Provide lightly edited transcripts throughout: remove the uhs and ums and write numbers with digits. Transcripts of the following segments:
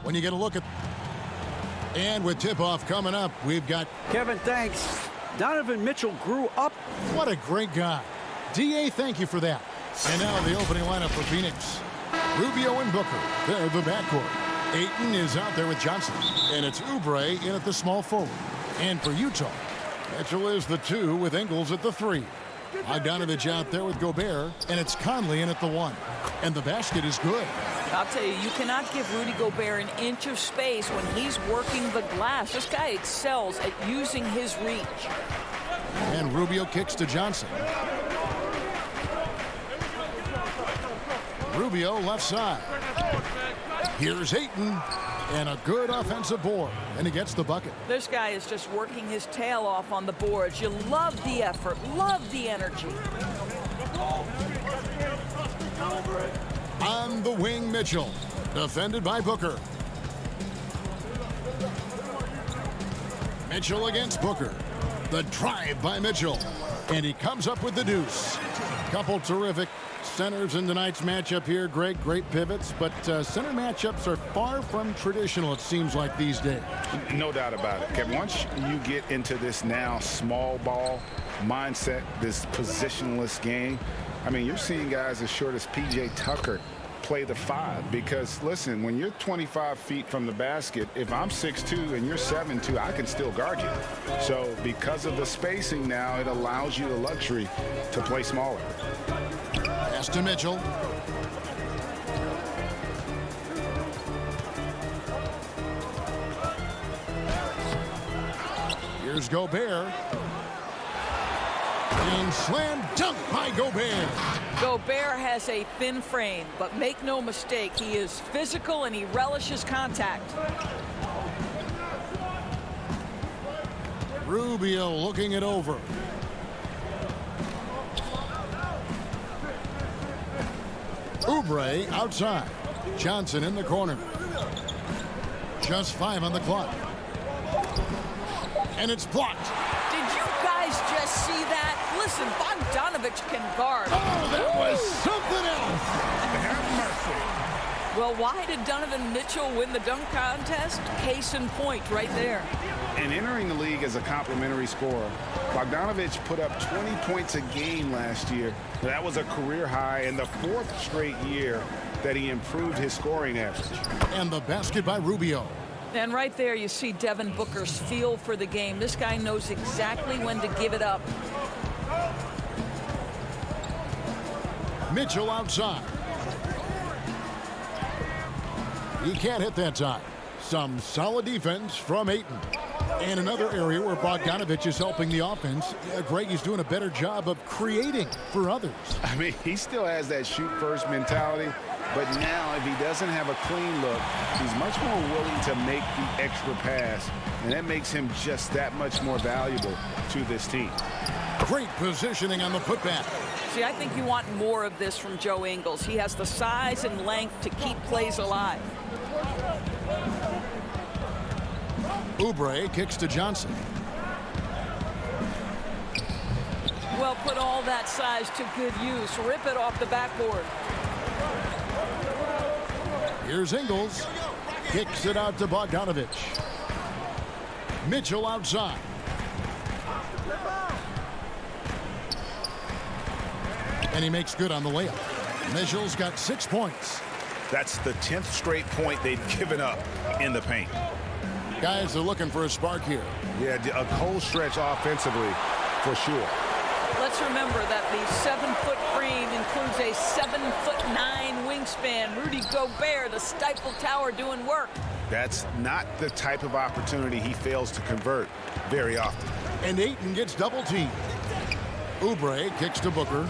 when you get a look at. And with tip-off coming up, we've got. Kevin, thanks. Donovan Mitchell grew up. What a great guy. D.A., thank you for that. And now the opening lineup for Phoenix. Rubio and Booker, they're the backcourt. Ayton is out there with Johnson. And it's Oubre in at the small forward. And for Utah, Mitchell is the 2 with Ingles at the 3. Bogdanovich out there with Gobert. And it's Conley in at the 1. And the basket is good. I'll tell you, you cannot give Rudy Gobert an inch of space when he's working the glass. This guy excels at using his reach. And Rubio kicks to Johnson. Rubio left side. Here's Ayton. And a good offensive board. And he gets the bucket. This guy is just working his tail off on the boards. You love the effort, love the energy. On the wing, Mitchell. Defended by Booker. Mitchell against Booker. The drive by Mitchell. And he comes up with the deuce. Couple terrific centers in tonight's matchup here, Greg. Great pivots, but center matchups are far from traditional, it seems like, these days. No doubt about it, Kevin. Once you get into this now small ball mindset, this positionless game, I mean, you're seeing guys as short as P.J. Tucker play the 5 because, listen, when you're 25 feet from the basket, if I'm 6'2" and you're 7'2", I can still guard you. So because of the spacing now, it allows you the luxury to play smaller. Pass to Mitchell. Here's Gobert. And slam dunk by Gobert. Gobert has a thin frame, but make no mistake, he is physical and he relishes contact. Rubio looking it over. Oubre outside. Johnson in the corner. Just 5 on the clock. And it's blocked. Did you guys just see that? Listen, Bogdanovich can guard. Oh, that was something else. Have mercy. Well, why did Donovan Mitchell win the dunk contest? Case in point right there. And entering the league as a complimentary scorer, Bogdanovich put up 20 points a game last year. That was a career high in the 4th straight year that he improved his scoring average. And the basket by Rubio. And right there you see Devin Booker's feel for the game. This guy knows exactly when to give it up. Mitchell outside. He can't hit that time. Some solid defense from Ayton. And another area where Bogdanovich is helping the offense. Greg is doing a better job of creating for others. I mean, he still has that shoot-first mentality, but now if he doesn't have a clean look, he's much more willing to make the extra pass, and that makes him just that much more valuable to this team. Great positioning on the putback. See, I think you want more of this from Joe Ingles. He has the size and length to keep plays alive. Oubre kicks to Johnson. Well, put all that size to good use. Rip it off the backboard. Here's Ingles. Kicks it out to Bogdanovich. Mitchell outside. And he makes good on the layup. Mitchell's got 6 points. That's the 10th straight point they've given up in the paint. Guys are looking for a spark here. Yeah, a cold stretch offensively for sure. Let's remember that the 7-foot frame includes a 7'9" wingspan. Rudy Gobert, the Stifle Tower, doing work. That's not the type of opportunity he fails to convert very often. And Ayton gets double teamed. Oubre kicks to Booker.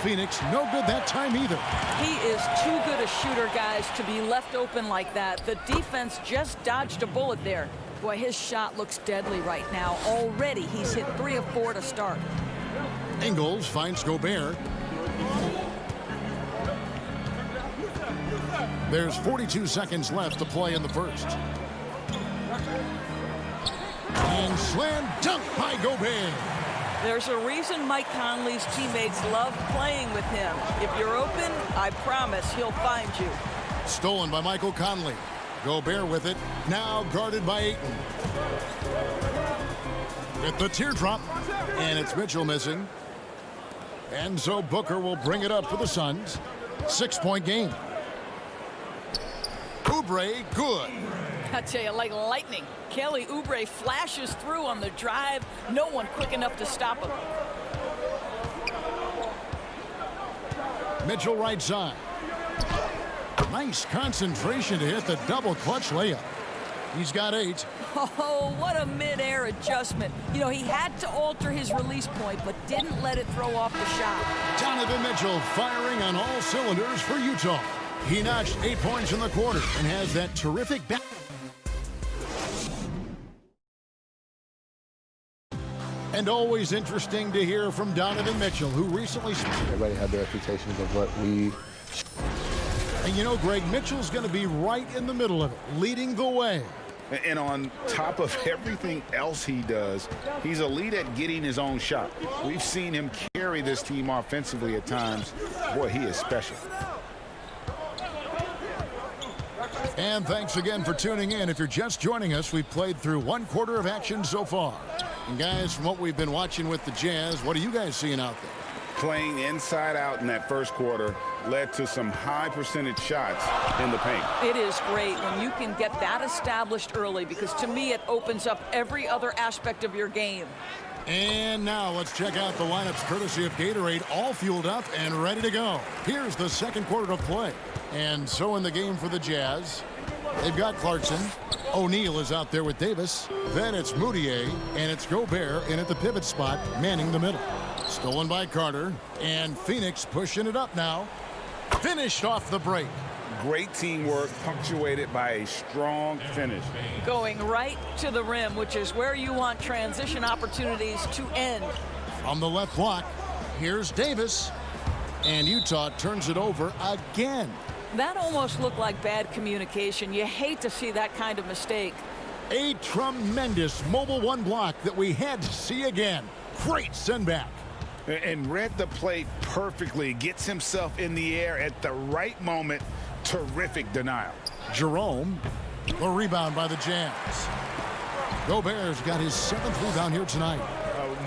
Phoenix no good that time either. He is too good a shooter, guys, to be left open like that. The defense just dodged a bullet there. Boy, his shot looks deadly right now. Already he's hit 3 of 4 to start. Ingles finds Gobert. There's 42 seconds left to play in the first. And slam dunk by Gobert. There's a reason Mike Conley's teammates love playing with him. If you're open, I promise he'll find you. Stolen by Michael Conley. Gobert with it. Now guarded by Ayton. With the teardrop. And it's Mitchell missing. And so Booker will bring it up for the Suns. 6-point game. Oubre, good. I tell you, like lightning. Kelly Oubre flashes through on the drive. No one quick enough to stop him. Mitchell right side. Nice concentration to hit the double clutch layup. He's got 8. Oh, what a mid-air adjustment. You know, he had to alter his release point, but didn't let it throw off the shot. Donovan Mitchell firing on all cylinders for Utah. He notched 8 points in the quarter and has that terrific back. And always interesting to hear from Donovan Mitchell, who recently... Everybody had their expectations of what we... And you know, Greg, Mitchell's going to be right in the middle of it, leading the way. And on top of everything else he does, he's elite at getting his own shot. We've seen him carry this team offensively at times. Boy, he is special. And thanks again for tuning in. If you're just joining us, we've played through 1 quarter of action so far. And guys, from what we've been watching with the Jazz, what are you guys seeing out there? Playing inside out in that first quarter led to some high percentage shots in the paint. It is great when you can get that established early, because to me it opens up every other aspect of your game. And now let's check out the lineups courtesy of Gatorade, all fueled up and ready to go. Here's the second quarter of play. And so in the game for the Jazz, they've got Clarkson. O'Neal is out there with Davis. Then it's Moutier, and it's Gobert in at the pivot spot, manning the middle. Stolen by Carter, and Phoenix pushing it up now. Finished off the break. Great teamwork, punctuated by a strong finish. Going right to the rim, which is where you want transition opportunities to end. From the left block, here's Davis. And Utah turns it over again. That almost looked like bad communication. You hate to see that kind of mistake. A tremendous mobile 1 block that we had to see again. Great send back. And read the play perfectly. Gets himself in the air at the right moment. Terrific denial. Jerome, the rebound by the Jazz. Gobert's got his 7th rebound here tonight.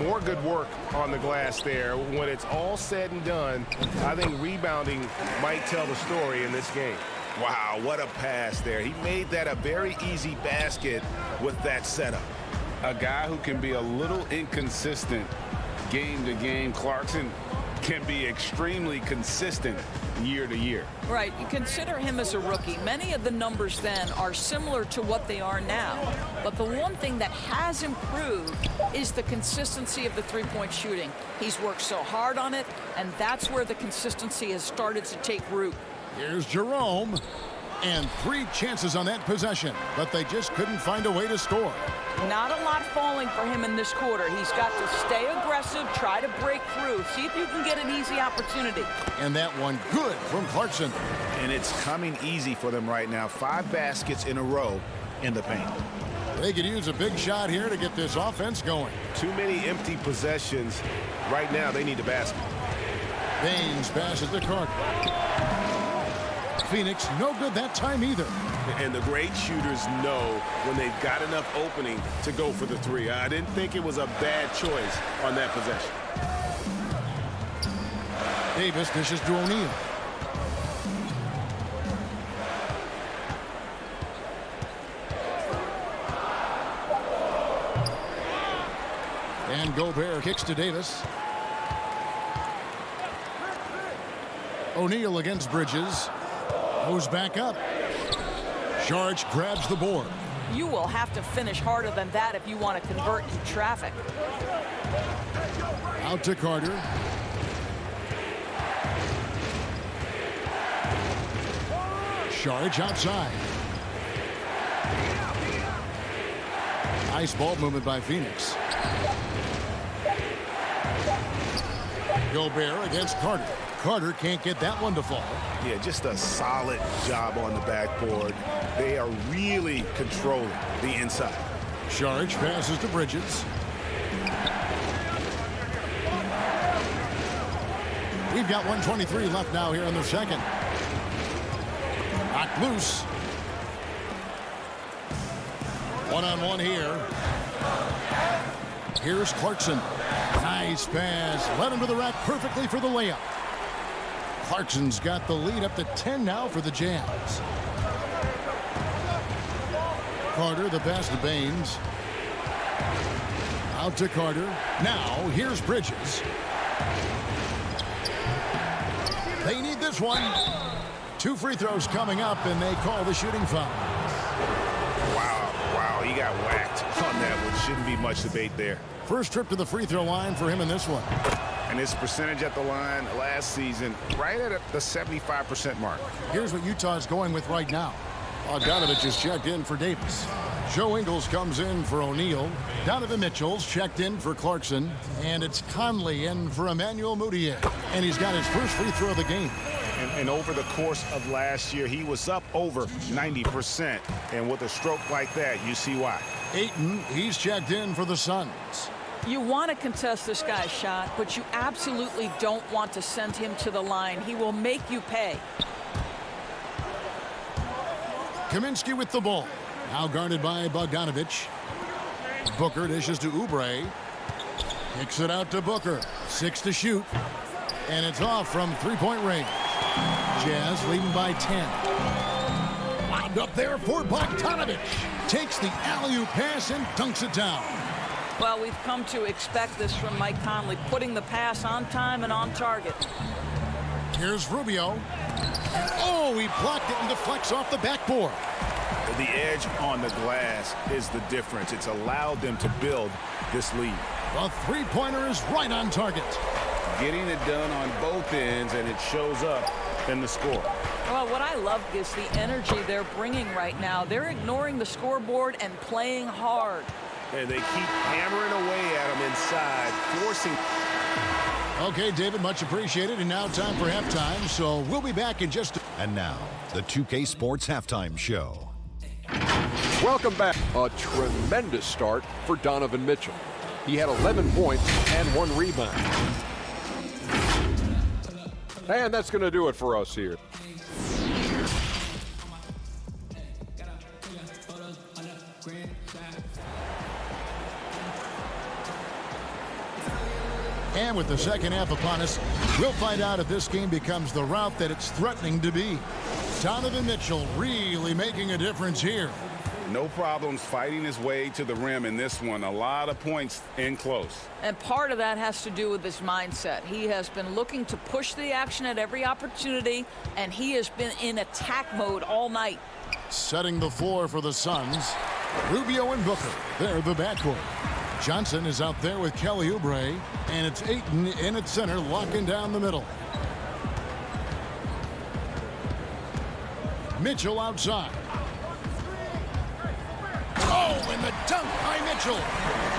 More good work on the glass there. When it's all said and done, I think rebounding might tell the story in this game. Wow, what a pass there. He made that a very easy basket with that setup. A guy who can be a little inconsistent game to game. Clarkson can be extremely consistent year to year. Right. You consider him as a rookie. Many of the numbers then are similar to what they are now. But the one thing that has improved is the consistency of the three-point shooting. He's worked so hard on it, and that's where the consistency has started to take root. Here's Jerome. And 3 chances on that possession, but they just couldn't find a way to score. Not a lot falling for him in this quarter. He's got to stay aggressive, try to break through, see if you can get an easy opportunity. And that one good from Clarkson. And it's coming easy for them right now. 5 baskets in a row in the paint. They could use a big shot here to get this offense going. Too many empty possessions. Right now, they need a basket. Baines passes to Carter. Phoenix, no good that time either. And the great shooters know when they've got enough opening to go for the 3. I didn't think it was a bad choice on that possession. Davis dishes to O'Neal. And Gobert kicks to Davis. O'Neal against Bridges. Goes back up. Saric grabs the board. You will have to finish harder than that if you want to convert in traffic. Out to Carter. Saric outside. Nice ball movement by Phoenix. Gobert against Carter. Carter can't get that one to fall. Yeah, just a solid job on the backboard. They are really controlling the inside. Saric passes to Bridges. We've got 1:23 left now here in the second. Knocked loose. One-on-one here. Here's Clarkson. Nice pass. Led him to the rack perfectly for the layup. Clarkson's got the lead up to 10 now for the Jazz. Carter, the pass to Baines. Out to Carter. Now, here's Bridges. They need this one. 2 free throws coming up, and they call the shooting foul. Wow, he got whacked on that one. Shouldn't be much debate there. First trip to the free throw line for him in this one. And his percentage at the line last season, right at the 75% mark. Here's what Utah's going with right now. Bogdanovich is checked in for Davis. Joe Ingles comes in for O'Neal. Donovan Mitchell's checked in for Clarkson. And it's Conley in for Emmanuel Mudiay. And he's got his first free throw of the game. And over the course of last year, he was up over 90%. And with a stroke like that, you see why. Ayton, he's checked in for the Suns. You want to contest this guy's shot, but you absolutely don't want to send him to the line. He will make you pay. Kaminsky with the ball. Now guarded by Bogdanovich. Booker dishes to Oubre. Kicks it out to Booker. 6 to shoot. And it's off from three-point range. Jazz leading by 10. Wound up there for Bogdanovich. Takes the alley-oop pass and dunks it down. Well, we've come to expect this from Mike Conley, putting the pass on time and on target. Here's Rubio. Oh, he blocked it and deflects off the backboard. The edge on the glass is the difference. It's allowed them to build this lead. The three-pointer is right on target. Getting it done on both ends, and it shows up in the score. Well, what I love is the energy they're bringing right now. They're ignoring the scoreboard and playing hard. And they keep hammering away at him inside, forcing. Okay, David, much appreciated. And now time for halftime, so we'll be back in just... And now, the 2K Sports Halftime Show. Welcome back. A tremendous start for Donovan Mitchell. He had 11 points and 1 rebound. And that's going to do it for us here. And with the second half upon us, we'll find out if this game becomes the route that it's threatening to be. Donovan Mitchell really making a difference here. No problems fighting his way to the rim in this one. A lot of points in close. And part of that has to do with his mindset. He has been looking to push the action at every opportunity, and he has been in attack mode all night. Setting the floor for the Suns. Rubio and Booker, they're the backcourt. Johnson is out there with Kelly Oubre, and it's Ayton in at center, locking down the middle. Mitchell outside. Oh, and the dunk by Mitchell.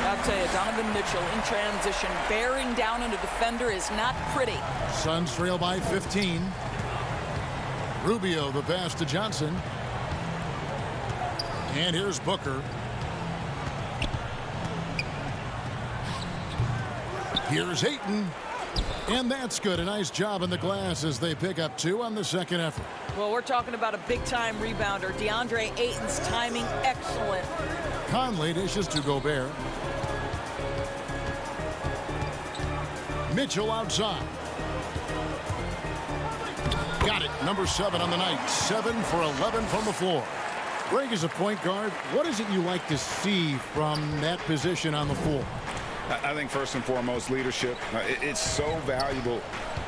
I'll tell you, Donovan Mitchell in transition, bearing down on a defender is not pretty. Suns trail by 15. Rubio, the pass to Johnson. And here's Booker. Here's Ayton. And that's good. A nice job in the glass as they pick up 2 on the second effort. Well, we're talking about a big-time rebounder. DeAndre Ayton's timing excellent. Conley dishes to Gobert. Mitchell outside. Got it. Number 7 on the night. 7 for 11 from the floor. Greg, as a point guard, what is it you like to see from that position on the floor? I think first and foremost, leadership. It's so valuable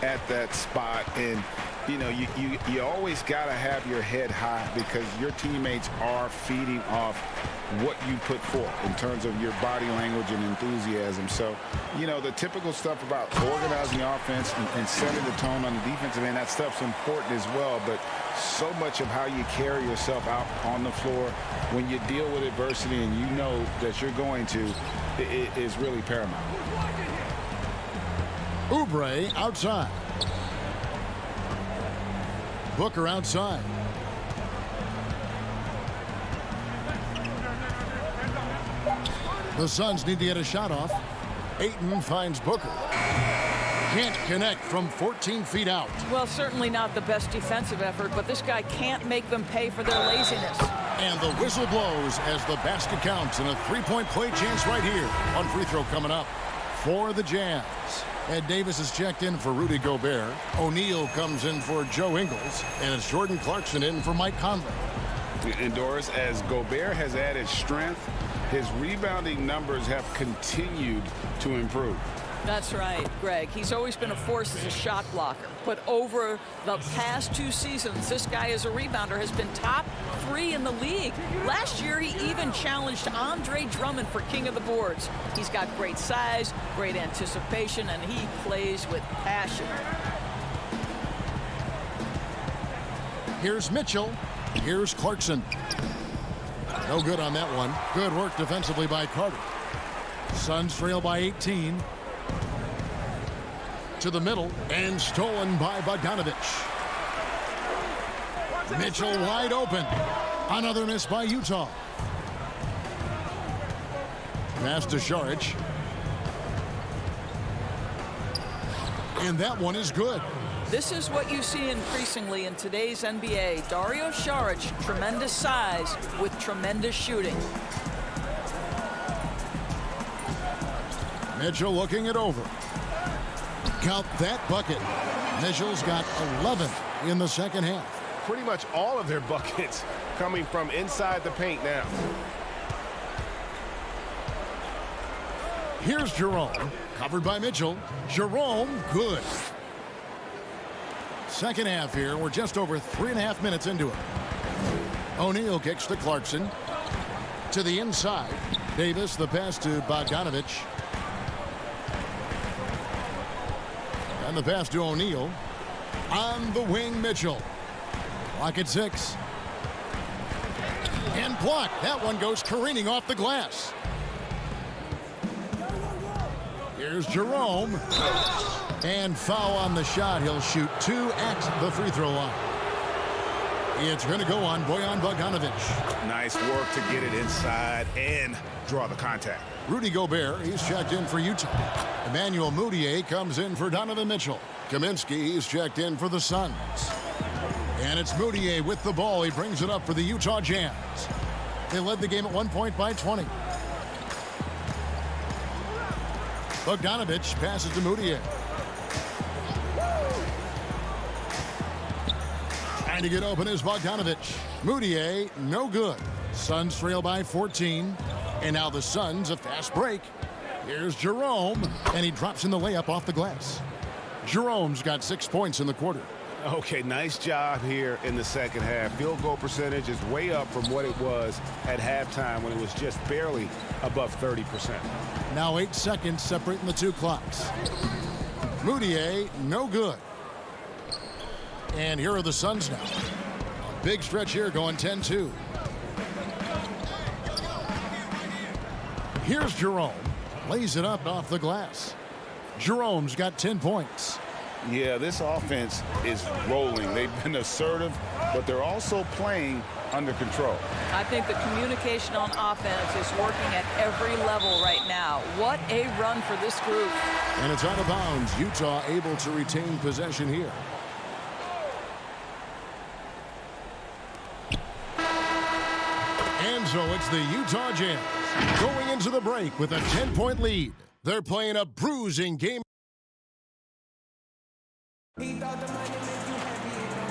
at that spot. And, you know, you always got to have your head high because your teammates are feeding off what you put forth in terms of your body language and enthusiasm. So, you know, the typical stuff about organizing the offense and setting the tone on the defensive end, that stuff's important as well. But so much of how you carry yourself out on the floor when you deal with adversity and you know that you're going to, it is really paramount. Oubre outside. Booker outside. The Suns need to get a shot off. Ayton finds Booker. can't connect from 14 feet out. Well, certainly not the best defensive effort, but this guy can't make them pay for their laziness. And the whistle blows as the basket counts, and a three-point play chance right here. One free throw coming up for the Jazz. Ed Davis is checked in for Rudy Gobert. O'Neal comes in for Joe Ingles, and it's Jordan Clarkson in for Mike Conley. And Doris, as Gobert has added strength, his rebounding numbers have continued to improve. That's right, Greg. He's always been a force as a shot blocker. But over the past 2 seasons, this guy as a rebounder has been top 3 in the league. Last year, he even challenged Andre Drummond for king of the boards. He's got great size, great anticipation, and he plays with passion. Here's Mitchell. Here's Clarkson. No good on that one. Good work defensively by Carter. Suns trail by 18. To the middle, and stolen by Bogdanovich. Mitchell wide open. Another miss by Utah. Pass to Saric. And that one is good. This is what you see increasingly in today's NBA. Dario Saric, tremendous size with tremendous shooting. Mitchell looking it over. Count that bucket. Mitchell's got 11 in the second half. Pretty much all of their buckets coming from inside the paint now. Here's Jerome, covered by Mitchell. Jerome, good. Second half here. We're just over 3.5 minutes into it. O'Neal kicks to Clarkson. To the inside. Davis, the pass to Bogdanovich. And the pass to O'Neal. On the wing, Mitchell. Clock at 6. And blocked. That one goes careening off the glass. Here's Jerome. And foul on the shot. He'll shoot 2 at the free throw line. It's going to go on Bojan Bogdanovich. Nice work to get it inside and draw the contact. Rudy Gobert, he's checked in for Utah. Emmanuel Mudiay comes in for Donovan Mitchell. Kaminsky, he's checked in for the Suns. And it's Mudiay with the ball. He brings it up for the Utah Jazz. They led the game at 1 point by 20. Bogdanovich passes to Mudiay. Trying to get open is Bogdanovich. Mudiay, no good. Suns trail by 14. And now the Suns a fast break. Here's Jerome. And he drops in the layup off the glass. Jerome's got 6 points in the quarter. Okay, nice job here in the second half. Field goal percentage is way up from what it was at halftime when it was just barely above 30%. Now 8 seconds separating the 2 clocks. Mudiay, no good. And here are the Suns now. A big stretch here going 10-2. Here's Jerome. Lays it up off the glass. Jerome's got 10 points. Yeah, this offense is rolling. They've been assertive, but they're also playing under control. I think the communication on offense is working at every level right now. What a run for this group. And it's out of bounds. Utah able to retain possession here. And so it's the Utah Jazz going into the break with a 10-point lead. They're playing a bruising game.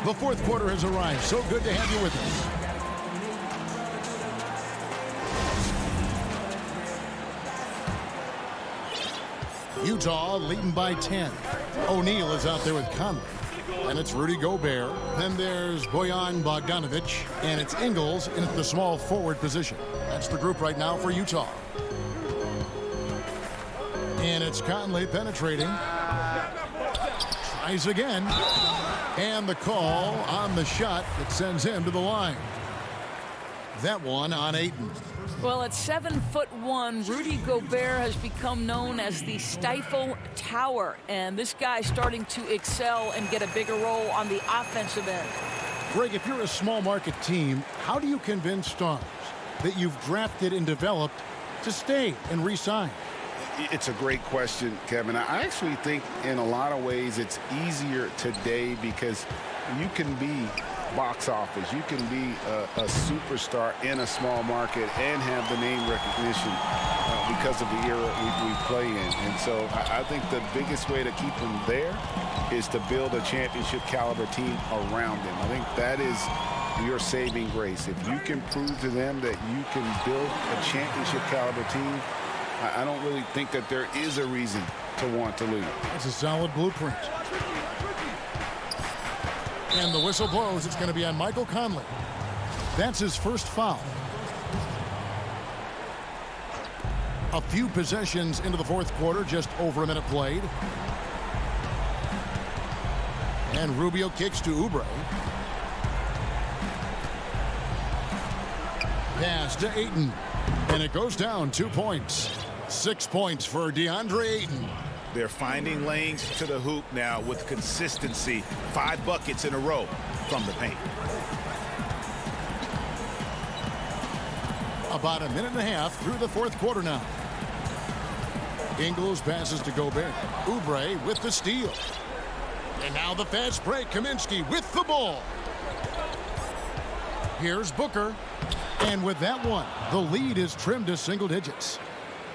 The fourth quarter has arrived. So good to have you with us. Utah leading by 10. O'Neal is out there with Conley. And it's Rudy Gobert. Then there's Bojan Bogdanovich. And it's Ingles in the small forward position. That's the group right now for Utah. And it's Conley penetrating. Tries again. And the call on the shot that sends him to the line. That one on Ayton. Well, at 7'1", Rudy Gobert has become known as the Stifle Tower. And this guy's starting to excel and get a bigger role on the offensive end. Greg, if you're a small market team, how do you convince stars that you've drafted and developed to stay and re-sign? It's a great question, Kevin. I actually think in a lot of ways it's easier today because you can be box office. You can be a superstar in a small market and have the name recognition because of the era we play in. And so I think the biggest way to keep them there is to build a championship caliber team around them. I think that is your saving grace. If you can prove to them that you can build a championship caliber team, I don't really think that there is a reason to want to lose. It's a solid blueprint. And the whistle blows. It's going to be on Michael Conley. That's his first foul. A few possessions into the fourth quarter, just over a minute played. And Rubio kicks to Oubre. Pass to Ayton. And it goes down 2 points. 6 points for DeAndre Ayton. They're finding lanes to the hoop now with consistency. 5 buckets in a row from the paint. About a minute and a half through the fourth quarter now. Ingles passes to Gobert. Oubre with the steal. And now the fast break. Kaminsky with the ball. Here's Booker. And with that one, the lead is trimmed to single digits.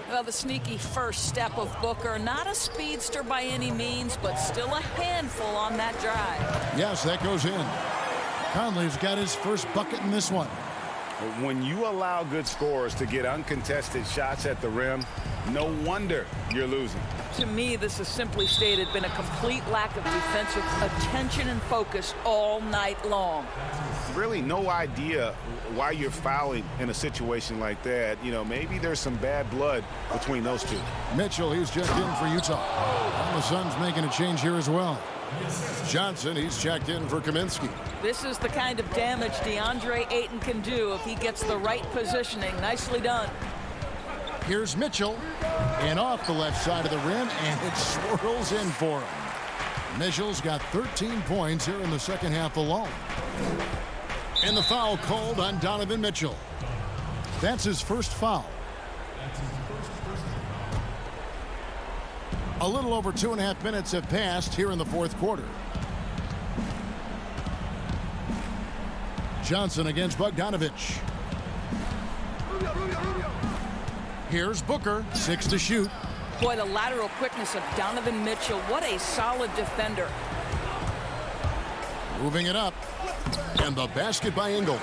Well, the sneaky first step of Booker. Not a speedster by any means, but still a handful on that drive. Yes, that goes in. Conley's got his first bucket in this one. When you allow good scorers to get uncontested shots at the rim, no wonder you're losing. To me, this has simply stated been a complete lack of defensive attention and focus all night long. Really no idea why you're fouling in a situation like that. You know, maybe there's some bad blood between those two. Mitchell, he's checked in for Utah. And the Suns making a change here as well. Johnson, he's checked in for Kaminsky. This is the kind of damage DeAndre Ayton can do if he gets the right positioning. Nicely done. Here's Mitchell. And off the left side of the rim, and it swirls in for him. Mitchell's got 13 points here in the second half alone. And the foul called on Donovan Mitchell. That's his first foul. A little over 2.5 minutes have passed here in the fourth quarter. Johnson against Bogdanovich. Here's Booker, 6 to shoot. Boy, the lateral quickness of Donovan Mitchell. What a solid defender. Moving it up. And the basket by Ingles.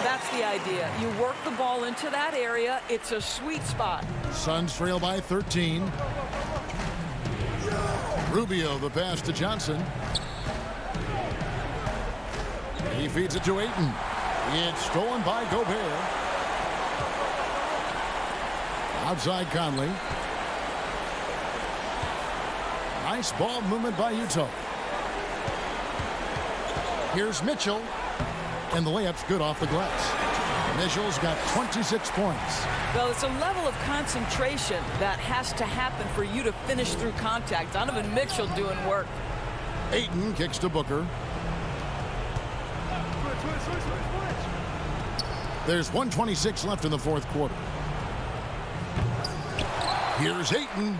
That's the idea. You work the ball into that area. It's a sweet spot. Suns trail by 13. Rubio, the pass to Johnson. He feeds it to Ayton. It's stolen by Gobert. Outside Conley. Nice ball movement by Utah. Here's Mitchell. And the layup's good off the glass. Mitchell's got 26 points. Well, it's a level of concentration that has to happen for you to finish through contact. Donovan Mitchell doing work. Ayton kicks to Booker. There's 1:26 left in the fourth quarter. Here's Ayton.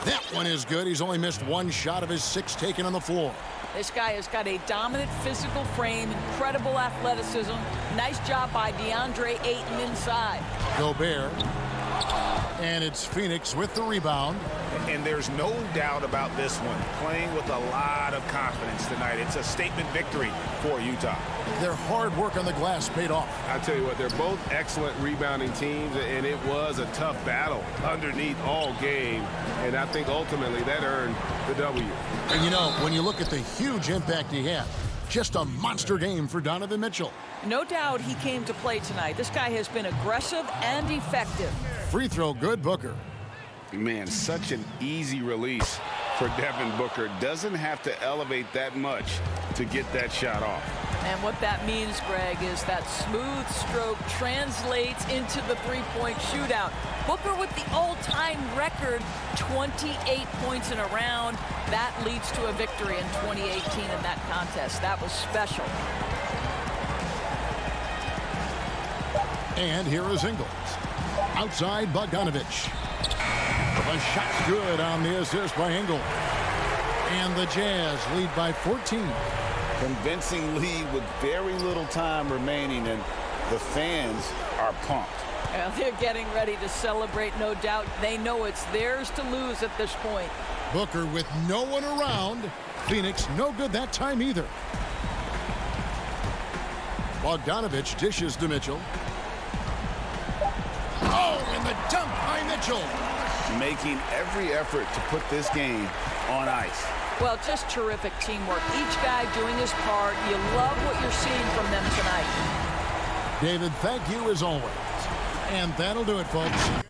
That one is good. He's only missed one shot of his 6 taken on the floor. This guy has got a dominant physical frame, incredible athleticism. Nice job by DeAndre Ayton inside. Gobert. And it's Phoenix with the rebound. And there's no doubt about this one. Playing with a lot of confidence tonight. It's a statement victory for Utah. Their hard work on the glass paid off. I tell you what, they're both excellent rebounding teams, and it was a tough battle underneath all game. And I think ultimately that earned the W. And you know, when you look at the huge impact he had, just a monster game for Donovan Mitchell. No doubt he came to play tonight. This guy has been aggressive and effective. Free throw good, Booker. Man, such an easy release for Devin Booker. Doesn't have to elevate that much to get that shot off. And what that means, Greg, is that smooth stroke translates into the three-point shootout. Booker with the all-time record, 28 points in a round. That leads to a victory in 2018 in that contest. That was special. And here is Ingles. Outside Bogdanovich. A shot good on the assist by Engel. And the Jazz lead by 14. Convincing lead with very little time remaining, and the fans are pumped. Well, they're getting ready to celebrate, no doubt. They know it's theirs to lose at this point. Booker with no one around. Phoenix no good that time either. Bogdanovich dishes to Mitchell. Oh, and the dunk by Mitchell. Making every effort to put this game on ice. Well, just terrific teamwork. Each guy doing his part. You love what you're seeing from them tonight. David, thank you as always. And that'll do it, folks.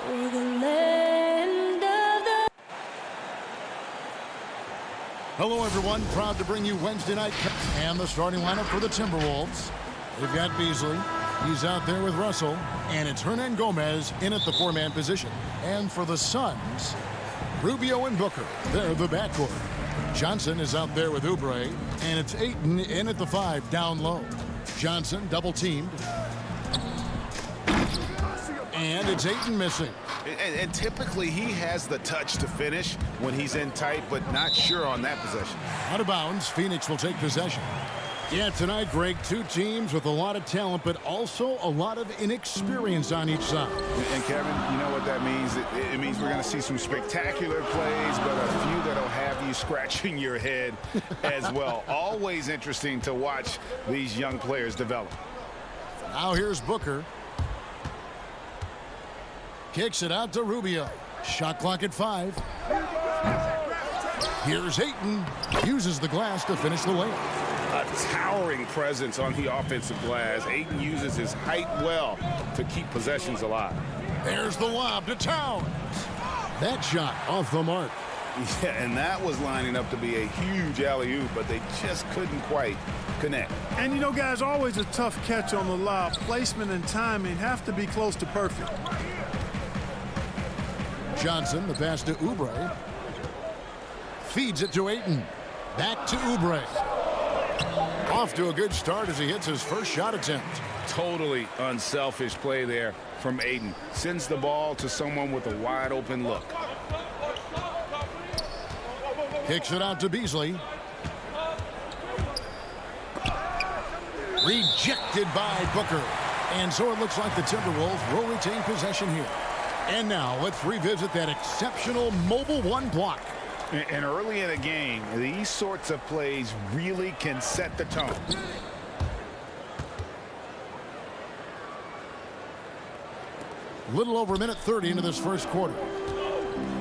for the land of the... Hello, everyone. Proud to bring you Wednesday night and the starting lineup for the Timberwolves. They've got Beasley. He's out there with Russell. And it's Hernan Gomez in at the 4-man position. And for the Suns, Rubio and Booker. They're the backcourt. Johnson is out there with Oubre. And it's Ayton in at the 5 down low. Johnson double teamed. And it's Ayton missing. And typically he has the touch to finish when he's in tight, but not sure on that possession. Out of bounds, Phoenix will take possession. Yeah, tonight, Greg, two teams with a lot of talent, but also a lot of inexperience on each side. And Kevin, you know what that means? It means we're going to see some spectacular plays, but a few that'll have you scratching your head as well. Always interesting to watch these young players develop. Now here's Booker. Kicks it out to Rubio. Shot clock at 5. Here's Ayton. Uses the glass to finish the layup. A towering presence on the offensive glass. Ayton uses his height well to keep possessions alive. There's the lob to Towns. That shot off the mark. Yeah, and that was lining up to be a huge alley-oop, but they just couldn't quite connect. And you know, guys, always a tough catch on the lob. Placement and timing have to be close to perfect. Johnson, the pass to Oubre. Feeds it to Ayton. Back to Oubre. Off to a good start as he hits his first shot attempt. Totally unselfish play there from Ayton. Sends the ball to someone with a wide open look. Kicks it out to Beasley. Rejected by Booker. And so it looks like the Timberwolves will retain possession here. And now let's revisit that exceptional mobile 1 block. And early in a game, these sorts of plays really can set the tone. Little over a minute 30 into this first quarter.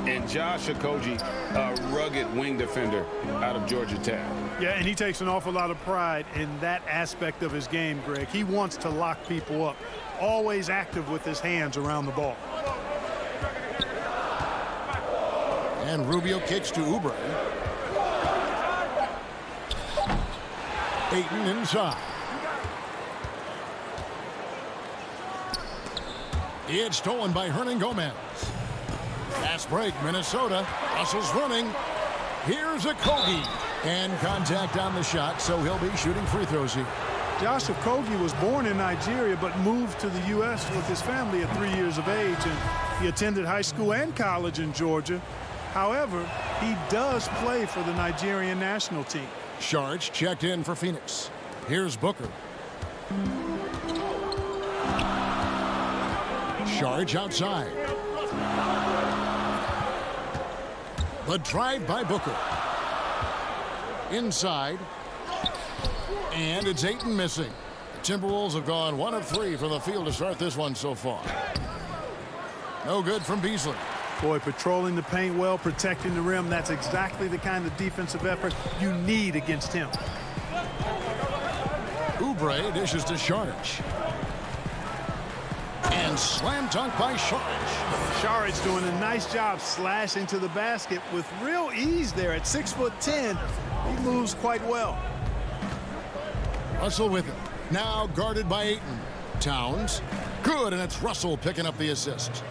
And Josh Okogie, a rugged wing defender out of Georgia Tech. Yeah, and he takes an awful lot of pride in that aspect of his game, Greg. He wants to lock people up. Always active with his hands around the ball. And Rubio kicks to Oubre. Ayton inside. It's stolen by Hernan Gomez. Fast break, Minnesota. Russell's running. Here's Okogie. And contact on the shot, so he'll be shooting free throws here. Josh Okogie was born in Nigeria but moved to the U.S. with his family at 3 years of age, and he attended high school and college in Georgia. However, he does play for the Nigerian national team. Sharge checked in for Phoenix. Here's Booker. Sharge outside. The drive by Booker. Inside. And it's Ayton missing. The Timberwolves have gone 1 of 3 from the field to start this one so far. No good from Beasley. Boy, patrolling the paint well, protecting the rim. That's exactly the kind of defensive effort you need against him. Oubre dishes to Sharge. And slam dunk by Sharge. Sharge doing a nice job slashing to the basket with real ease there at 6'10". He moves quite well. Russell with it. Now guarded by Ayton. Towns. Good, and it's Russell picking up the assist.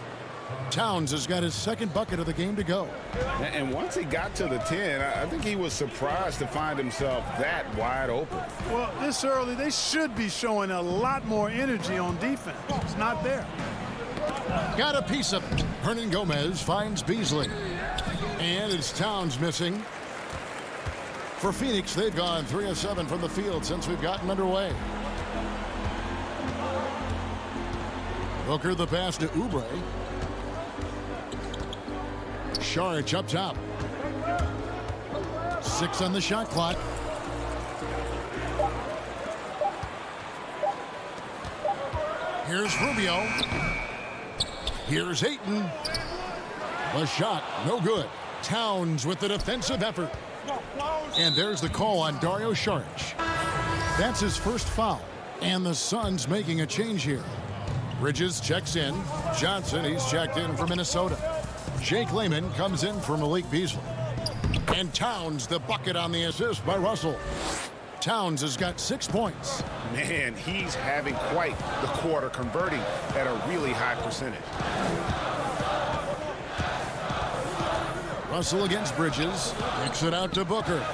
Towns has got his second bucket of the game to go. And once he got to the 10, I think he was surprised to find himself that wide open. Well, this early, they should be showing a lot more energy on defense. It's not there. Got a piece of it. Hernan Gomez finds Beasley. And it's Towns missing. For Phoenix, they've gone 3 of 7 from the field since we've gotten underway. Booker the pass to Oubre. Sharge up top. 6 on the shot clock. Here's Rubio. Here's Ayton. The shot, no good. Towns with the defensive effort. And there's the call on Dario Saric. That's his first foul. And the Suns making a change here. Bridges checks in. Johnson, he's checked in for Minnesota. Jake Layman comes in for Malik Beasley. And Towns, the bucket on the assist by Russell. Towns has got 6 points. Man, he's having quite the quarter, converting at a really high percentage. Russell against Bridges. Kicks it out to Booker.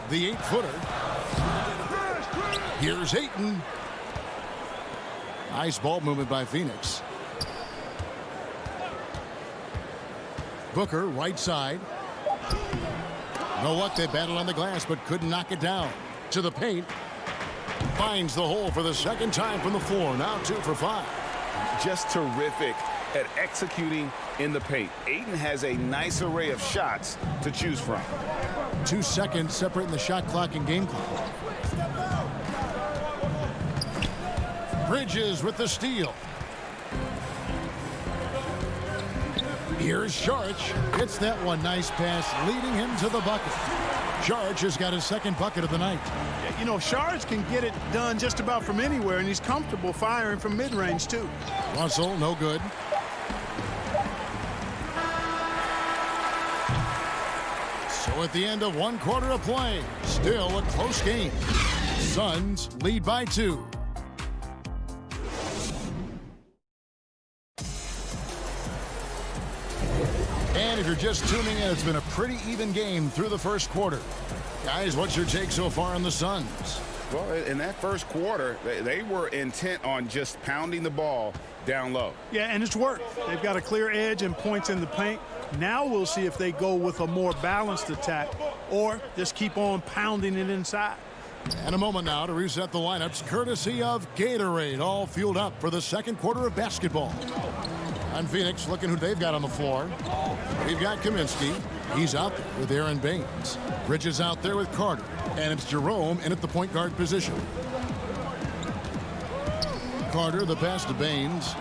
The 8-footer. Here's Ayton. Nice ball movement by Phoenix. Booker, right side. You know what? They battled on the glass, but couldn't knock it down. To the paint. Finds the hole for the second time from the floor. Now 2 for 5. Just terrific at executing in the paint. Ayton has a nice array of shots to choose from. 2 seconds separating the shot clock and game clock. Bridges with the steal. Here's Saric. Hits that one. Nice pass, leading him to the bucket. Saric has got his second bucket of the night. You know, Saric can get it done just about from anywhere, and he's comfortable firing from mid-range, too. Russell, no good. So at the end of 1 quarter of play, still a close game. Suns lead by 2. And if you're just tuning in, it's been a pretty even game through the first quarter. Guys, what's your take so far on the Suns? Well, in that first quarter, they were intent on just pounding the ball down low. Yeah, and it's worked. They've got a clear edge and points in the paint. Now we'll see if they go with a more balanced attack or just keep on pounding it inside. And a moment now to reset the lineups, courtesy of Gatorade, all fueled up for the second quarter of basketball. And Phoenix, looking who they've got on the floor. We've got Kaminsky. He's out there with Aaron Baines. Bridges out there with Carter. And it's Jerome in at the point guard position. Carter, the pass to Baines.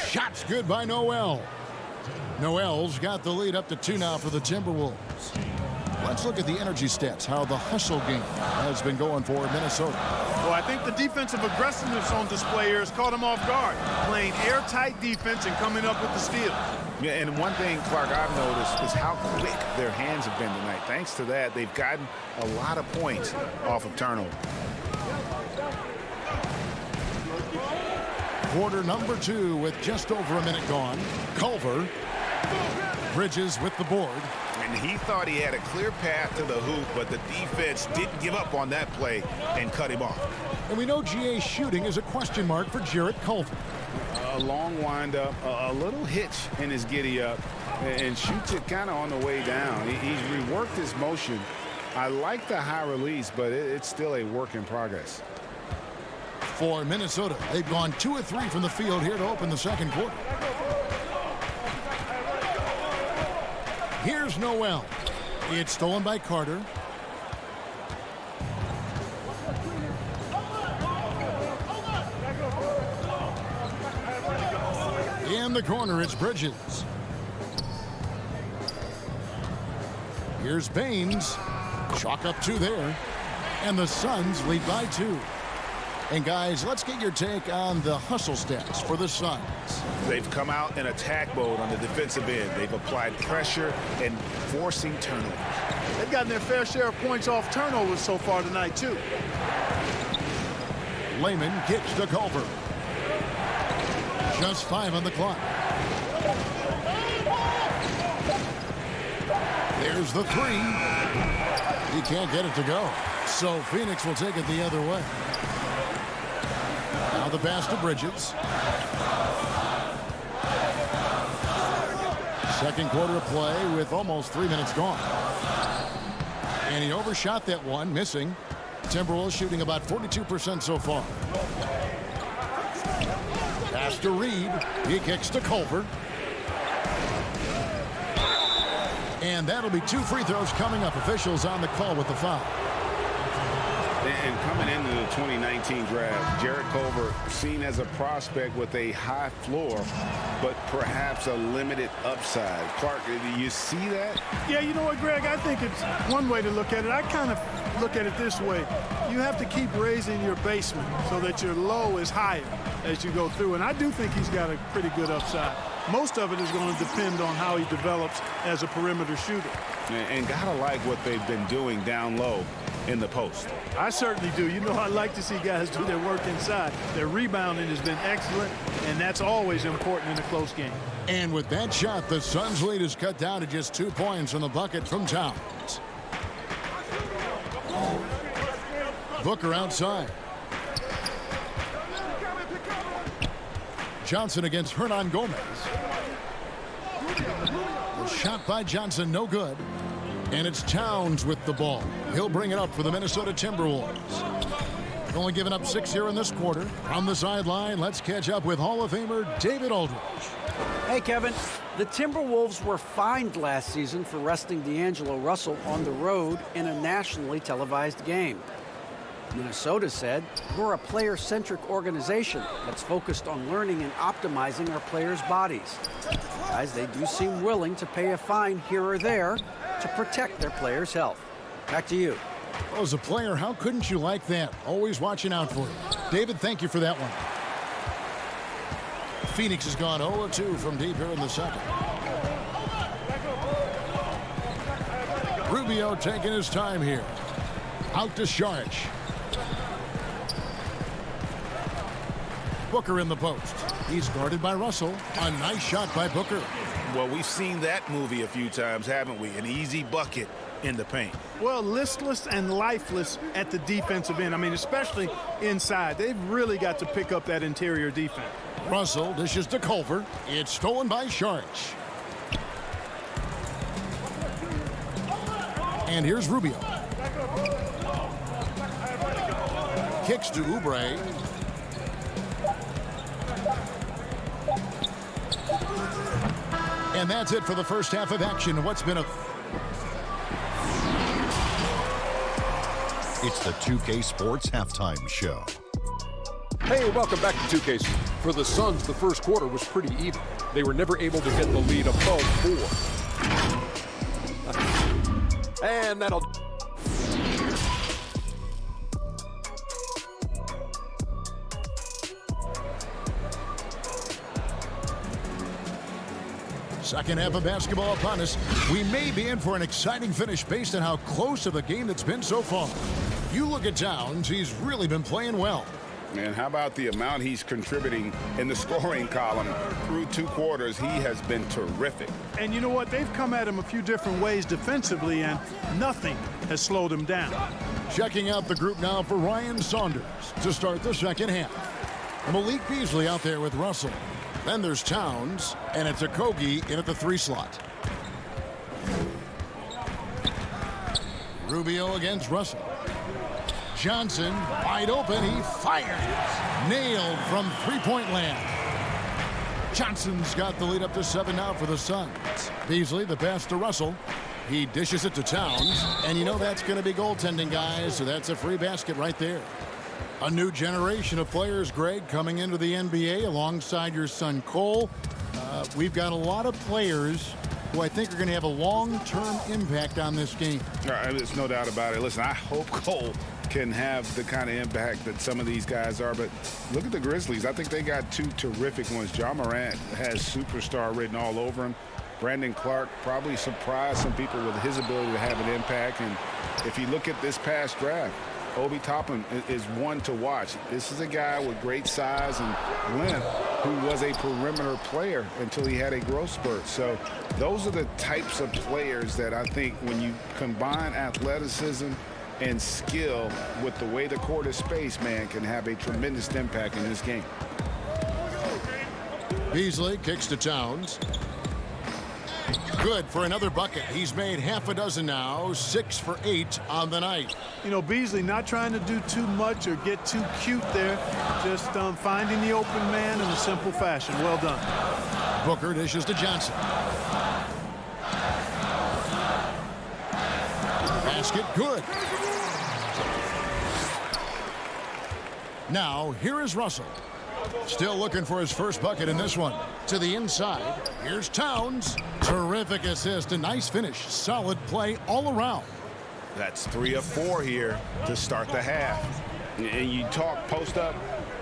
Shots good by Noel. Noel's got the lead up to 2 now for the Timberwolves. Let's look at the energy stats, how the hustle game has been going for Minnesota. Well, I think the defensive aggressiveness on display here has caught them off guard, playing airtight defense and coming up with the steal. Yeah, and one thing, Clark, I've noticed is how quick their hands have been tonight. Thanks to that, they've gotten a lot of points off of turnover. Quarter number 2 with just over a minute gone. Culver. Bridges with the board. And he thought he had a clear path to the hoop, but the defense didn't give up on that play and cut him off. And we know GA's shooting is a question mark for Jarrett Culver. A long windup, a little hitch in his giddy up, and shoots it kind of on the way down. He's reworked his motion. I like the high release, but it's still a work in progress. For Minnesota, they've gone 2 of 3 from the field here to open the second quarter. Here's Noel. It's stolen by Carter. In the corner, it's Bridges. Here's Baines. Chalk up 2 there. And the Suns lead by 2. And guys, let's get your take on the hustle stats for the Suns. They've come out in attack mode on the defensive end. They've applied pressure and forcing turnovers. They've gotten their fair share of points off turnovers so far tonight, too. Layman kicks to Culver. Just 5 on the clock. There's the 3. He can't get it to go. So Phoenix will take it the other way. Now the pass to Bridges. Second quarter of play with almost 3 minutes gone. And he overshot that one, missing. Timberwolves shooting about 42% so far. Pass to Reed. He kicks to Culver. And that'll be 2 free throws coming up. Officials on the call with the foul. And coming into the 2019 draft, Jarrett Culver seen as a prospect with a high floor, but perhaps a limited upside. Clark, do you see that? Yeah, you know what, Greg? I think it's one way to look at it. I kind of look at it this way. You have to keep raising your basement so that your low is higher as you go through. And I do think he's got a pretty good upside. Most of it is going to depend on how he develops as a perimeter shooter. And gotta like what they've been doing down low in the post. I certainly do. You know, I like to see guys do their work inside. Their rebounding has been excellent, and that's always important in a close game. And with that shot, the Suns' lead is cut down to just 2 points on the bucket from Towns. Booker outside. Johnson against Hernan Gomez. The shot by Johnson, no good. And it's Towns with the ball. He'll bring it up for the Minnesota Timberwolves. They've only given up 6 here in this quarter. On the sideline, let's catch up with Hall of Famer David Aldridge. Hey, Kevin. The Timberwolves were fined last season for resting D'Angelo Russell on the road in a nationally televised game. Minnesota said, we're a player-centric organization that's focused on learning and optimizing our players' bodies. Guys, they do seem willing to pay a fine here or there to protect their players' health. Back to you. Well, as a player, how couldn't you like that? Always watching out for you. David, thank you for that one. Phoenix has gone 0-2 from deep here in the second. Rubio taking his time here. Out to Saric. Booker in the post. He's guarded by Russell. A nice shot by Booker. Well, we've seen that movie a few times, haven't we? An easy bucket in the paint. Well, listless and lifeless at the defensive end. I mean, especially inside. They've really got to pick up that interior defense. Russell dishes to Culver. It's stolen by Saric. And here's Rubio. Kicks to Oubre. And that's it for the first half of action. What's been a... It's the 2K Sports Halftime Show. Hey, welcome back to 2K. For the Suns, the first quarter was pretty even. They were never able to get the lead above 4. And that'll... Second half of basketball upon us. We may be in for an exciting finish based on how close of a game that's been so far. You look at Towns, he's really been playing well. Man, how about the amount he's contributing in the scoring column? Through 2 quarters, he has been terrific. And you know what? They've come at him a few different ways defensively, and nothing has slowed him down. Checking out the group now for Ryan Saunders to start the second half. Malik Beasley out there with Russell. Then there's Towns, and it's Okogie in at the 3 slot. Rubio against Russell. Johnson wide open. He fires. Nailed from 3-point land. Johnson's got the lead up to 7 now for the Suns. Beasley, the pass to Russell. He dishes it to Towns. And you know that's going to be goaltending, guys. So that's a free basket right there. A new generation of players, Greg, coming into the NBA alongside your son Cole. We've got a lot of players who I think are going to have a long-term impact on this game. There's no doubt about it. Listen, I hope Cole can have the kind of impact that some of these guys are. But look at the Grizzlies. I think they got 2 terrific ones. Ja Morant has superstar written all over him. Brandon Clark probably surprised some people with his ability to have an impact. And if you look at this past draft, Obi Toppin is one to watch. This is a guy with great size and length who was a perimeter player until he had a growth spurt. So those are the types of players that I think when you combine athleticism and skill with the way the court is spaced, man, can have a tremendous impact in this game. Beasley kicks to Towns. Good for another bucket. He's made half a dozen now, 6 for 8 on the night. You know, Beasley not trying to do too much or get too cute there, just finding the open man in a simple fashion. Well done. Booker dishes to Johnson. Basket good. Now, here is Russell. Still looking for his first bucket in this one. To the inside, here's Towns. Terrific assist, a nice finish. Solid play all around. That's 3 of 4 here to start the half. And you talk post up,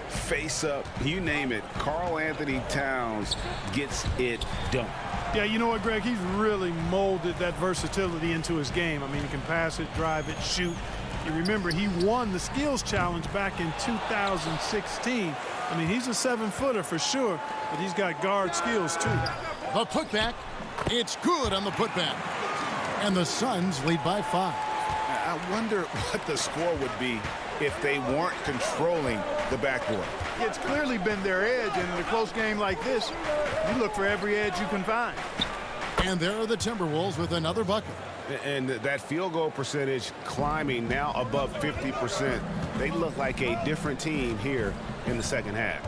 face up, you name it. Karl Anthony Towns gets it done. Yeah, you know what, Greg? He's really molded that versatility into his game. I mean, he can pass it, drive it, shoot. You remember, he won the skills challenge back in 2016. I mean, he's a 7-footer for sure, but he's got guard skills too. The putback, it's good on the putback. And the Suns lead by 5. I wonder what the score would be if they weren't controlling the backboard. It's clearly been their edge, and in a close game like this, you look for every edge you can find. And there are the Timberwolves with another bucket. And that field goal percentage climbing now above 50%. They look like a different team here in the second half.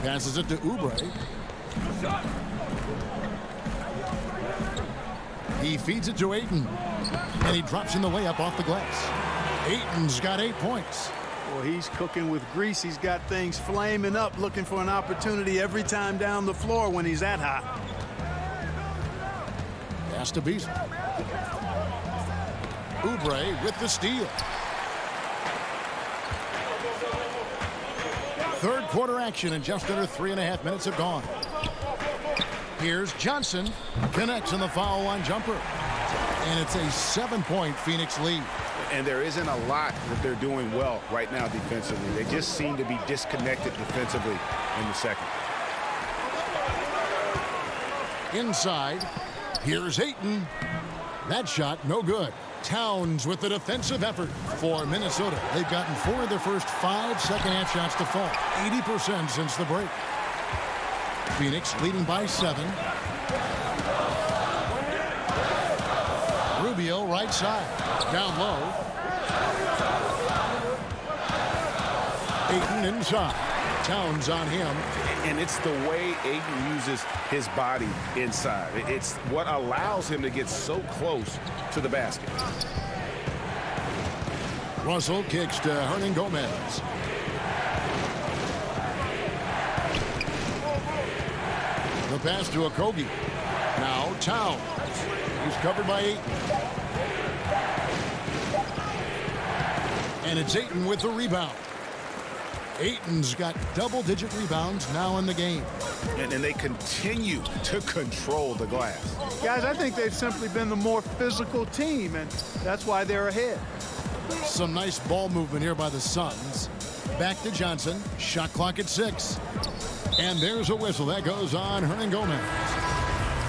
Passes it to Oubre. He feeds it to Ayton. And he drops in the layup off the glass. Ayton's got 8 points. Well, he's cooking with grease. He's got things flaming up, looking for an opportunity every time down the floor when he's that hot. Pass to Beasley. Oubre with the steal. Third quarter action, and just under 3.5 minutes have gone. Here's Johnson. Connects on the foul line jumper. And it's a 7-point Phoenix lead. And there isn't a lot that they're doing well right now defensively. They just seem to be disconnected defensively in the second. Inside, here's Ayton. That shot, no good. Towns with the defensive effort for Minnesota. They've gotten 4 of their first 5 second-half shots to fall. 80% since the break. Phoenix leading by 7. Rubio right side. Down low. Ayton inside. Towns on him. And it's the way Ayton uses his body inside. It's what allows him to get so close to the basket. Russell kicks to Hernan Gomez. The pass to Okogie. Now Towns. He's covered by Ayton. And it's Ayton with the rebound. Ayton's got double-digit rebounds now in the game. And they continue to control the glass. Guys, I think they've simply been the more physical team, and that's why they're ahead. Some nice ball movement here by the Suns. Back to Johnson. Shot clock at 6. And there's a whistle. That goes on Hernan Gomez.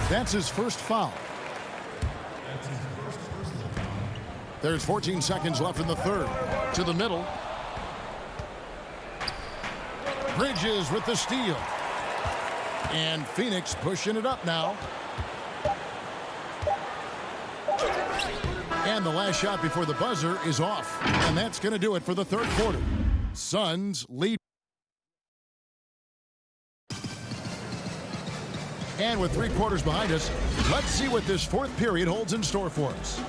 That's his first foul. There's 14 seconds left in the third. To the middle. Bridges with the steal. And Phoenix pushing it up now. And the last shot before the buzzer is off. And that's going to do it for the third quarter. Suns lead. And with 3 quarters behind us, let's see what this fourth period holds in store for us.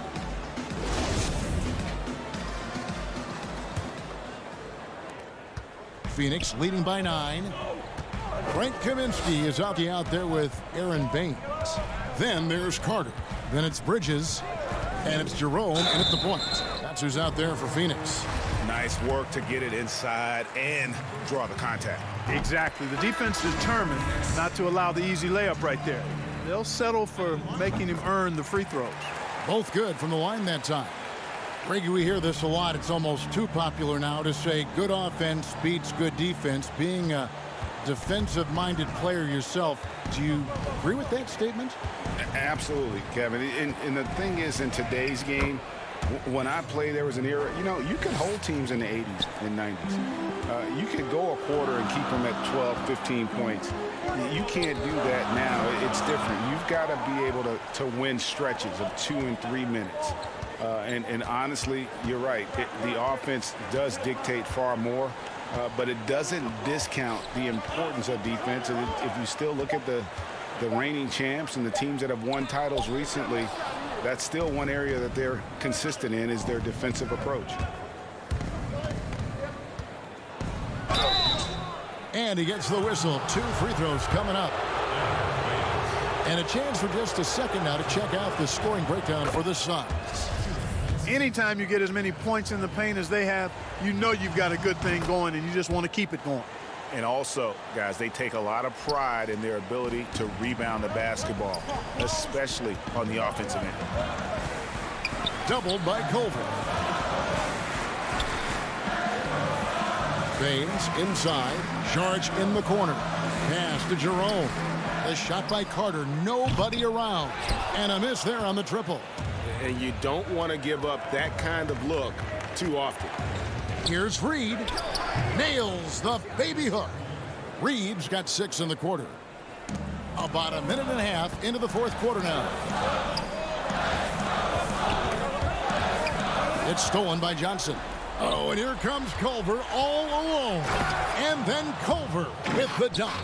Phoenix leading by 9. Frank Kaminsky is out there with Aaron Baines. Then there's Carter. Then it's Bridges. And it's Jerome in at the point. That's who's out there for Phoenix. Nice work to get it inside and draw the contact. Exactly. The defense is determined not to allow the easy layup right there. They'll settle for making him earn the free throws. Both good from the line that time. Reggie, we hear this a lot. It's almost too popular now to say good offense beats good defense. Being a defensive-minded player yourself, do you agree with that statement? Absolutely, Kevin. And the thing is, in today's game, when I played, there was an era, you could hold teams in the 80s and 90s. You could go a quarter and keep them at 12, 15 points. You can't do that now. It's different. You've got to be able to win stretches of 2 and 3 minutes. And honestly, you're right. The offense does dictate far more, but it doesn't discount the importance of defense. And if you still look at the reigning champs and the teams that have won titles recently, that's still one area that they're consistent in is their defensive approach. And he gets the whistle. 2 free throws coming up. And a chance for just a second now to check out the scoring breakdown for the Suns. Anytime you get as many points in the paint as they have, you know you've got a good thing going, and you just want to keep it going. And also, guys, they take a lot of pride in their ability to rebound the basketball, especially on the offensive end. Doubled by Culver. Baines inside. Saric in the corner. Pass to Jerome. The shot by Carter. Nobody around. And a miss there on the triple. And you don't want to give up that kind of look too often. Here's Reed. Nails the baby hook. Reed's got 6 in the quarter. About a minute and a half into the fourth quarter now. It's stolen by Johnson. Oh, and here comes Culver all alone. And then Culver with the dunk.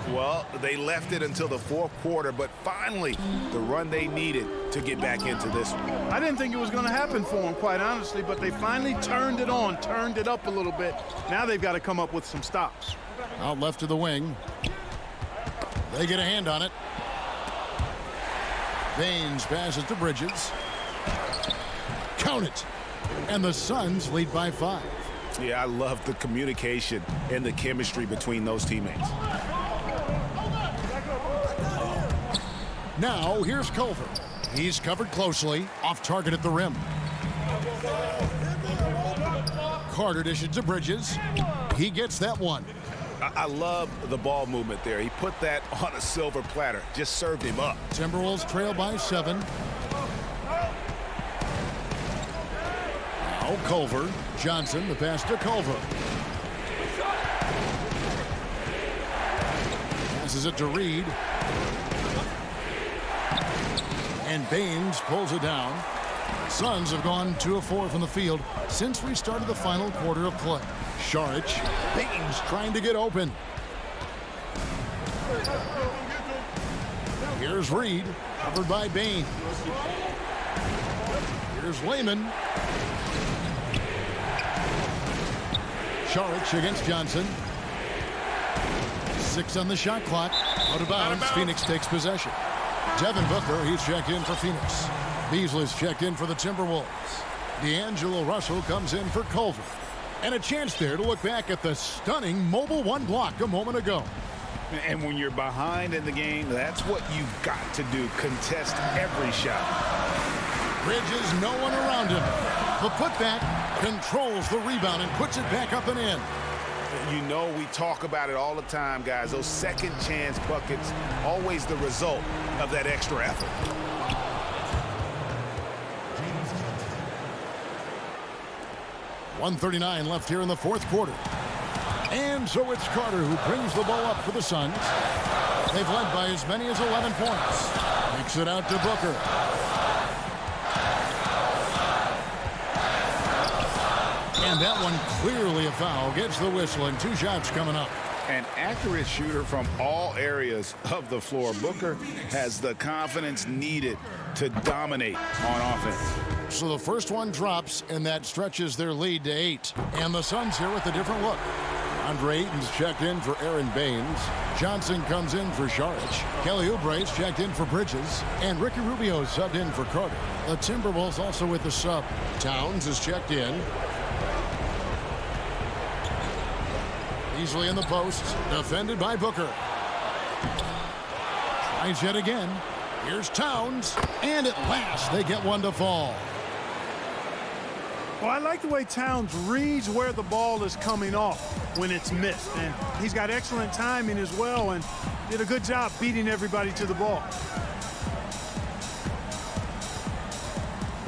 Well, they left it until the fourth quarter, but finally the run they needed to get back into this one. I didn't think it was going to happen for them, quite honestly, but they finally turned it on, turned it up a little bit. Now they've got to come up with some stops. Out left to the wing. They get a hand on it. Baines passes to Bridges. Count it. And the Suns lead by 5. Yeah, I love the communication and the chemistry between those teammates. Now, here's Culver. He's covered closely, off target at the rim. Carter dishes to Bridges. He gets that one. I love the ball movement there. He put that on a silver platter. Just served him up. Timberwolves trail by 7. Now Culver. Johnson, the pass to Culver. Passes it to Reed. And Baines pulls it down. Suns have gone 2 of 4 from the field since we started the final quarter of play. Saric. Baines trying to get open. Here's Reed, covered by Baines. Here's Lehman. Saric against Johnson. 6 on the shot clock. Out of bounds. Phoenix takes possession. Devin Booker, he's checked in for Phoenix. Beasley's checked in for the Timberwolves. D'Angelo Russell comes in for Culver. And a chance there to look back at the stunning mobile 1 block a moment ago. And when you're behind in the game, that's what you've got to do. Contest every shot. Bridges, no one around him. The putback controls the rebound and puts it back up and in. You know we talk about it all the time, guys. Those second chance buckets, always the result of that extra effort. .139 left here in the fourth quarter. And so it's Carter who brings the ball up for the Suns. They've led by as many as 11 points. Kicks it out to Booker. And that one clearly a foul. Gets the whistle and 2 shots coming up. An accurate shooter from all areas of the floor. Booker has the confidence needed to dominate on offense. So the first one drops, and that stretches their lead to 8. And the Suns here with a different look. Andre Ayton's checked in for Aaron Baines. Johnson comes in for Saric. Kelly Oubre's checked in for Bridges. And Ricky Rubio subbed in for Carter. The Timberwolves also with the sub. Towns is checked in. Easily in the post. Defended by Booker. Tries yet again. Here's Towns. And at last, they get one to fall. Well, I like the way Towns reads where the ball is coming off when it's missed. And he's got excellent timing as well and did a good job beating everybody to the ball.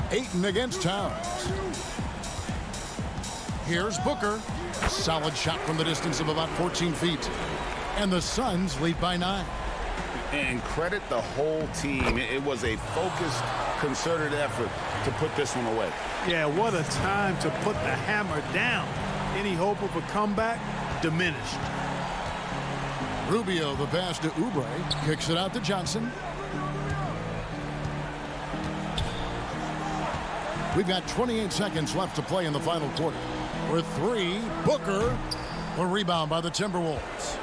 Ayton against Towns. Here's Booker. Solid shot from the distance of about 14 feet. And the Suns lead by 9. And credit the whole team. It was a focused, concerted effort to put this one away. Yeah, what a time to put the hammer down. Any hope of a comeback diminished. Rubio, the pass to Oubre. Kicks it out to Johnson. We've got 28 seconds left to play in the final quarter. For 3, Booker. The rebound by the Timberwolves.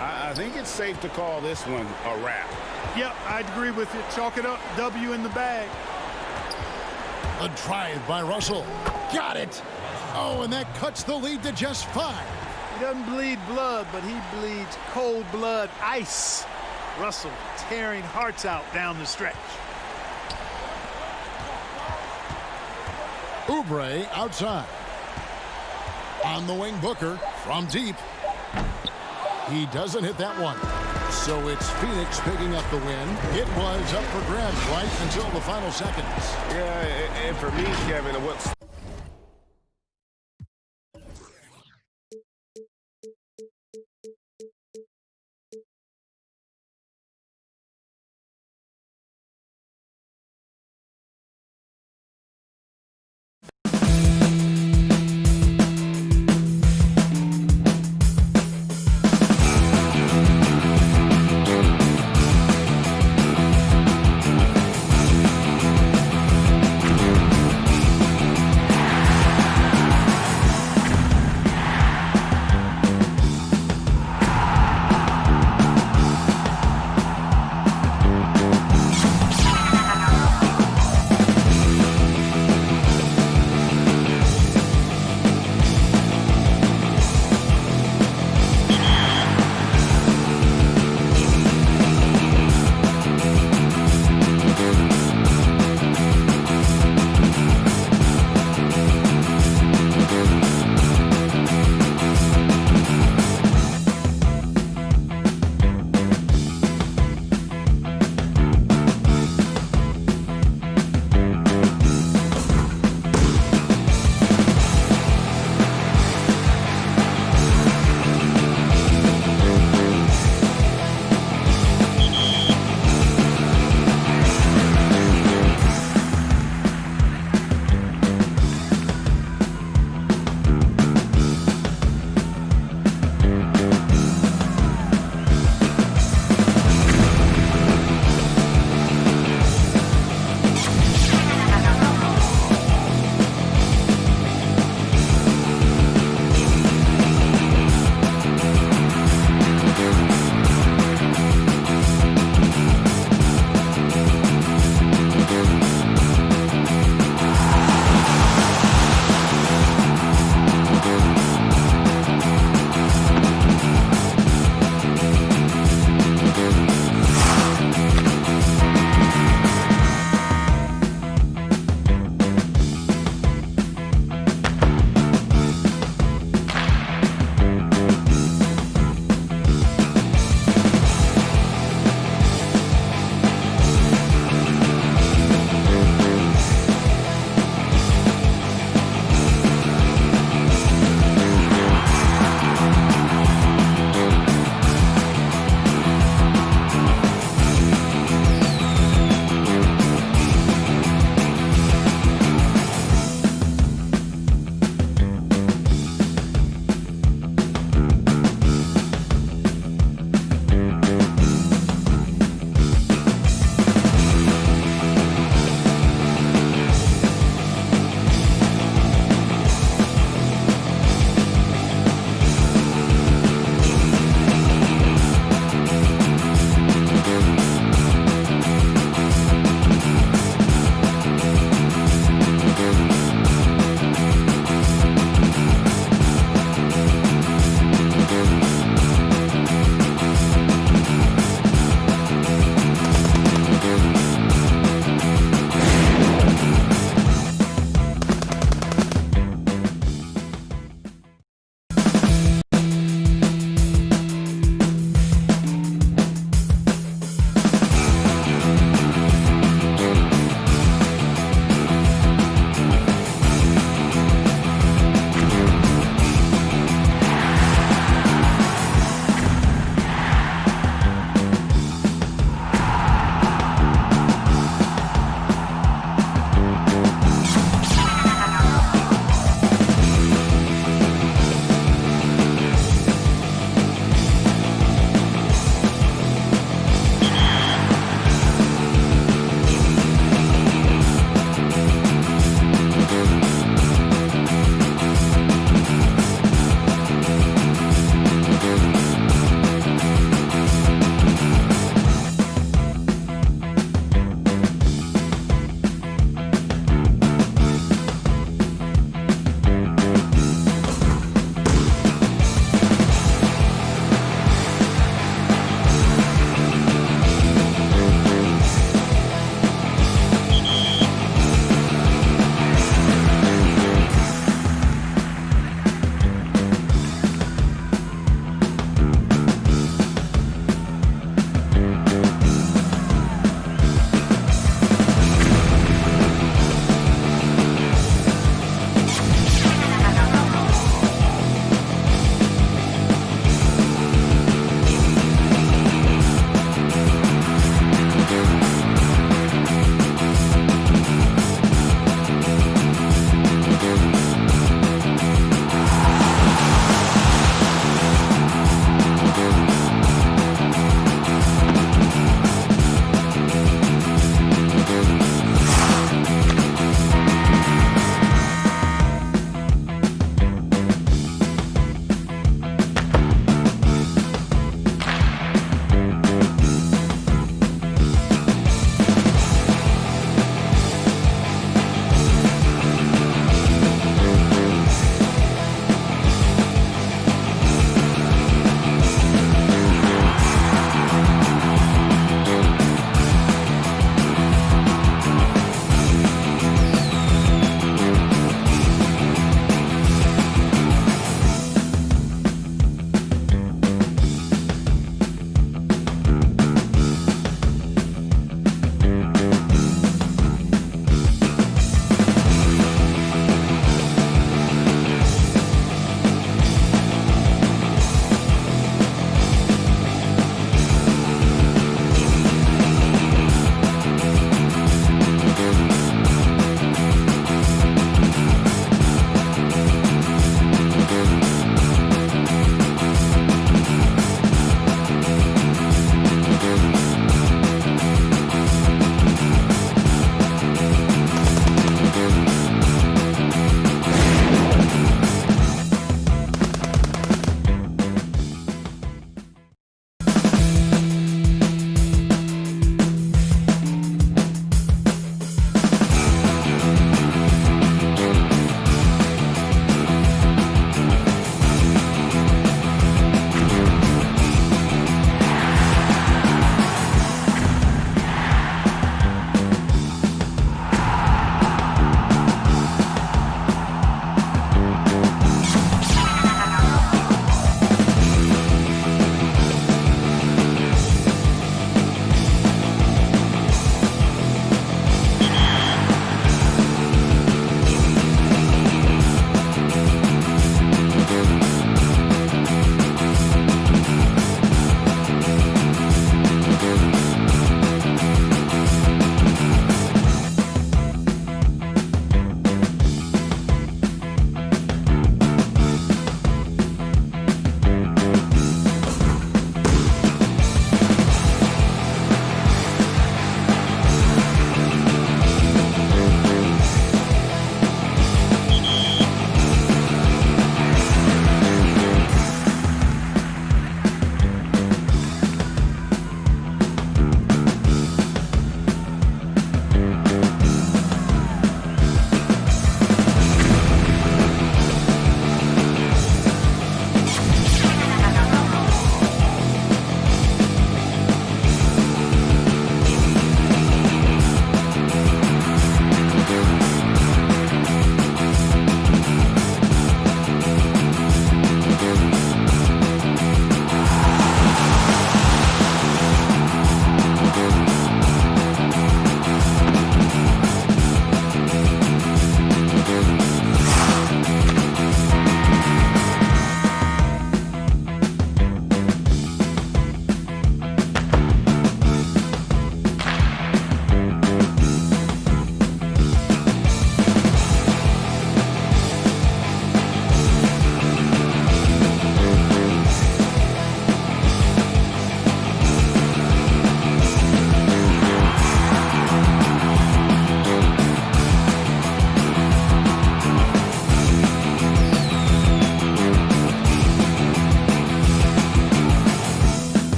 I think it's safe to call this one a wrap. Yep, I'd agree with you. Chalk it up. W in the bag. A drive by Russell. Got it. Oh, and that cuts the lead to just 5. He doesn't bleed blood, but he bleeds cold blood ice. Russell tearing hearts out down the stretch. Oubre outside. On the wing, Booker from deep. He doesn't hit that one. So it's Phoenix picking up the win. It was up for grabs right until the final seconds. Yeah, and for me, Kevin, what's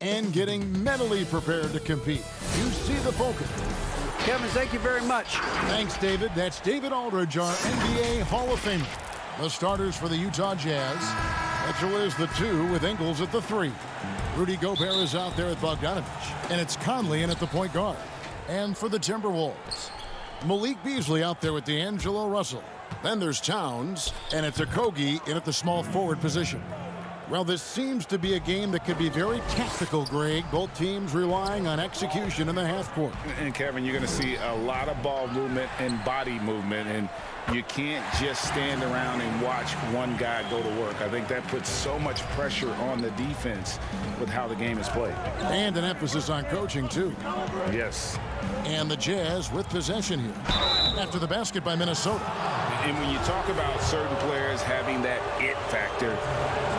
and getting mentally prepared to compete. You see the focus. Kevin, thank you very much. Thanks, David. That's David Aldridge, our NBA Hall of Famer. The starters for the Utah Jazz. Mitchell is the 2 with Ingles at the 3. Rudy Gobert is out there with Bogdanovich. And it's Conley in at the point guard. And for the Timberwolves, Malik Beasley out there with D'Angelo Russell. Then there's Towns, and it's Okogie in at the small forward position. Well, this seems to be a game that could be very tactical, Greg. Both teams relying on execution in the half court. And Kevin, you're going to see a lot of ball movement and body movement, and you can't just stand around and watch one guy go to work. I think that puts so much pressure on the defense with how the game is played. And an emphasis on coaching, too. Yes. And the Jazz with possession here after the basket by Minnesota. And when you talk about certain players having that it factor,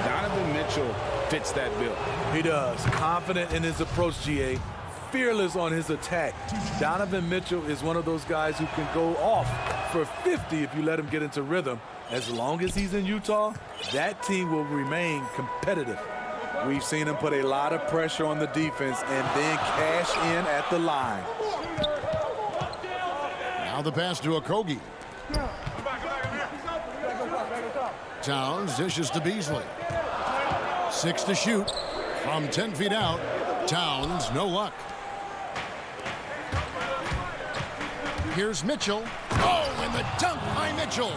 Donovan Mitchell fits that bill. He does. Confident in his approach, GA. Fearless on his attack. Donovan Mitchell is one of those guys who can go off for 50 if you let him get into rhythm. As long as he's in Utah, that team will remain competitive. We've seen him put a lot of pressure on the defense and then cash in at the line. Now the pass to Okogie. Towns dishes to Beasley. 6 to shoot from 10 feet out. Towns, no luck. Here's Mitchell. Oh, and the dunk by Mitchell.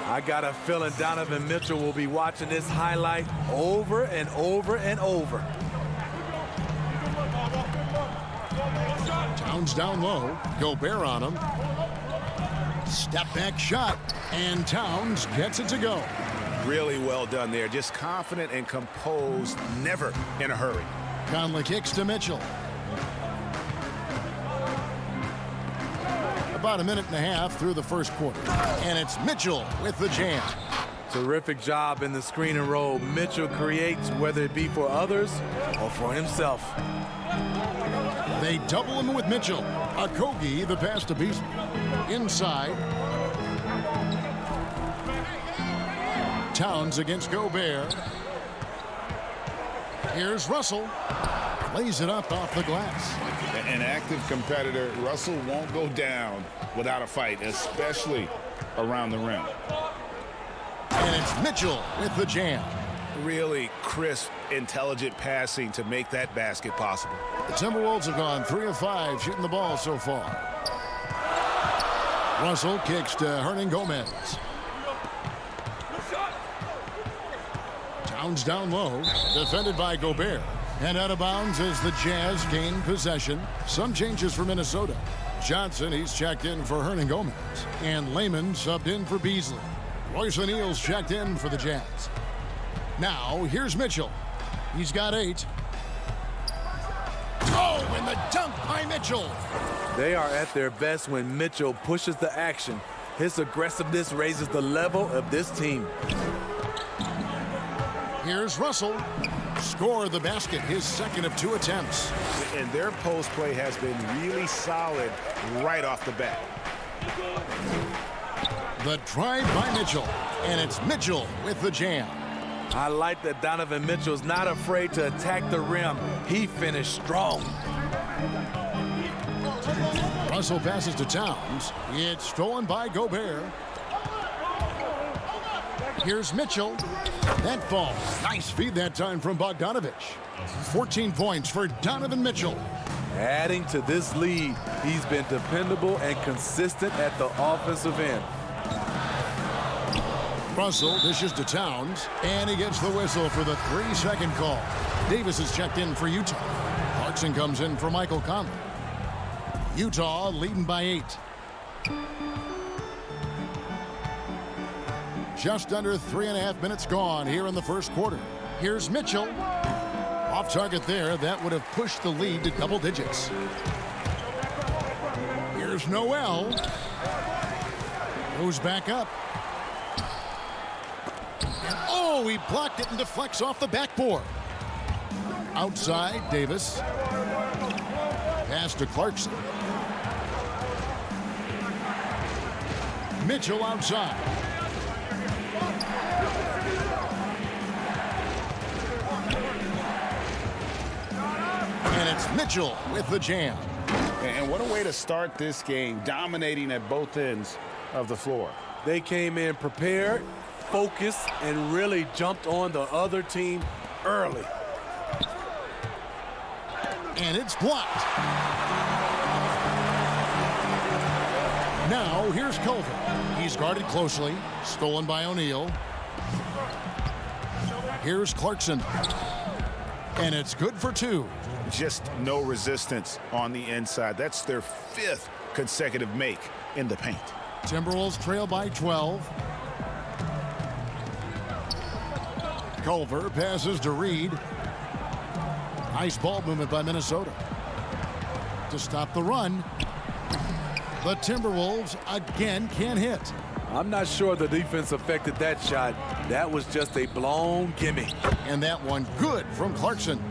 I got a feeling Donovan Mitchell will be watching this highlight over and over and over. Towns down low. Gobert on him. Step back shot. And Towns gets it to go. Really well done there. Just confident and composed, never in a hurry. Conley kicks to Mitchell. About a minute and a half through the first quarter. And it's Mitchell with the jam. Terrific job in the screen and roll. Mitchell creates, whether it be for others or for himself. They double him with Mitchell. Okogie, the pass to Beasley. Inside. Towns against Gobert. Here's Russell. Lays it up off the glass. An active competitor, Russell won't go down without a fight, especially around the rim. And it's Mitchell with the jam. Really crisp, intelligent passing to make that basket possible. The Timberwolves have gone 3 of 5 shooting the ball so far. Russell kicks to Hernangomez. Towns down low, defended by Gobert. And out of bounds as the Jazz gain possession. Some changes for Minnesota. Johnson, he's checked in for Hernangomez. And Layman subbed in for Beasley. Royce O'Neal's checked in for the Jazz. Now, here's Mitchell. He's got 8. Oh, and the dunk by Mitchell. They are at their best when Mitchell pushes the action. His aggressiveness raises the level of this team. Here's Russell. Score the basket, his second of 2 attempts. And their post play has been really solid right off the bat. The drive by Mitchell. And it's Mitchell with the jam. I like that Donovan Mitchell's not afraid to attack the rim. He finished strong. Russell passes to Towns. It's stolen by Gobert. Here's Mitchell. That falls. Nice feed that time from Bogdanovich. 14 points for Donovan Mitchell. Adding to this lead, he's been dependable and consistent at the offensive end. Russell dishes to Towns, and he gets the whistle for the 3-second call. Davis is checked in for Utah. Clarkson comes in for Michael Conley. Utah leading by 8. Just under 3.5 minutes gone here in the first quarter. Here's Mitchell. Off target there. That would have pushed the lead to double digits. Here's Noel. Goes back up. Oh, he blocked it and deflects off the backboard. Outside, Davis. Pass to Clarkson. Mitchell outside. Mitchell with the jam. And what a way to start this game, dominating at both ends of the floor. They came in prepared, focused, and really jumped on the other team early. And it's blocked. Now here's Culver. He's guarded closely. Stolen by O'Neal. Here's Clarkson. And it's good for two. Just no resistance on the inside. That's their 5th consecutive make in the paint. Timberwolves trail by 12. Culver passes to Reed. Nice ball movement by Minnesota to stop the run. The Timberwolves again can't hit. I'm not sure the defense affected that shot. That was just a blown gimme. And that one good from Clarkson.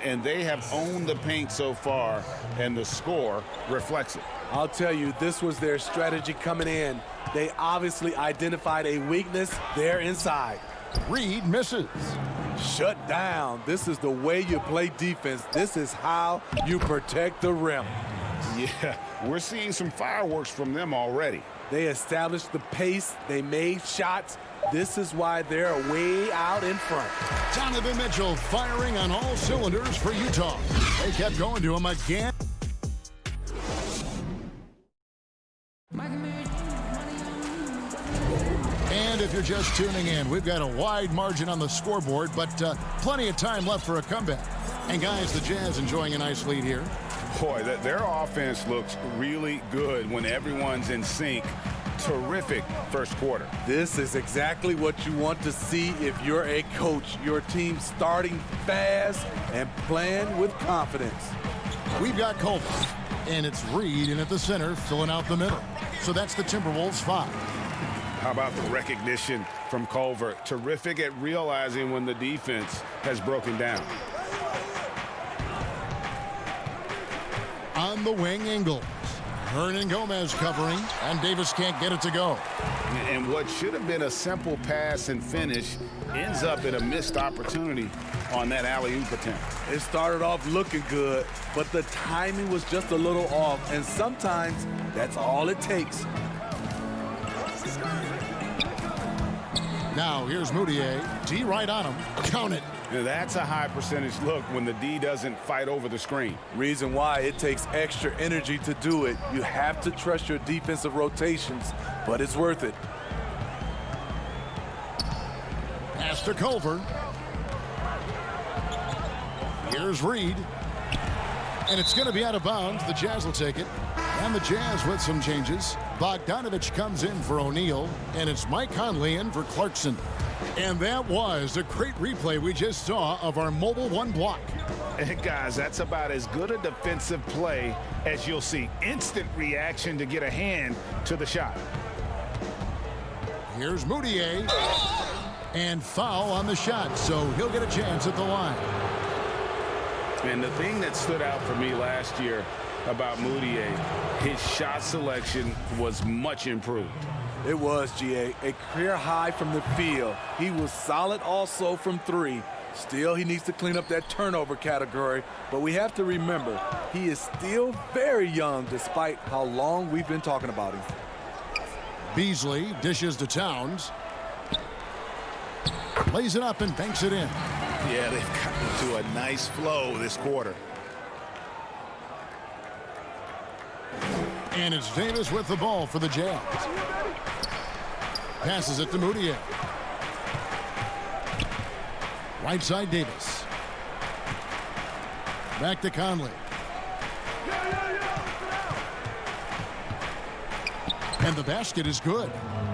And they have owned the paint so far, and the score reflects it. I'll tell you, this was their strategy coming in. They obviously identified a weakness there inside. Reed misses. Shut down. This is the way you play defense. This is how you protect the rim. Yeah, we're seeing some fireworks from them already. They established the pace. They made shots. This is why they're way out in front. Donovan Mitchell firing on all cylinders for Utah. They kept going to him again. And if you're just tuning in, we've got a wide margin on the scoreboard, but plenty of time left for a comeback. And guys, the Jazz enjoying a nice lead here. Boy, their offense looks really good when everyone's in sync. Terrific first quarter. This is exactly what you want to see if you're a coach. Your team starting fast and playing with confidence. We've got Culver, and it's Reed in at the center, filling out the middle. So that's the Timberwolves 5. How about the recognition from Culver? Terrific at realizing when the defense has broken down. On the wing, Ingles. Hernan Gomez covering, and Davis can't get it to go. And what should have been a simple pass and finish ends up in a missed opportunity on that alley-oop attempt. It started off looking good, but the timing was just a little off, and sometimes that's all it takes. Now here's Moutier. D right on him. Count it. Now, that's a high percentage look when the D doesn't fight over the screen. Reason why it takes extra energy to do it. You have to trust your defensive rotations, but it's worth it. Pass to Culver. Here's Reed. And it's going to be out of bounds. The Jazz will take it. And the Jazz with some changes. Bogdanovich comes in for O'Neal, and it's Mike Conley in for Clarkson. And that was a great replay we just saw of our Mobile One block. And guys, that's about as good a defensive play as you'll see. Instant reaction to get a hand to the shot. Here's Moutier. And foul on the shot, so he'll get a chance at the line. And the thing that stood out for me last year about Moutier, his shot selection was much improved. It was, GA. A career high from the field. He was solid also from three. Still, he needs to clean up that turnover category. But we have to remember, he is still very young despite how long we've been talking about him. Beasley dishes to Towns. Lays it up and banks it in. Yeah, they've gotten to a nice flow this quarter. And it's Davis with the ball for the Jazz. Passes it to Moutier. Right side Davis. Back to Conley. And the basket is good.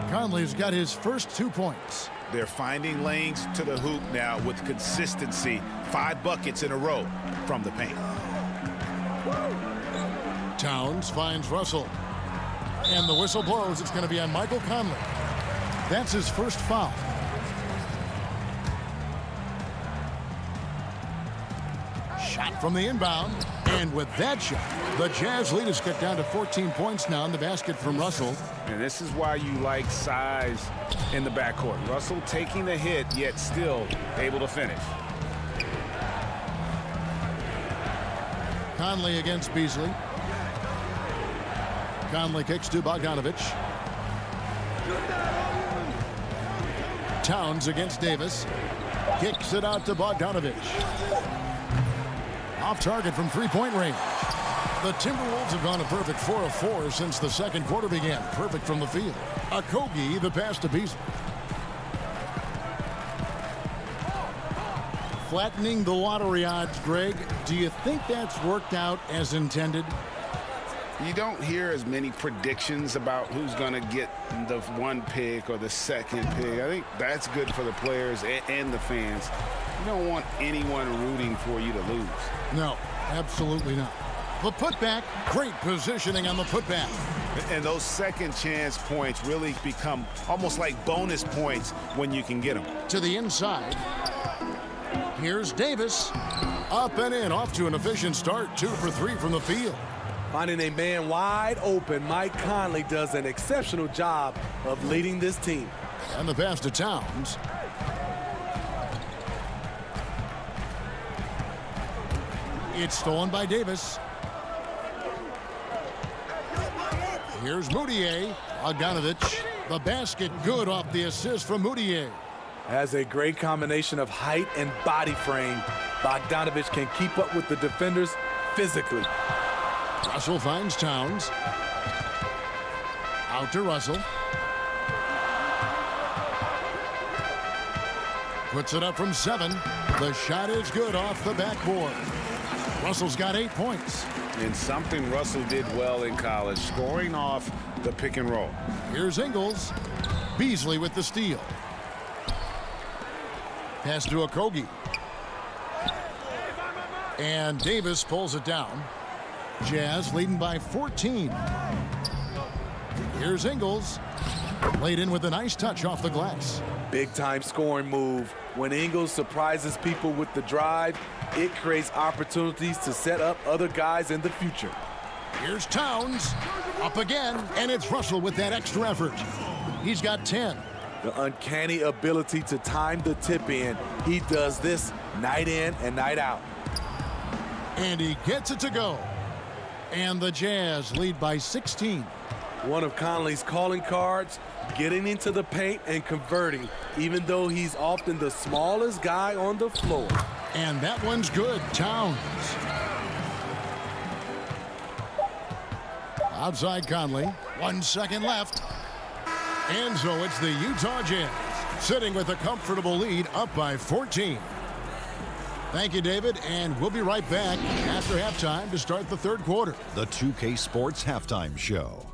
Conley's got his first 2 points. They're finding lanes to the hoop now with consistency. 5 buckets in a row from the paint. Towns finds Russell. And the whistle blows. It's going to be on Michael Conley. That's his first foul. Shot from the inbound. And with that shot, the Jazz lead is cut down to 14 points now in the basket from Russell. And this is why you like size in the backcourt. Russell taking the hit, yet still able to finish. Conley against Beasley. Conley kicks to Bogdanovich. Towns against Davis. Kicks it out to Bogdanovich. Off target from three-point range. The Timberwolves have gone a perfect 4 of 4 since the second quarter began. Perfect from the field. Okogie, the pass to Beasley. Flattening the lottery odds, Greg. Do you think that's worked out as intended? You don't hear as many predictions about who's going to get the one pick or the second pick. I think that's good for the players and the fans. You don't want anyone rooting for you to lose. No, absolutely not. The putback, great positioning on the putback. And those second chance points really become almost like bonus points when you can get them. To the inside. Here's Davis. Up and in, off to an efficient start. 2 for 3 from the field. Finding a man wide open, Mike Conley does an exceptional job of leading this team. And the pass to Towns. It's stolen by Davis. Here's Moutier. Bogdanovich. The basket good off the assist from Moutier. Has a great combination of height and body frame. Bogdanovich can keep up with the defenders physically. Russell finds Towns. Out to Russell. Puts it up from 7. The shot is good off the backboard. Russell's got 8 points. And something Russell did well in college, scoring off the pick and roll. Here's Ingles. Beasley with the steal. Pass to Okogie. And Davis pulls it down. Jazz leading by 14. Here's Ingles. Laid in with a nice touch off the glass. Big time scoring move. When Ingles surprises people with the drive, it creates opportunities to set up other guys in the future. Here's Towns. Up again, and it's Russell with that extra effort. He's got 10. The uncanny ability to time the tip in. He does this night in and night out. And he gets it to go. And the Jazz lead by 16. One of Conley's calling cards, getting into the paint and converting, even though he's often the smallest guy on the floor. And that one's good. Towns. Outside Conley. 1 second left. And so it's the Utah Jazz sitting with a comfortable lead, up by 14. Thank you, David, and we'll be right back after halftime to start the third quarter. The 2K Sports Halftime Show.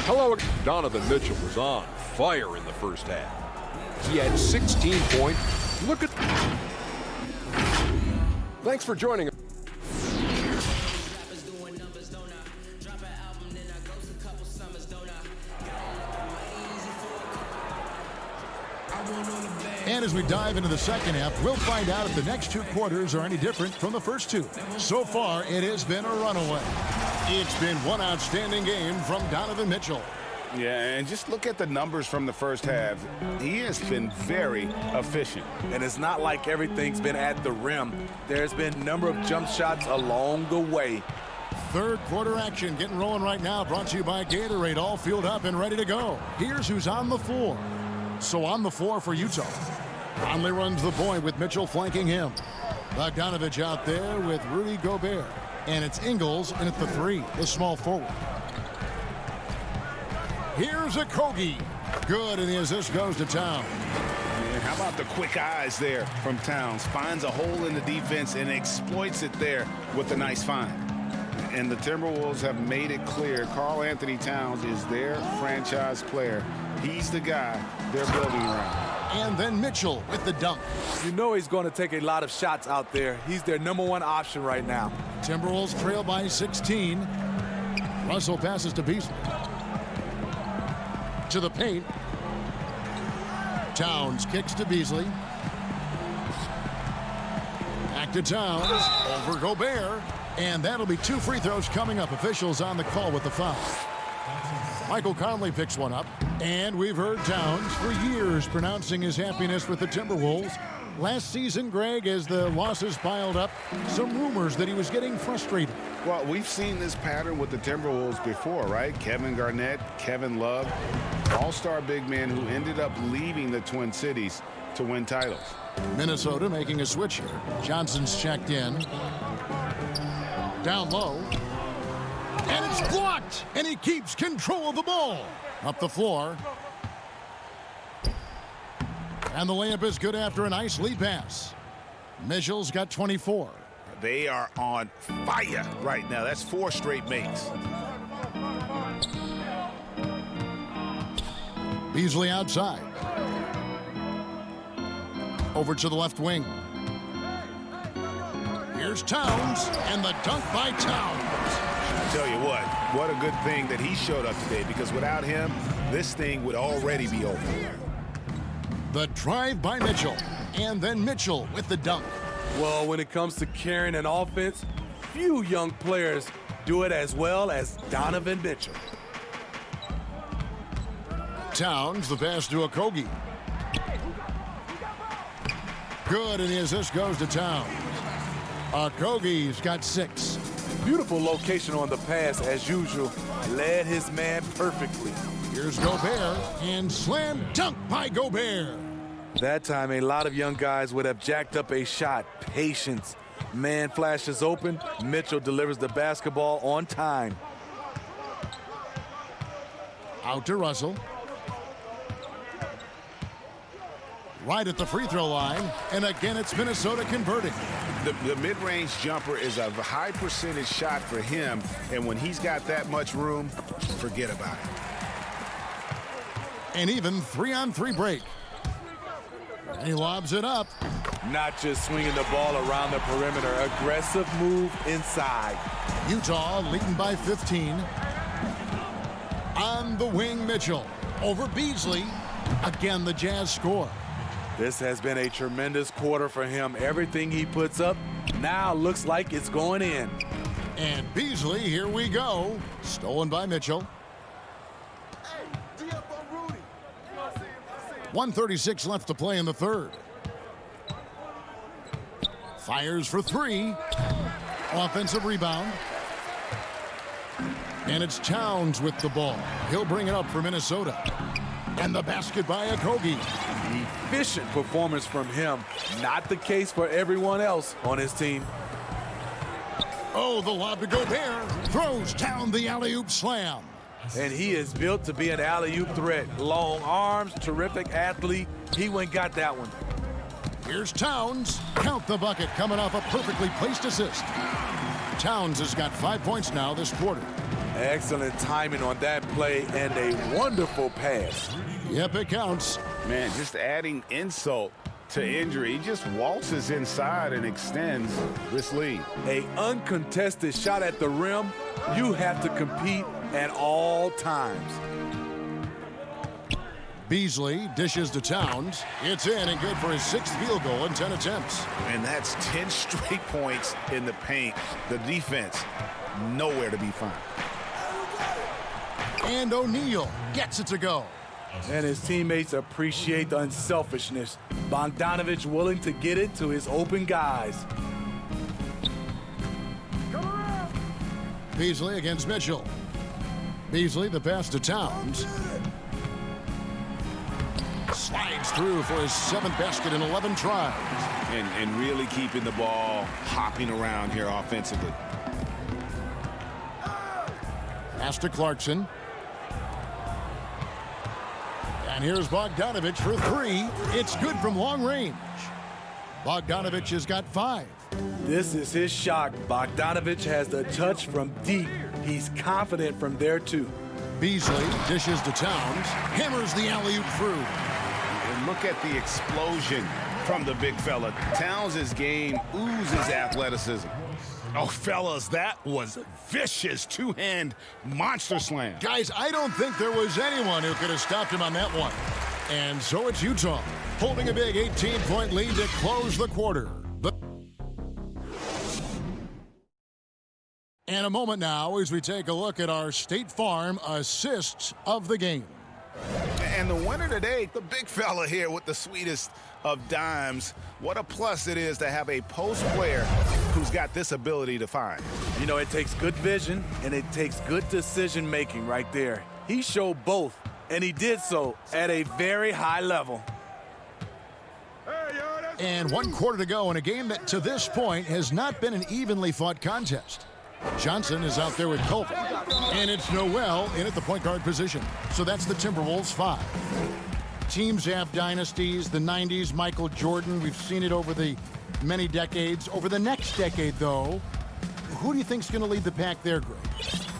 Hello. Donovan Mitchell was on fire in the first half. He had 16 points. Look at... Thanks for joining us. And as we dive into the second half, we'll find out if the next 2 quarters are any different from the first 2. So far, it has been a runaway. It's been one outstanding game from Donovan Mitchell. Yeah, and just look at the numbers from the first half. He has been very efficient. And it's not like everything's been at the rim. There's been a number of jump shots along the way. Third quarter action getting rolling right now, brought to you by Gatorade, all fueled up and ready to go. Here's who's on the floor. So on the floor for Utah. Conley runs the point with Mitchell flanking him. Bogdanovich out there with Rudy Gobert. And it's Ingles in at the 3, the small forward. Here's Okogie. Good, and the assist goes to Towns. And how about the quick eyes there from Towns? Finds a hole in the defense and exploits it there with a nice find. And the Timberwolves have made it clear Karl Anthony Towns is their franchise player. He's the guy they're building around. And then Mitchell with the dunk. You know he's going to take a lot of shots out there. He's their #1 option right now. Timberwolves trail by 16. Russell passes to Beasley. To the paint. Towns kicks to Beasley. Back to Towns. Over Gobert. And that'll be 2 free throws coming up. Officials on the call with the foul. Michael Conley picks one up. And we've heard Towns for years pronouncing his happiness with the Timberwolves. Last season, Greg, as the losses piled up, some rumors that he was getting frustrated. Well, we've seen this pattern with the Timberwolves before, right? Kevin Garnett, Kevin Love, all-star big men who ended up leaving the Twin Cities to win titles. Minnesota making a switch here. Johnson's checked in. Down low. And it's blocked. And he keeps control of the ball. Up the floor. And the layup is good after a nice lead pass. Mitchell's got 24. They are on fire right now. That's 4 straight makes. Beasley outside. Over to the left wing. Here's Towns, and the dunk by Towns. I tell you what a good thing that he showed up today, because without him, this thing would already be over. The drive by Mitchell, and then Mitchell with the dunk. Well, when it comes to carrying an offense, few young players do it as well as Donovan Mitchell. Towns, the pass to Okogie. Good, and the assist goes to Towns. Okogie's got 6. Beautiful location on the pass, as usual. Led his man perfectly. Here's Gobert, and slam dunk by Gobert. That time, a lot of young guys would have jacked up a shot. Patience. Man flashes open. Mitchell delivers the basketball on time. Out to Russell. Right at the free throw line, and again it's Minnesota converting. The mid-range jumper is a high percentage shot for him, and when he's got that much room, forget about it. An even 3-on-3 break. And he lobs it up. Not just swinging the ball around the perimeter. Aggressive move inside. Utah leading by 15. On the wing, Mitchell. Over Beasley. Again, the Jazz score. This has been a tremendous quarter for him. Everything he puts up now looks like it's going in. And Beasley, here we go. Stolen by Mitchell. 1:36 left to play in the third. Fires for 3. Offensive rebound. And it's Towns with the ball. He'll bring it up for Minnesota. And the basket by Okogie. Efficient performance from him. Not the case for everyone else on his team. Oh, the lob to Gobert. Throws down the alley-oop slam. And he is built to be an alley-oop threat. Long arms, terrific athlete. He went and got that one. Here's Towns. Count the bucket, coming off a perfectly placed assist. Towns has got 5 points now this quarter. Excellent timing on that play and a wonderful pass. Yep, it counts. Man, just adding insult to injury. He just waltzes inside and extends this lead. A uncontested shot at the rim. You have to compete at all times. Beasley dishes to Towns. It's in and good for his 6th field goal in 10 attempts. And that's 10 straight points in the paint. The defense, nowhere to be found. And O'Neal gets it to go. And his teammates appreciate the unselfishness. Bogdanovich willing to get it to his open guys. Beasley against Mitchell. Beasley, the pass to Towns. Slides through for his 7th basket in 11 tries. And really keeping the ball hopping around here offensively. Pass to Clarkson. And here's Bogdanovich for 3. It's good from long range. Bogdanovich has got 5. This is his shot. Bogdanovich has the touch from deep. He's confident from there, too. Beasley dishes to Towns. Hammers the alley-oop through. And look at the explosion from the big fella. Towns' game oozes athleticism. Oh, fellas, that was vicious two-hand monster slam. Guys, I don't think there was anyone who could have stopped him on that one. And so it's Utah, holding a big 18-point lead to close the quarter. And a moment now as we take a look at our State Farm assists of the game. And the winner today, the big fella here with the sweetest of dimes. What a plus it is to have a post player who's got this ability to find. You know, it takes good vision and it takes good decision making right there. He showed both, and he did so at a very high level. And 1 quarter to go in a game that to this point has not been an evenly fought contest. Johnson is out there with Colvin, and it's Noel in at the point guard position. So that's the Timberwolves 5. Teams have dynasties, the 90s, Michael Jordan. We've seen it over the many decades. Over the next decade, though, who do you think is going to lead the pack there, Greg?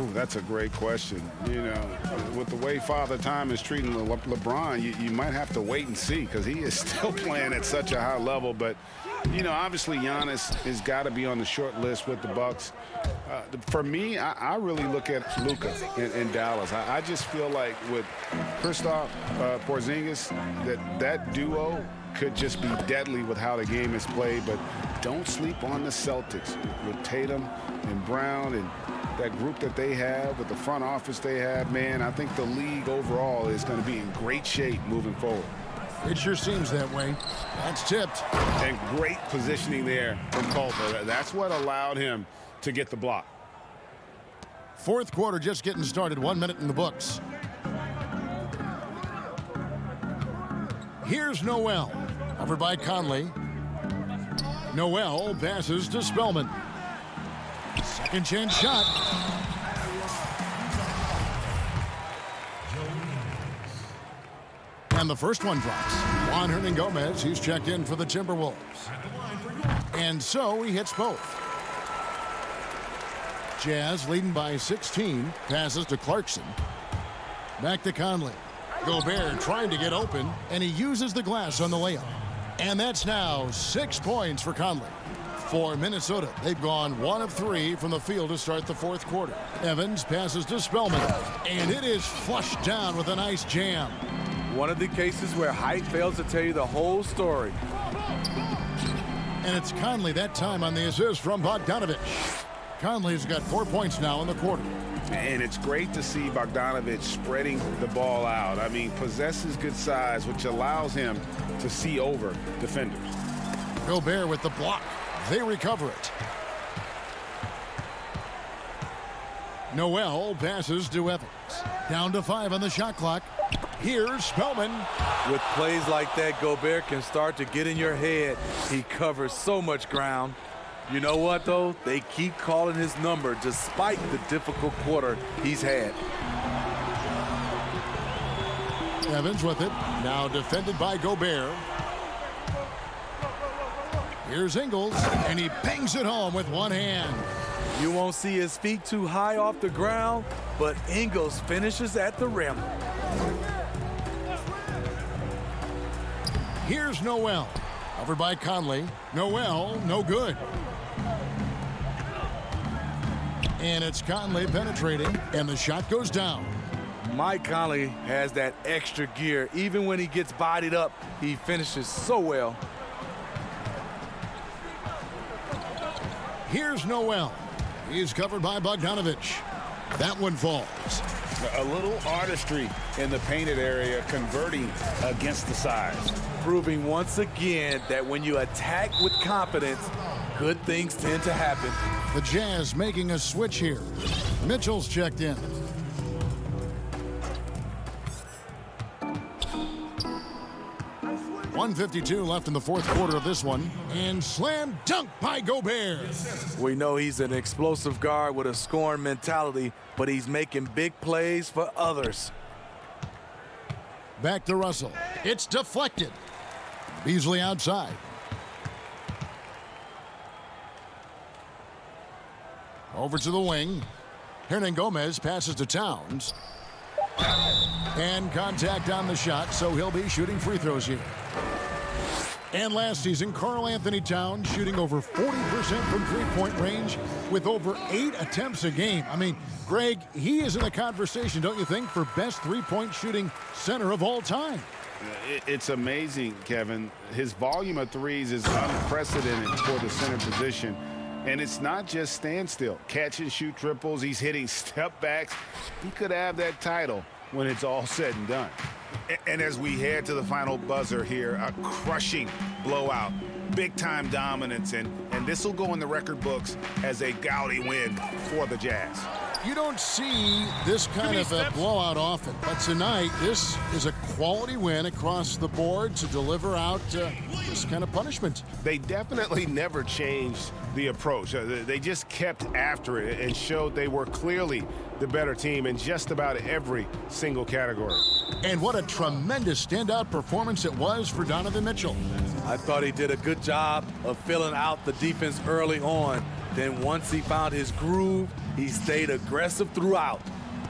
Ooh, that's a great question. You know, with the way Father Time is treating LeBron, you might have to wait and see because he is still playing at such a high level. But, you know, obviously Giannis has got to be on the short list with the Bucks. For me, I really look at Luka in Dallas. I just feel like with Kristaps Porzingis, that duo could just be deadly with how the game is played. But don't sleep on the Celtics with Tatum and Brown and that group that they have with the front office they have. Man, I think the league overall is going to be in great shape moving forward. It sure seems that way. That's tipped. And great positioning there from Culver. That's what allowed him to get the block. 4th quarter just getting started. 1 minute in the books. Here's Noel. Covered by Conley. Noel passes to Spellman. Second chance shot. And the first one drops. Juan Hernangomez, he's checked in for the Timberwolves. And so he hits both. Jazz leading by 16. Passes to Clarkson. Back to Conley. Gobert trying to get open, and he uses the glass on the layup. And that's now 6 points for Conley. For Minnesota, they've gone 1 of 3 from the field to start the 4th quarter. Evans passes to Spellman, and it is flushed down with a nice jam. One of the cases where height fails to tell you the whole story. And it's Conley that time on the assist from Bogdanovich. Conley's got 4 points now in the quarter. And it's great to see Bogdanovich spreading the ball out. I mean, possesses good size, which allows him to see over defenders. Gobert with the block. They recover it. Noel passes to Evans. Down to 5 on the shot clock. Here's Spellman. With plays like that, Gobert can start to get in your head. He covers so much ground. You know what, though? They keep calling his number despite the difficult quarter he's had. Evans with it. Now defended by Gobert. Here's Ingles, and he bangs it home with one hand. You won't see his feet too high off the ground, but Ingles finishes at the rim. Here's Noel. Covered by Conley. Noel, no good. And it's Conley penetrating, and the shot goes down. Mike Conley has that extra gear. Even when he gets bodied up, he finishes so well. Here's Noel. He's covered by Bogdanovich. That one falls. A little artistry in the painted area, converting against the size. Proving once again that when you attack with confidence, good things tend to happen. The Jazz making a switch here. Mitchell's checked in. .152 left in the 4th quarter of this one. And slam dunk by Gobert. We know he's an explosive guard with a scoring mentality, but he's making big plays for others. Back to Russell. It's deflected. Beasley outside. Over to the wing. Hernangomez passes to Towns. And contact on the shot, so he'll be shooting free throws here. And last season, Karl Anthony Towns shooting over 40% from three-point range with over 8 attempts a game. I mean, Greg, he is in the conversation, don't you think, for best three-point shooting center of all time? It's amazing, Kevin. His volume of threes is unprecedented for the center position. And it's not just standstill. Catch and shoot triples. He's hitting step backs. He could have that title when it's all said and done. And as we head to the final buzzer here, a crushing blowout, big-time dominance, and this will go in the record books as a gaudy win for the Jazz. You don't see this kind of a blowout often, but tonight this is a quality win across the board to deliver out this kind of punishment. They definitely never changed the approach. They just kept after it and showed they were clearly the better team in just about every single category. And what a tremendous standout performance it was for Donovan Mitchell. I thought he did a good job of filling out the defense early on. Then once he found his groove, he stayed aggressive throughout.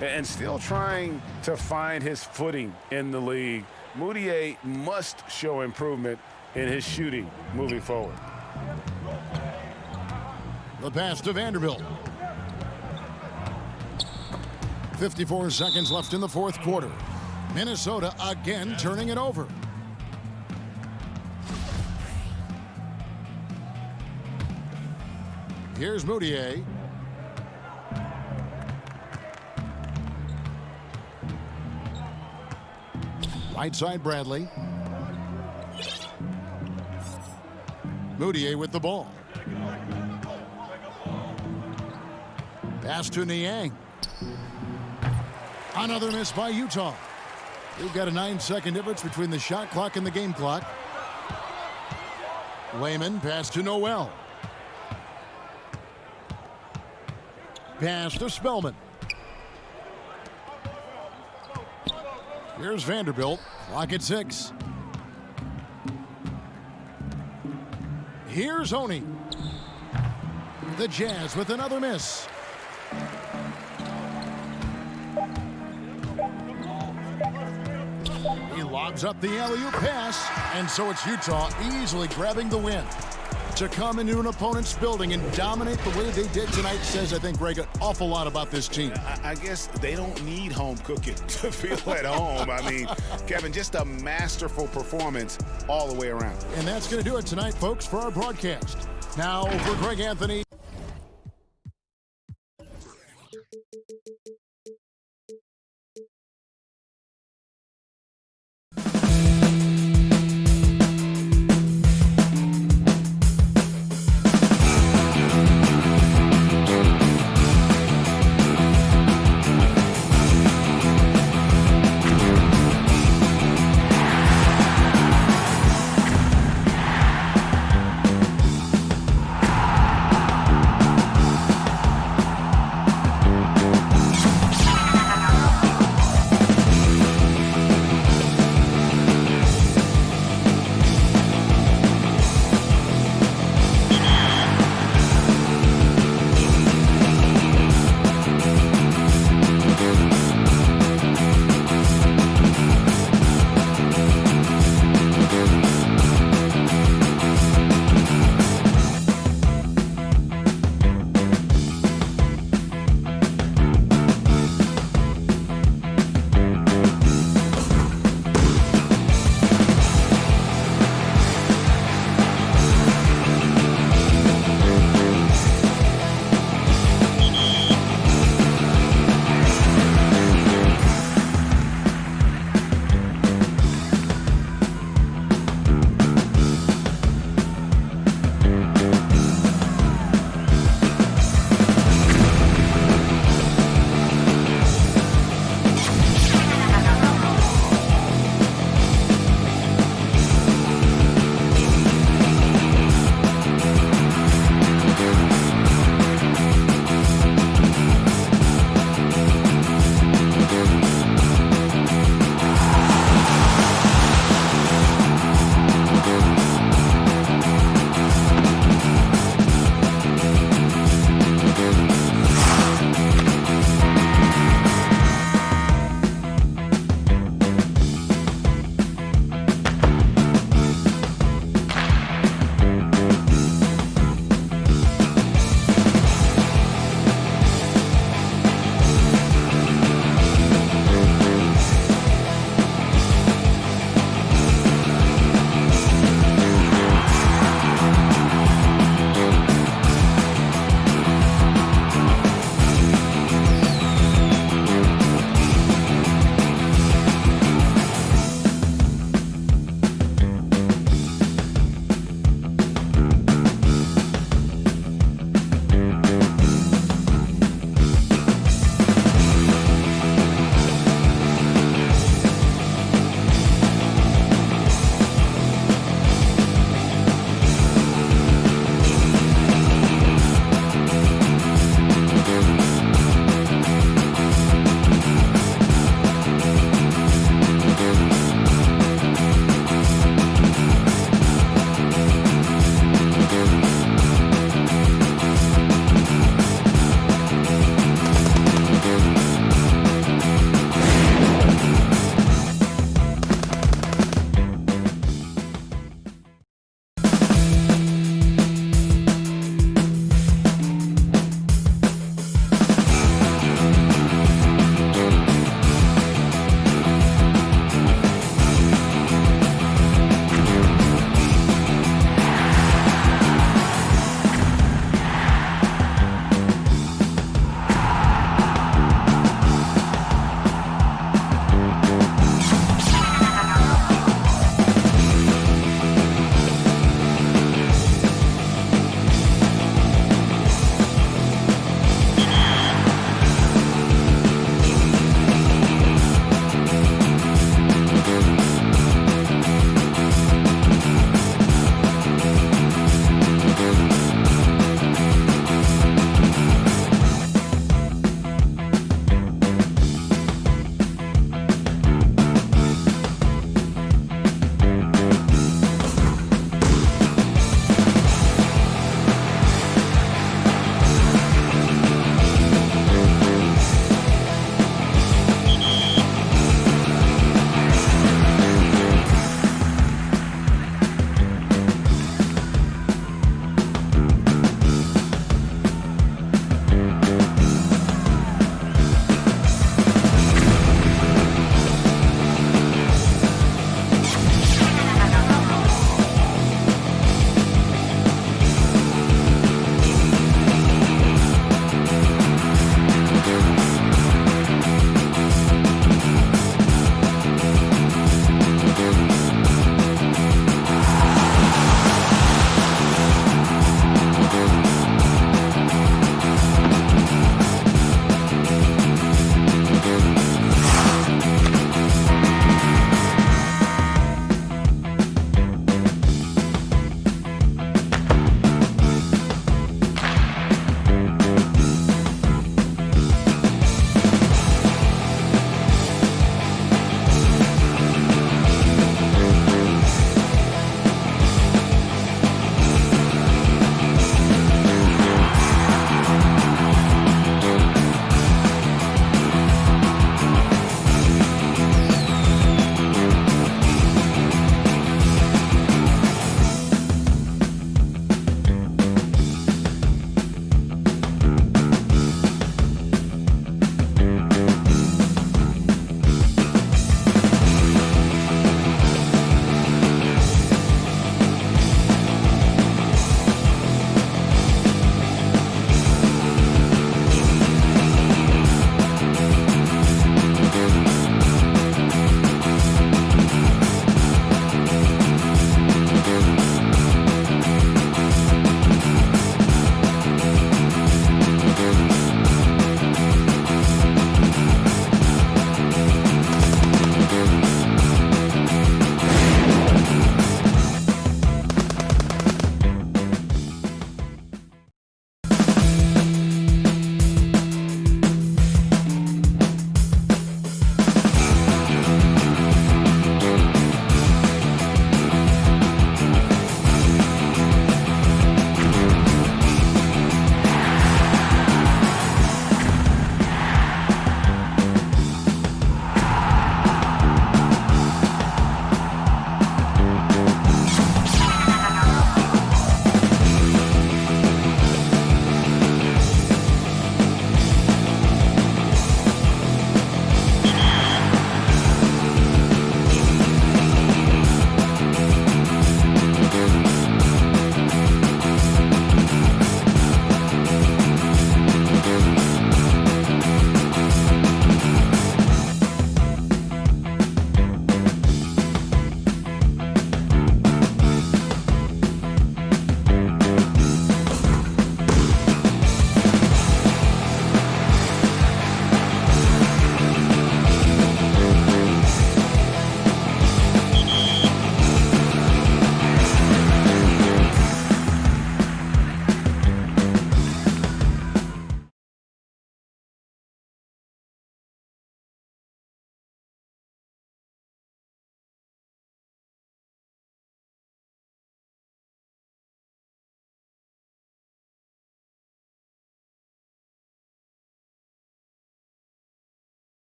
And still trying to find his footing in the league. Moutier must show improvement in his shooting moving forward. The pass to Vanderbilt. 54 seconds left in the fourth quarter. Minnesota again turning it over. Here's Moutier. Right side Bradley. Moutier with the ball. Pass to Niang. Another miss by Utah. We've got a 9-second difference between the shot clock and the game clock. Wayman pass to Noel. Pass to Spellman. Here's Vanderbilt. Clock at 6. Here's Oni. The Jazz with another miss. He lobs up the alley-oop pass, and so it's Utah easily grabbing the win. To come into an opponent's building and dominate the way they did tonight says, I think, Greg, an awful lot about this team. I guess they don't need home cooking to feel at home. I mean, Kevin, just a masterful performance all the way around. And that's going to do it tonight, folks, for our broadcast. Now, for Greg Anthony.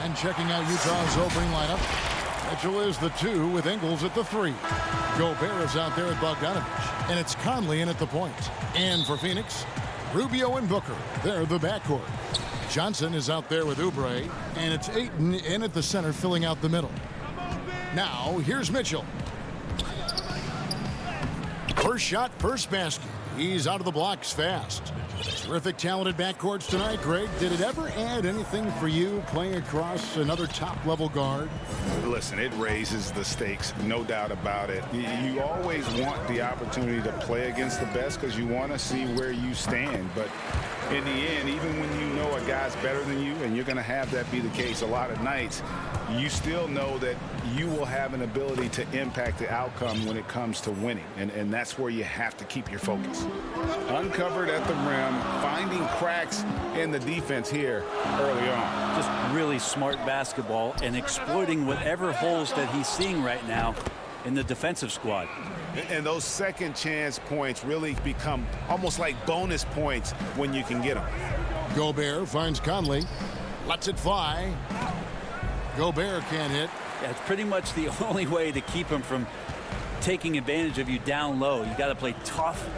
And checking out Utah's opening lineup, Mitchell is the 2 with Ingles at the 3. Gobert is out there with Bogdanovich, and it's Conley in at the point. And for Phoenix, Rubio and Booker, they're the backcourt. Johnson is out there with Oubre, and it's Ayton in at the center filling out the middle. Now, here's Mitchell. First shot, first basket. He's out of the blocks fast. Terrific, talented backcourts tonight, Greg. Did it ever add anything for you playing across another top-level guard? Listen, it raises the stakes, no doubt about it. You always want the opportunity to play against the best because you want to see where you stand. But in the end, even when you know a guy's better than you, and you're going to have that be the case a lot of nights, you still know that you will have an ability to impact the outcome when it comes to winning. And that's where you have to keep your focus. Uncovered at the rim, finding cracks in the defense here early on. Just really smart basketball and exploiting whatever holes that he's seeing right now in the defensive squad. And those second chance points really become almost like bonus points when you can get them. Gobert finds Conley, lets it fly. Gobert can't hit. Yeah, it's pretty much the only way to keep him from taking advantage of you down low. You got to play tough,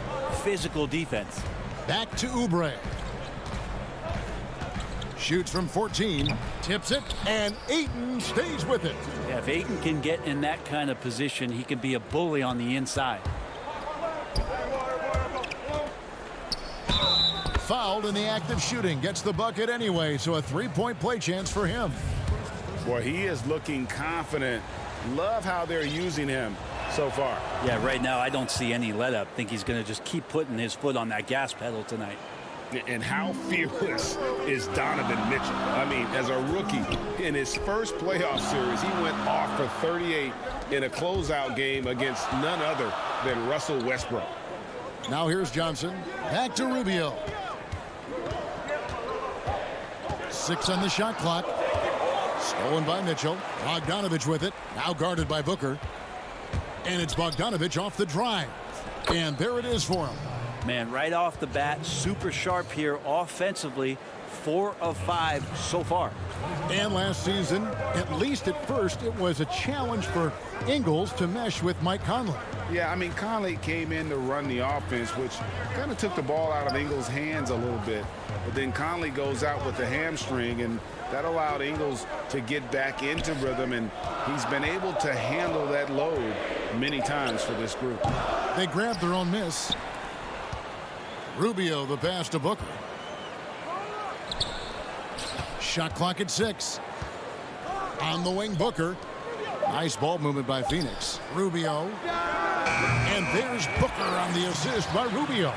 physical defense. Back to Oubre. Shoots from 14, tips it, and Ayton stays with it. Yeah, if Ayton can get in that kind of position, he can be a bully on the inside. Fouled in the act of shooting. Gets the bucket anyway, so a three-point play chance for him. Boy, he is looking confident. Love how they're using him so far. Yeah, right now I don't see any let up. Think he's going to just keep putting his foot on that gas pedal tonight. And how fearless is Donovan Mitchell? I mean, as a rookie, in his first playoff series, he went off for 38 in a closeout game against none other than Russell Westbrook. Now here's Johnson. Back to Rubio. 6 on the shot clock. Stolen by Mitchell. Bogdanovich with it. Now guarded by Booker. And it's Bogdanovich off the drive. And there it is for him. Man, right off the bat, super sharp here offensively. 4 of 5 so far. And last season, at least at first, it was a challenge for Ingles to mesh with Mike Conley. Yeah, I mean, Conley came in to run the offense, which kind of took the ball out of Ingles' hands a little bit. But then Conley goes out with the hamstring, and that allowed Ingles to get back into rhythm, and he's been able to handle that load many times for this group. They grabbed their own miss. Rubio, the pass to Booker. Shot clock at 6. On the wing, Booker. Nice ball movement by Phoenix. Rubio. And there's Booker on the assist by Rubio.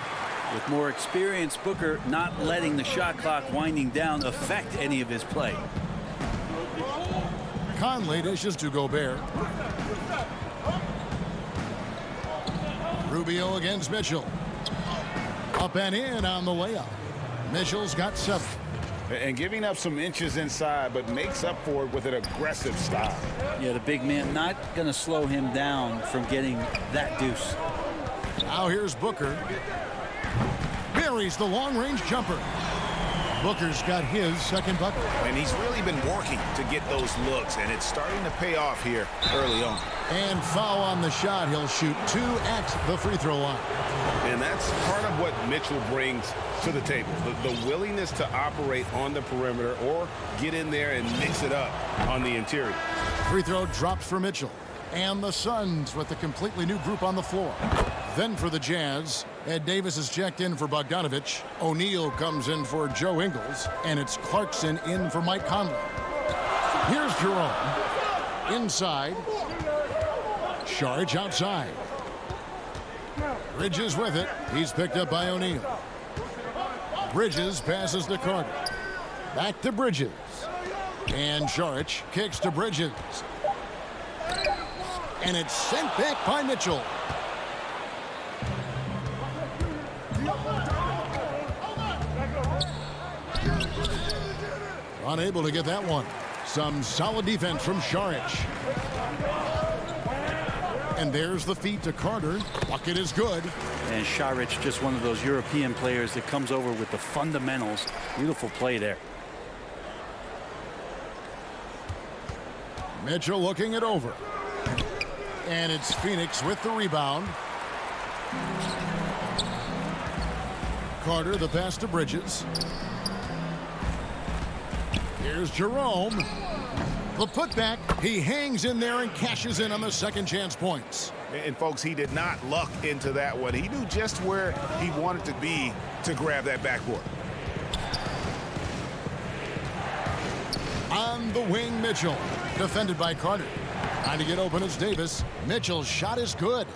With more experience, Booker not letting the shot clock winding down affect any of his play. Conley dishes to Gobert. Rubio against Mitchell. Up and in on the layup. Mitchell's got 7. And giving up some inches inside, but makes up for it with an aggressive style. Yeah, the big man not going to slow him down from getting that deuce. Now here's Booker. Buries the long-range jumper. Booker's got his second bucket. And he's really been working to get those looks, and it's starting to pay off here early on. And foul on the shot. He'll shoot 2 at the free throw line. And that's part of what Mitchell brings to the table. The willingness to operate on the perimeter or get in there and mix it up on the interior. Free throw drops for Mitchell. And the Suns with a completely new group on the floor. Then for the Jazz, Ed Davis is checked in for Bogdanovich. O'Neal comes in for Joe Ingles. And it's Clarkson in for Mike Conley. Here's Jerome. Inside. Saric outside. Bridges with it. He's picked up by O'Neal. Bridges passes to Carter. Back to Bridges. And Saric kicks to Bridges. And it's sent back by Mitchell. Unable to get that one. Some solid defense from Saric. And there's the feed to Carter. Bucket is good. And Saric, just one of those European players that comes over with the fundamentals. Beautiful play there. Mitchell looking it over. And it's Phoenix with the rebound. Carter, the pass to Bridges. Here's Jerome. The putback. He hangs in there and cashes in on the second chance points. And folks, he did not luck into that one. He knew just where he wanted to be to grab that backboard. On the wing, Mitchell. Defended by Carter. Trying to get open is Davis. Mitchell's shot is good.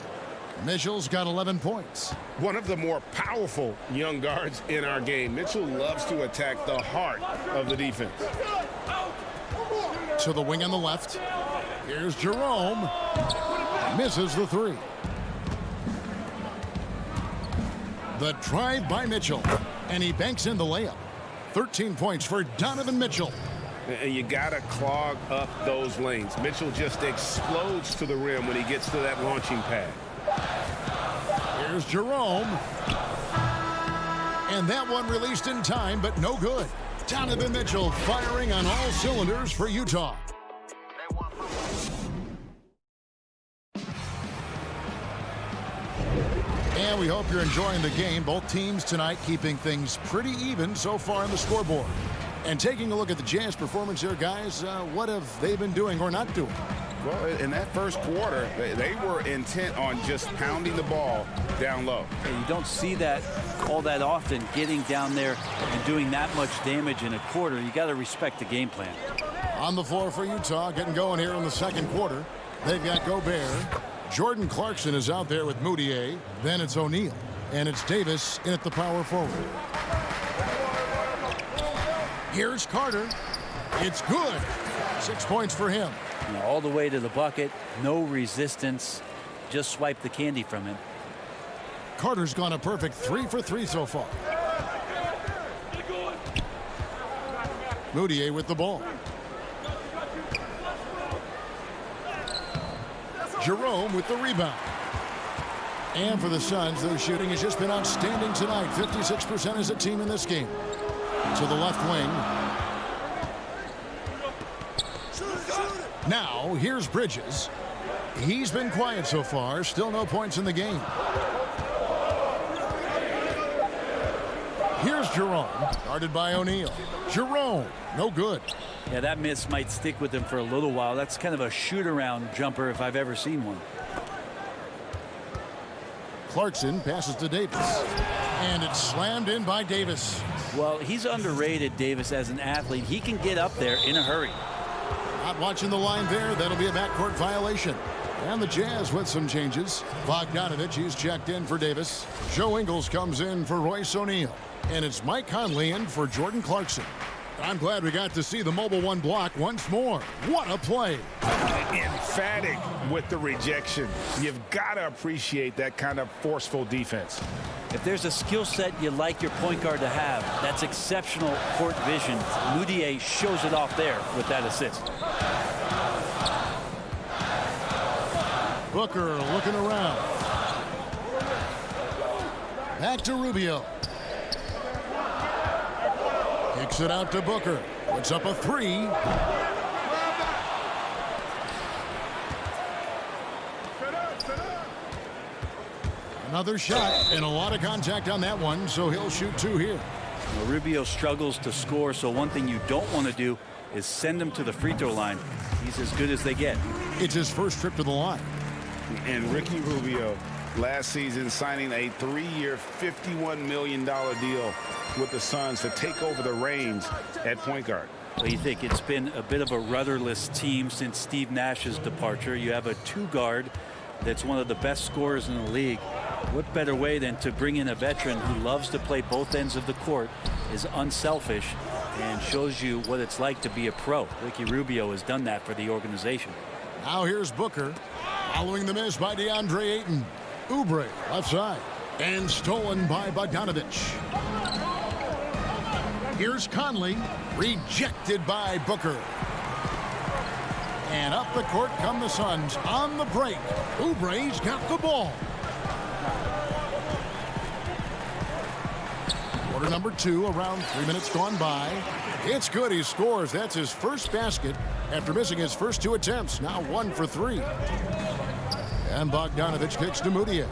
Mitchell's got 11 points. One of the more powerful young guards in our game. Mitchell loves to attack the heart of the defense. To the wing on the left. Here's Jerome. Misses the three. The drive by Mitchell. And he banks in the layup. 13 points for Donovan Mitchell. And you got to clog up those lanes. Mitchell just explodes to the rim when he gets to that launching pad. Here's Jerome. And that one released in time, but no good. Donovan Mitchell firing on all cylinders for Utah. And we hope you're enjoying the game. Both teams tonight keeping things pretty even so far on the scoreboard. And taking a look at the Jazz performance here, guys, what have they been doing or not doing? Well, in that first quarter, they were intent on just pounding the ball down low. And you don't see that all that often, getting down there and doing that much damage in a quarter. You got to respect the game plan. On the floor for Utah, getting going here in the second quarter. They've got Gobert. Jordan Clarkson is out there with Moutier. Then it's O'Neal. And it's Davis in at the power forward. Here's Carter. It's good. 6 points for him. All the way to the bucket. No resistance. Just swipe the candy from him. Carter's gone a perfect 3 for 3 so far. Moutier with the ball. Jerome with the rebound. And for the Suns, their shooting has just been outstanding tonight. 56% as a team in this game. To the left wing. Now, here's Bridges. He's been quiet so far. Still no points in the game. Here's Jerome. Guarded by O'Neal. Jerome, no good. Yeah, that miss might stick with him for a little while. That's kind of a shoot-around jumper if I've ever seen one. Clarkson passes to Davis. And it's slammed in by Davis. Well, he's underrated, Davis, as an athlete. He can get up there in a hurry. Not watching the line there. That'll be a backcourt violation. And the Jazz with some changes. Bogdanovich, he's checked in for Davis. Joe Ingles comes in for Royce O'Neal. And it's Mike Conley in for Jordan Clarkson. I'm glad we got to see the mobile one block once more. What a play. Emphatic with the rejection. You've got to appreciate that kind of forceful defense. If there's a skill set you like your point guard to have, that's exceptional court vision. Moutier shows it off there with that assist. Booker looking around. Back to Rubio. Kicks it out to Booker. Puts up a three. Another shot and a lot of contact on that one, so he'll shoot two here. Well, Rubio struggles to score, so one thing you don't want to do is send him to the free throw line. He's as good as they get. It's his first trip to the line. And Ricky Rubio last season signing a 3-year, $51 million deal with the Suns to take over the reins at point guard. What do you think? It's been a bit of a rudderless team since Steve Nash's departure. You have a two-guard that's one of the best scorers in the league. What better way than to bring in a veteran who loves to play both ends of the court, is unselfish, and shows you what it's like to be a pro. Ricky Rubio has done that for the organization. Now here's Booker. Following the miss by DeAndre Ayton. Oubre left side. And stolen by Bogdanovich. Here's Conley. Rejected by Booker. And up the court come the Suns on the break. Oubre's got the ball. Quarter number 2, around 3 minutes gone by. It's good. He scores. That's his first basket after missing his first 2 attempts. Now 1 for 3. And Bogdanovich kicks to Mudia.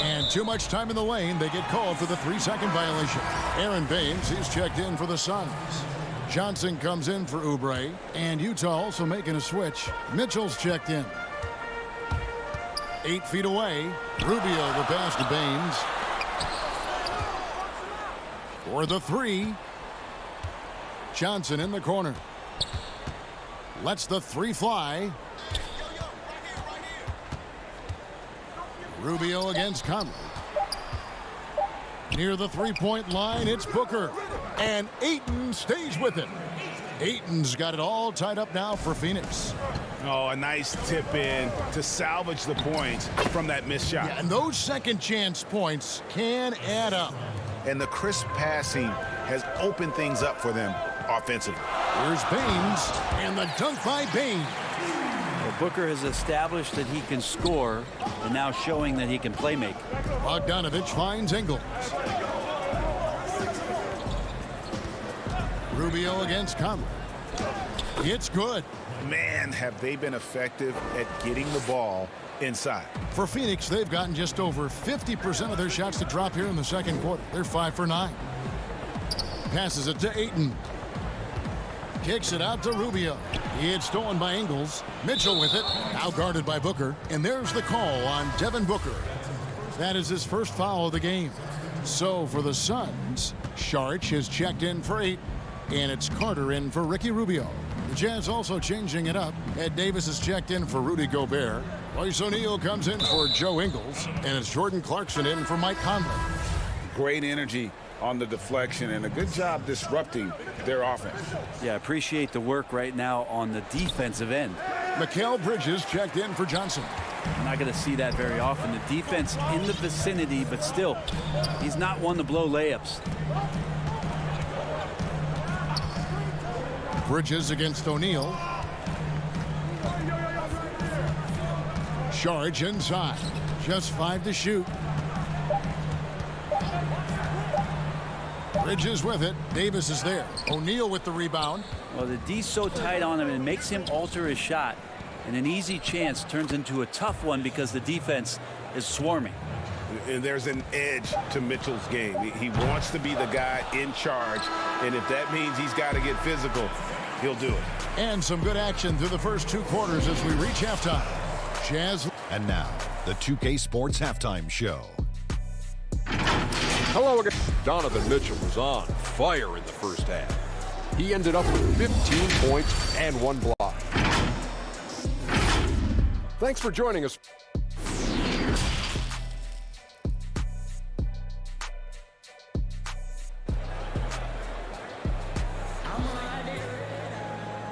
And too much time in the lane. They get called for the 3-second violation. Aaron Baines, he's checked in for the Suns. Johnson comes in for Oubre. And Utah also making a switch. Mitchell's checked in. 8 feet away. Rubio the pass to Baines. For the 3. Johnson in the corner. Lets the 3 fly. Rubio against Conley. Near the 3-point line, it's Booker. And Ayton stays with it. Ayton's got it all tied up now for Phoenix. Oh, a nice tip in to salvage the points from that missed shot. Yeah, and those second chance points can add up. And the crisp passing has opened things up for them offensively. Here's Baines, and the dunk by Baines. Well, Booker has established that he can score, and now showing that he can play make. Bogdanovich finds Ingles. Rubio against Conley. It's good. Man, have they been effective at getting the ball inside. For Phoenix, they've gotten just over 50% of their shots to drop here in the second quarter. They're 5 for 9. Passes it to Ayton. Kicks it out to Rubio. It's stolen by Ingles. Mitchell with it. Now guarded by Booker. And there's the call on Devin Booker. That is his first foul of the game. So for the Suns, Saric is checked in for 8. And it's Carter in for Ricky Rubio. The Jazz also changing it up. Ed Davis is checked in for Rudy Gobert. Royce O'Neal comes in for Joe Ingles. And it's Jordan Clarkson in for Mike Conley. Great energy on the deflection and a good job disrupting their offense. Yeah, appreciate the work right now on the defensive end. Mikal Bridges checked in for Johnson. I'm not going to see that very often. The defense in the vicinity, but still, he's not one to blow layups. Bridges against O'Neal. Saric inside. Just 5 to shoot. Bridges with it. Davis is there. O'Neal with the rebound. Well, the D's so tight on him, it makes him alter his shot. And an easy chance turns into a tough one because the defense is swarming. And there's an edge to Mitchell's game. He wants to be the guy in charge. And if that means he's got to get physical, he'll do it. And some good action through the first 2 quarters as we reach halftime. Jazz. And now, the 2K Sports Halftime Show. Hello again. Donovan Mitchell was on fire in the first half. He ended up with 15 points and 1 block. Thanks for joining us.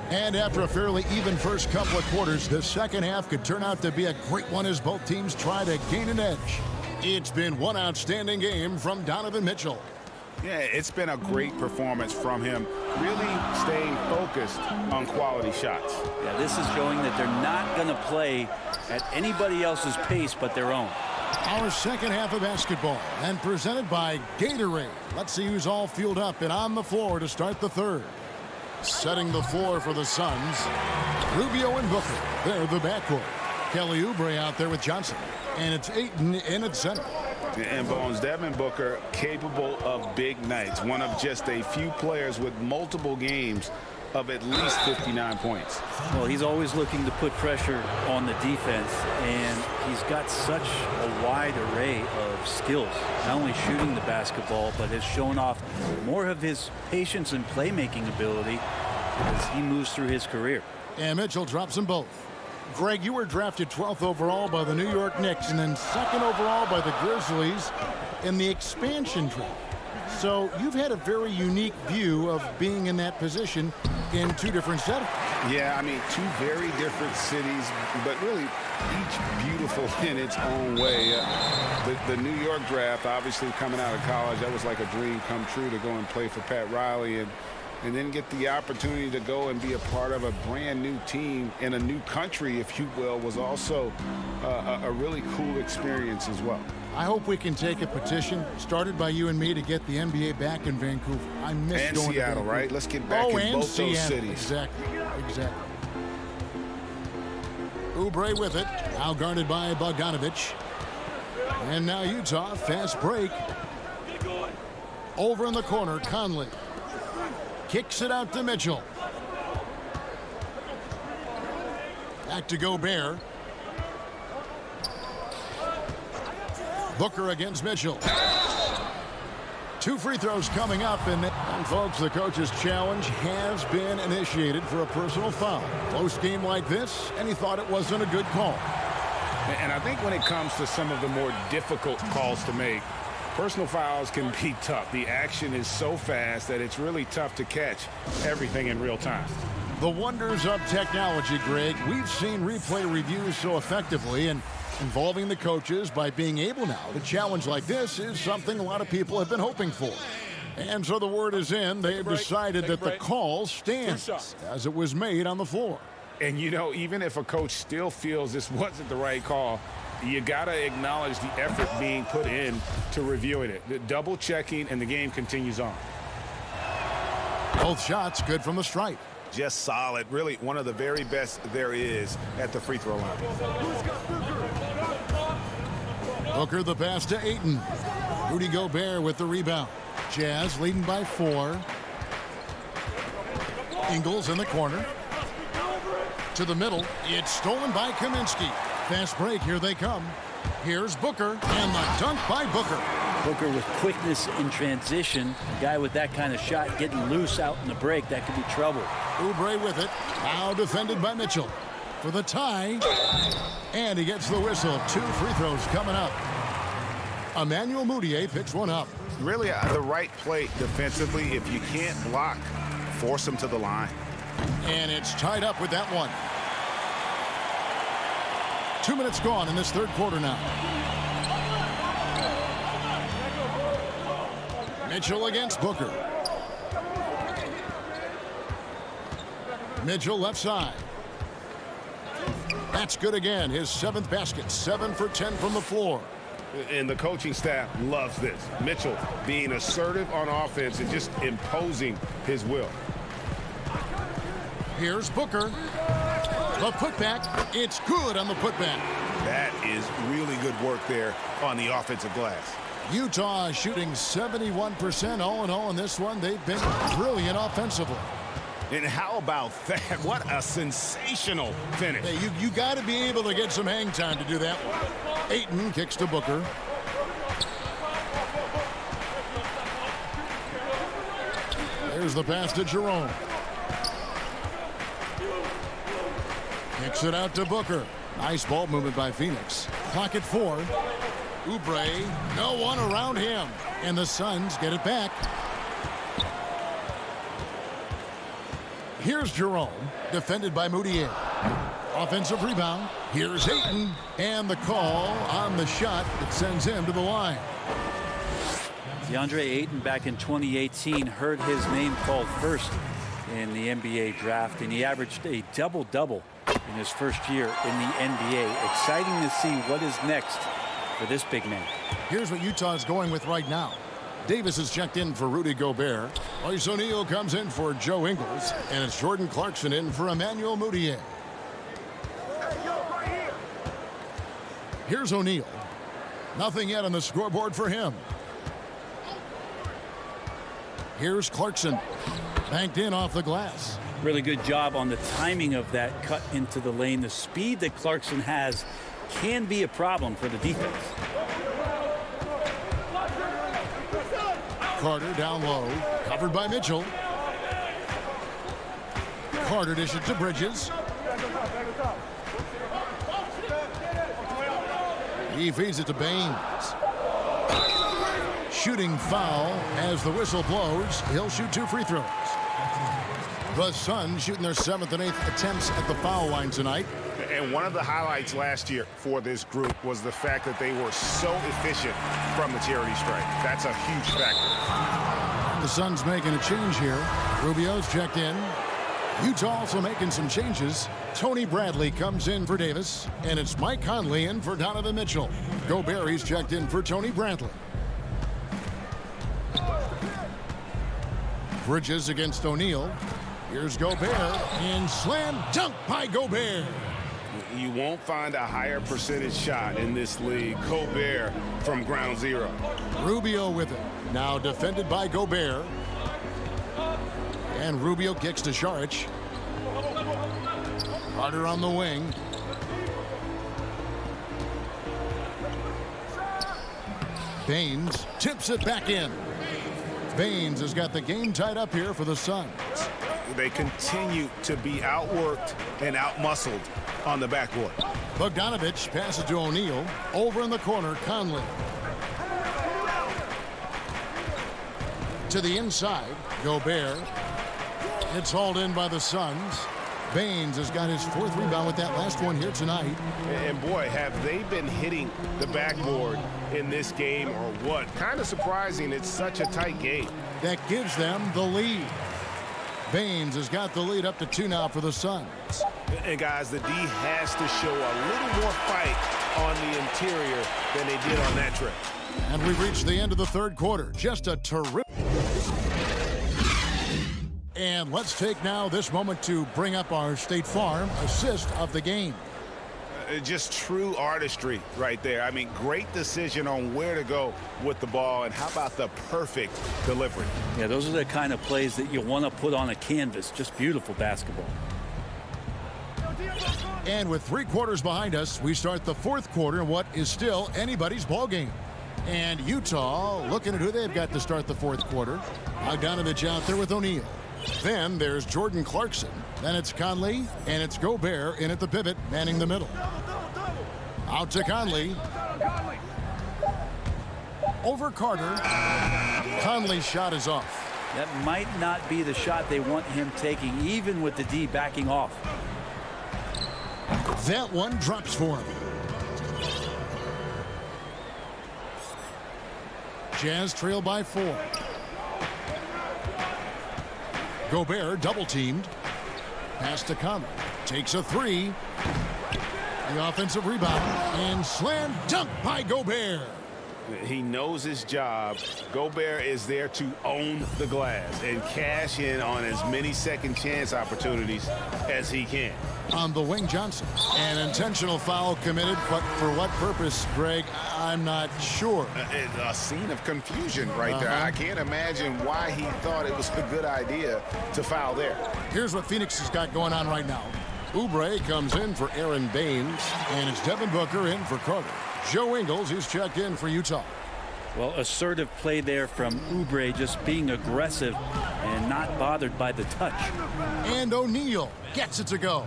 And after a fairly even first couple of quarters, the second half could turn out to be a great one as both teams try to gain an edge. It's been one outstanding game from Donovan Mitchell. Yeah, it's been a great performance from him, really staying focused on quality shots. Yeah, this is showing that they're not going to play at anybody else's pace but their own. Our second half of basketball, and presented by Gatorade. Let's see who's all fueled up and on the floor to start the third. Setting the floor for the Suns, Rubio and Booker. They're the backcourt. Kelly Oubre out there with Johnson. And it's Ayton in at center. And Bones, Devin Booker capable of big nights. One of just a few players with multiple games of at least 59 points. Well, he's always looking to put pressure on the defense, and he's got such a wide array of skills. Not only shooting the basketball, but has shown off more of his patience and playmaking ability as he moves through his career. And Mitchell drops them both. Greg, you were drafted 12th overall by the New York Knicks and then 2nd overall by the Grizzlies in the expansion draft. So you've had a very unique view of being in that position in 2 different settings. Yeah, I mean, 2 very different cities, but really each beautiful in its own way. The New York draft, obviously coming out of college, that was like a dream come true to go and play for Pat Riley and then get the opportunity to go and be a part of a brand new team in a new country, if you will, was also a really cool experience as well. I hope we can take a petition started by you and me to get the NBA back in Vancouver. I miss and going Seattle, to Vancouver. right? Let's get back in and both Seattle. those cities. Exactly. Oubre with it. Now guarded by Bogdanovich. And now Utah, fast break. Over in the corner, Conley. Kicks it out to Mitchell. Back to Gobert. Booker against Mitchell. 2 free throws coming up. And folks, the coach's challenge has been initiated for a personal foul. Close game like this, and he thought it wasn't a good call. And I think when it comes to some of the more difficult calls to make, personal fouls can be tough. The action is so fast that it's really tough to catch everything in real time. The wonders of technology, Greg. We've seen replay reviews so effectively, and involving the coaches by being able now to challenge like this is something a lot of people have been hoping for. And so the word is in. They've decided that the call stands as it was made on the floor. And, you know, even if a coach still feels this wasn't the right call, you got to acknowledge the effort being put in to reviewing it. The double checking, and the game continues on. Both shots good from the stripe. Just solid. Really one of the very best there is at the free throw line. Booker the pass to Ayton. Rudy Gobert with the rebound. Jazz leading by 4. Ingles in the corner. To the middle. It's stolen by Kaminsky. Fast break. Here they come. Here's Booker. And the dunk by Booker. Booker with quickness in transition. A guy with that kind of shot getting loose out in the break, that could be trouble. Oubre with it. Now defended by Mitchell. For the tie. And he gets the whistle. 2 free throws coming up. Emmanuel Mudiay picks one up. Really the right play defensively. If you can't block, force him to the line. And it's tied up with that one. 2 minutes gone in this third quarter now. Mitchell against Booker. Mitchell left side. That's good again. His 7th basket. 7 for 10 from the floor. And the coaching staff loves this. Mitchell being assertive on offense and just imposing his will. Here's Booker. The putback. It's good on the putback. That is really good work there on the offensive glass. Utah shooting 71% all in all in this one. They've been brilliant offensively. And how about that? What a sensational finish. Hey, you got to be able to get some hang time to do that one. Ayton kicks to Booker. There's the pass to Jerome. Kicks it out to Booker. Nice ball movement by Phoenix. Clock at 4. Oubre, no one around him. And the Suns get it back. Here's Jerome, defended by Mudiay. Offensive rebound. Here's Ayton, and the call on the shot that sends him to the line. DeAndre Ayton back in 2018 heard his name called first in the NBA draft, and he averaged a double-double in his first year in the NBA. Exciting to see what is next for this big man. Here's what Utah's going with right now. Davis is checked in for Rudy Gobert. Royce O'Neal comes in for Joe Ingles. And it's Jordan Clarkson in for Emmanuel Mudiay. Here's O'Neal. Nothing yet on the scoreboard for him. Here's Clarkson. Banked in off the glass. Really good job on the timing of that cut into the lane. The speed that Clarkson has can be a problem for the defense. Carter down low, covered by Mitchell. Carter dishes to Bridges. He feeds it to Baines. Shooting foul as the whistle blows. He'll shoot 2 free throws. The Suns shooting their 7th and 8th attempts at the foul line tonight. And one of the highlights last year for this group was the fact that they were so efficient from the charity stripe. That's a huge factor. The Suns making a change here. Rubio's checked in. Utah also making some changes. Tony Bradley comes in for Davis, and it's Mike Conley in for Donovan Mitchell. Gobert's checked in for Tony Bradley. Bridges against O'Neal. Here's Gobert, and slam dunk by Gobert. You won't find a higher percentage shot in this league. Gobert from ground zero. Rubio with it. Now defended by Gobert. And Rubio kicks to Saric. Carter on the wing. Baines tips it back in. Baines has got the game tied up here for the Suns. They continue to be outworked and outmuscled on the backboard. Bogdanovich passes to O'Neal. Over in the corner, Conley. To the inside, Gobert. It's hauled in by the Suns. Baines has got his fourth rebound with that last one here tonight. And boy, have they been hitting the backboard in this game or what? Kind of surprising. It's such a tight game. That gives them the lead. Baines has got the lead up to 2 now for the Suns. And guys, the D has to show a little more fight on the interior than they did on that trip. And we've reached the end of the third quarter. Just a terrific. And let's take now this moment to bring up our State Farm assist of the game. Just true artistry right there. I mean, great decision on where to go with the ball, and how about the perfect delivery? Yeah, those are the kind of plays that you want to put on a canvas. Just beautiful basketball. And with 3 quarters behind us, we start the fourth quarter in what is still anybody's ball game. And Utah looking at who they've got to start the fourth quarter. Bogdanovich out there with O'Neal. Then there's Jordan Clarkson. Then it's Conley, and it's Gobert in at the pivot, manning the middle. Out to Conley. Over Carter. Conley's shot is off. That might not be the shot they want him taking, even with the D backing off. That one drops for him. Jazz trail by 4. Gobert double teamed. Pass to Conley. Takes a 3. The offensive rebound. And slam dunk by Gobert. He knows his job. Gobert is there to own the glass and cash in on as many second chance opportunities as he can. On the wing, Johnson. An intentional foul committed, but for what purpose, Greg? I'm not sure. A scene of confusion right there. I can't imagine why he thought it was a good idea to foul there. Here's what Phoenix has got going on right now. Oubre comes in for Aaron Baines, and it's Devin Booker in for Carter. Joe Ingles, he's checked in for Utah. Well, assertive play there from Oubre, just being aggressive and not bothered by the touch. And O'Neal gets it to go.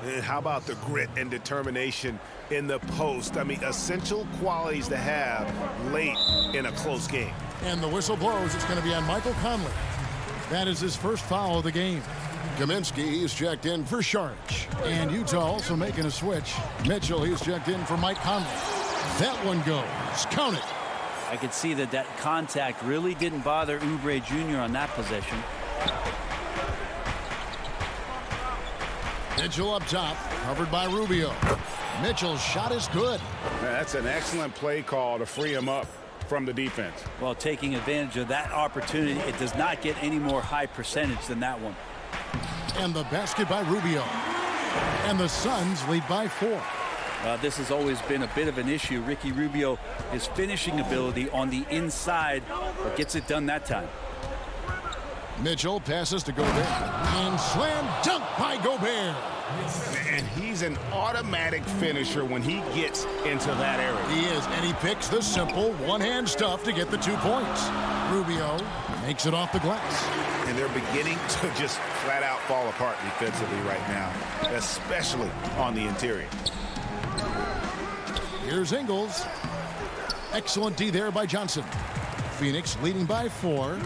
And how about the grit and determination in the post? I mean, essential qualities to have late in a close game. And the whistle blows. It's going to be on Michael Conley. That is his first foul of the game. Kaminsky, he's checked in for Saric. And Utah also making a switch. Mitchell, he's checked in for Mike Conley. That one goes. Count it. I could see that that contact really didn't bother Oubre Jr. on that possession. Mitchell up top, covered by Rubio. Mitchell's shot is good. That's an excellent play call to free him up from the defense. Well, taking advantage of that opportunity, it does not get any more high percentage than that one. And the basket by Rubio. And the Suns lead by 4. This has always been a bit of an issue. Ricky Rubio, his finishing ability on the inside, but gets it done that time. Mitchell passes to Gobert. And slam dunk by Gobert. And he's an automatic finisher when he gets into that area. He is, and he picks the simple one-hand stuff to get the 2 points. Rubio makes it off the glass. And they're beginning to just flat out fall apart defensively right now, especially on the interior. Here's Ingles. Excellent D there by Johnson. Phoenix leading by 4.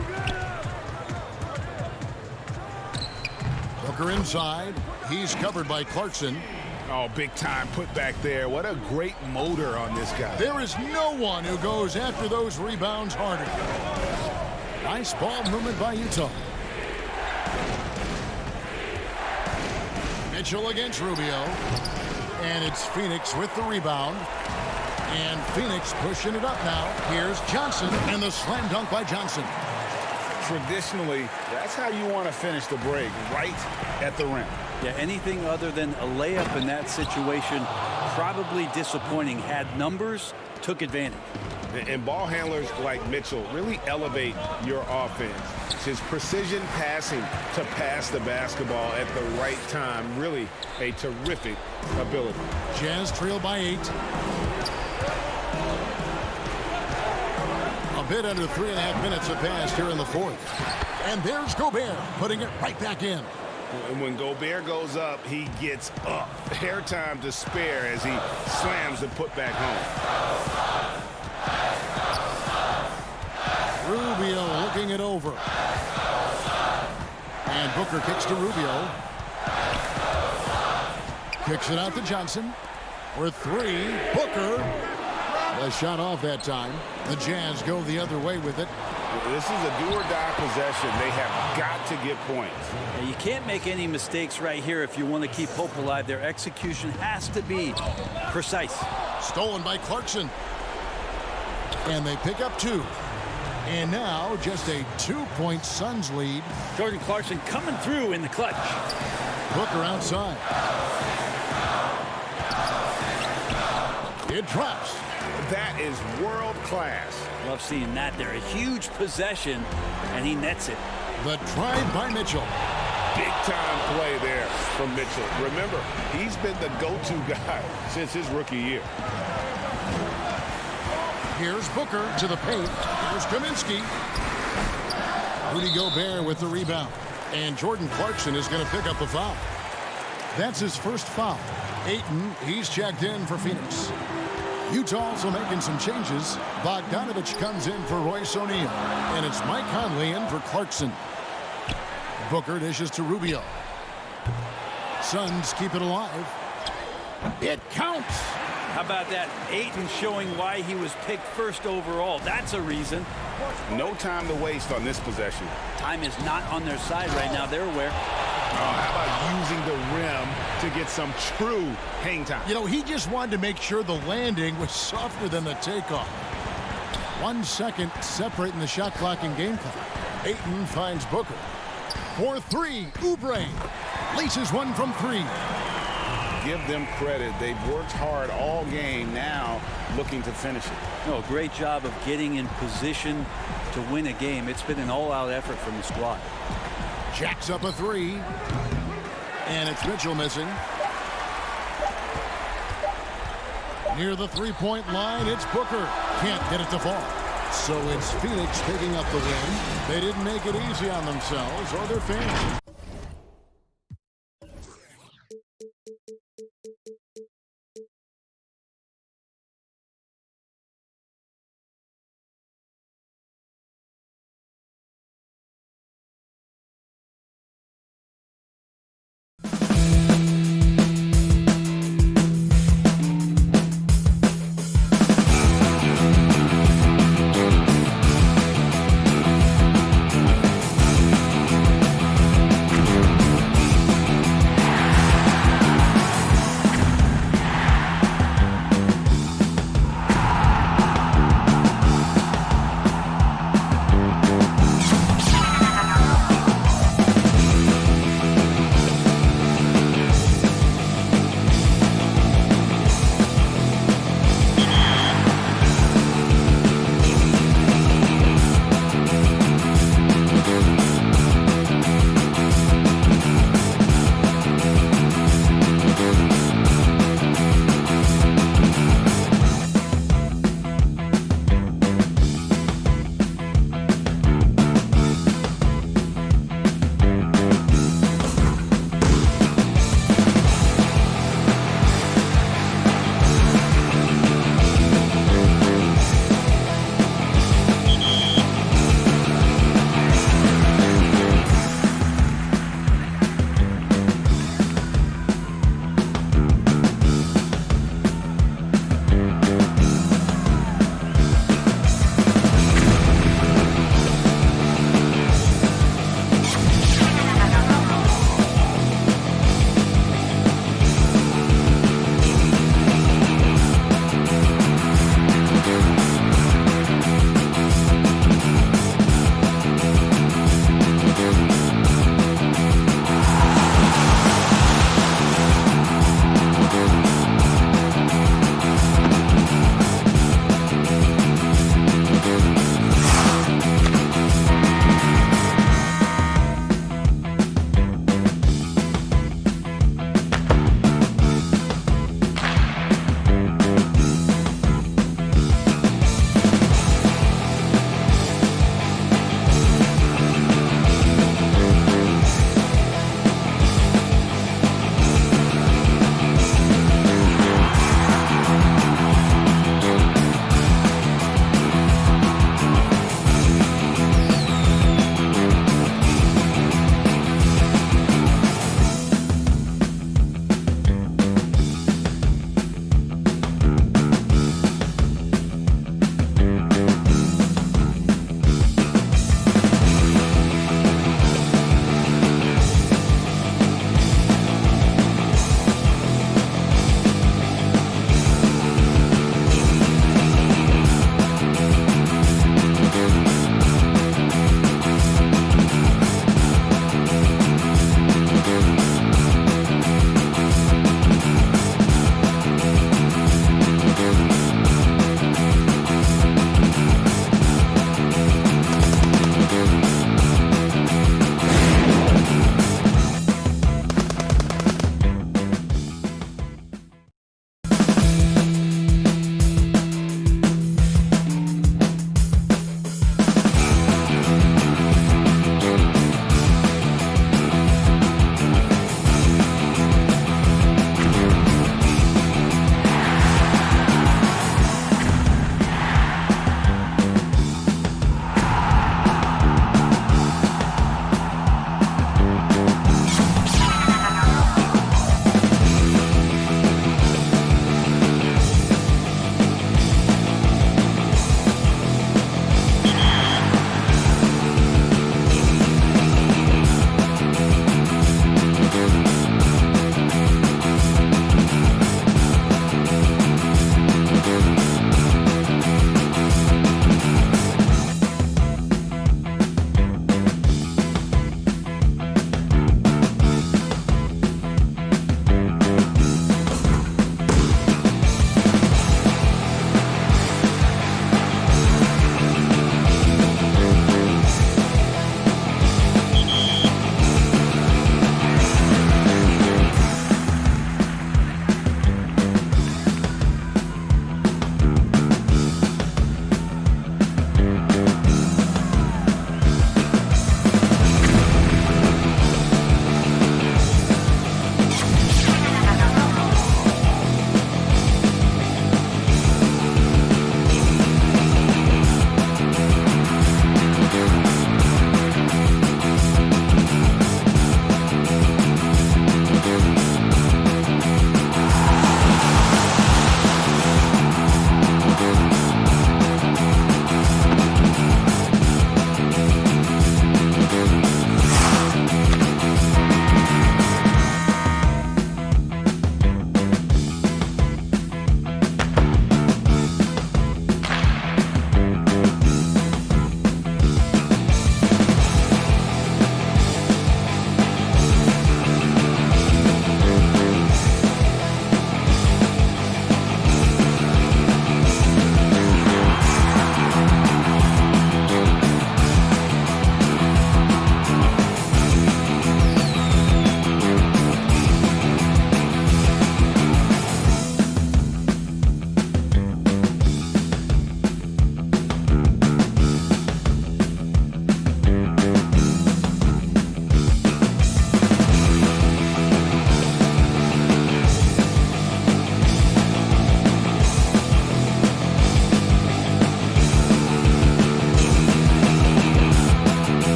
Booker inside. He's covered by Clarkson. Oh, big time put back there. What a great motor on this guy. There is no one who goes after those rebounds harder. Nice ball movement by Utah. Mitchell against Rubio. And it's Phoenix with the rebound. And Phoenix pushing it up now. Here's Johnson and the slam dunk by Johnson. traditionally, that's how you want to finish the break, right at the rim. Yeah, anything other than a layup in that situation, probably disappointing. Had numbers, took advantage. And ball handlers like Mitchell really elevate your offense. His precision passing to pass the basketball at the right time, really a terrific ability. Jazz trail by 8. A bit under 3.5 minutes have passed here in the fourth. And there's Gobert putting it right back in. And when Gobert goes up, he gets up. Hair time to spare as he slams the putback home. Rubio looking it over. And Booker kicks to Rubio. Kicks it out to Johnson. For 3, Booker. The shot off that time. The Jazz go the other way with it. This is a do-or-die possession. They have got to get points. And you can't make any mistakes right here if you want to keep hope alive. Their execution has to be precise. Stolen by Clarkson. And they pick up 2. And now just a 2-point Suns lead. Jordan Clarkson coming through in the clutch. Booker outside. It drops. That is world class. Love seeing that there. A huge possession, and he nets it. The drive by Mitchell. Big time play there from Mitchell. Remember, he's been the go-to guy since his rookie year. Here's Booker to the paint. Here's Kaminsky. Rudy Gobert with the rebound. And Jordan Clarkson is going to pick up the foul. That's his first foul. Ayton, he's checked in for Phoenix. Utah also making some changes. Bogdanovich comes in for Royce O'Neal. And it's Mike Conley in for Clarkson. Booker dishes to Rubio. Suns keep it alive. It counts. How about that? Ayton showing why he was picked first overall. That's a reason. No time to waste on this possession. Time is not on their side right now. They're aware. How about using the rim to get some true hang time? You know, he just wanted to make sure the landing was softer than the takeoff. 1 second separating the shot clock and game clock. Ayton finds Booker. For 3, Oubre laces one from 3. Give them credit. They've worked hard all game, now looking to finish it. No, great job of getting in position to win a game. It's been an all-out effort from the squad. Jacks up a 3. And it's Mitchell missing. Near the 3-point line, it's Booker. Can't get it to fall. So it's Phoenix picking up the win. They didn't make it easy on themselves or their fans.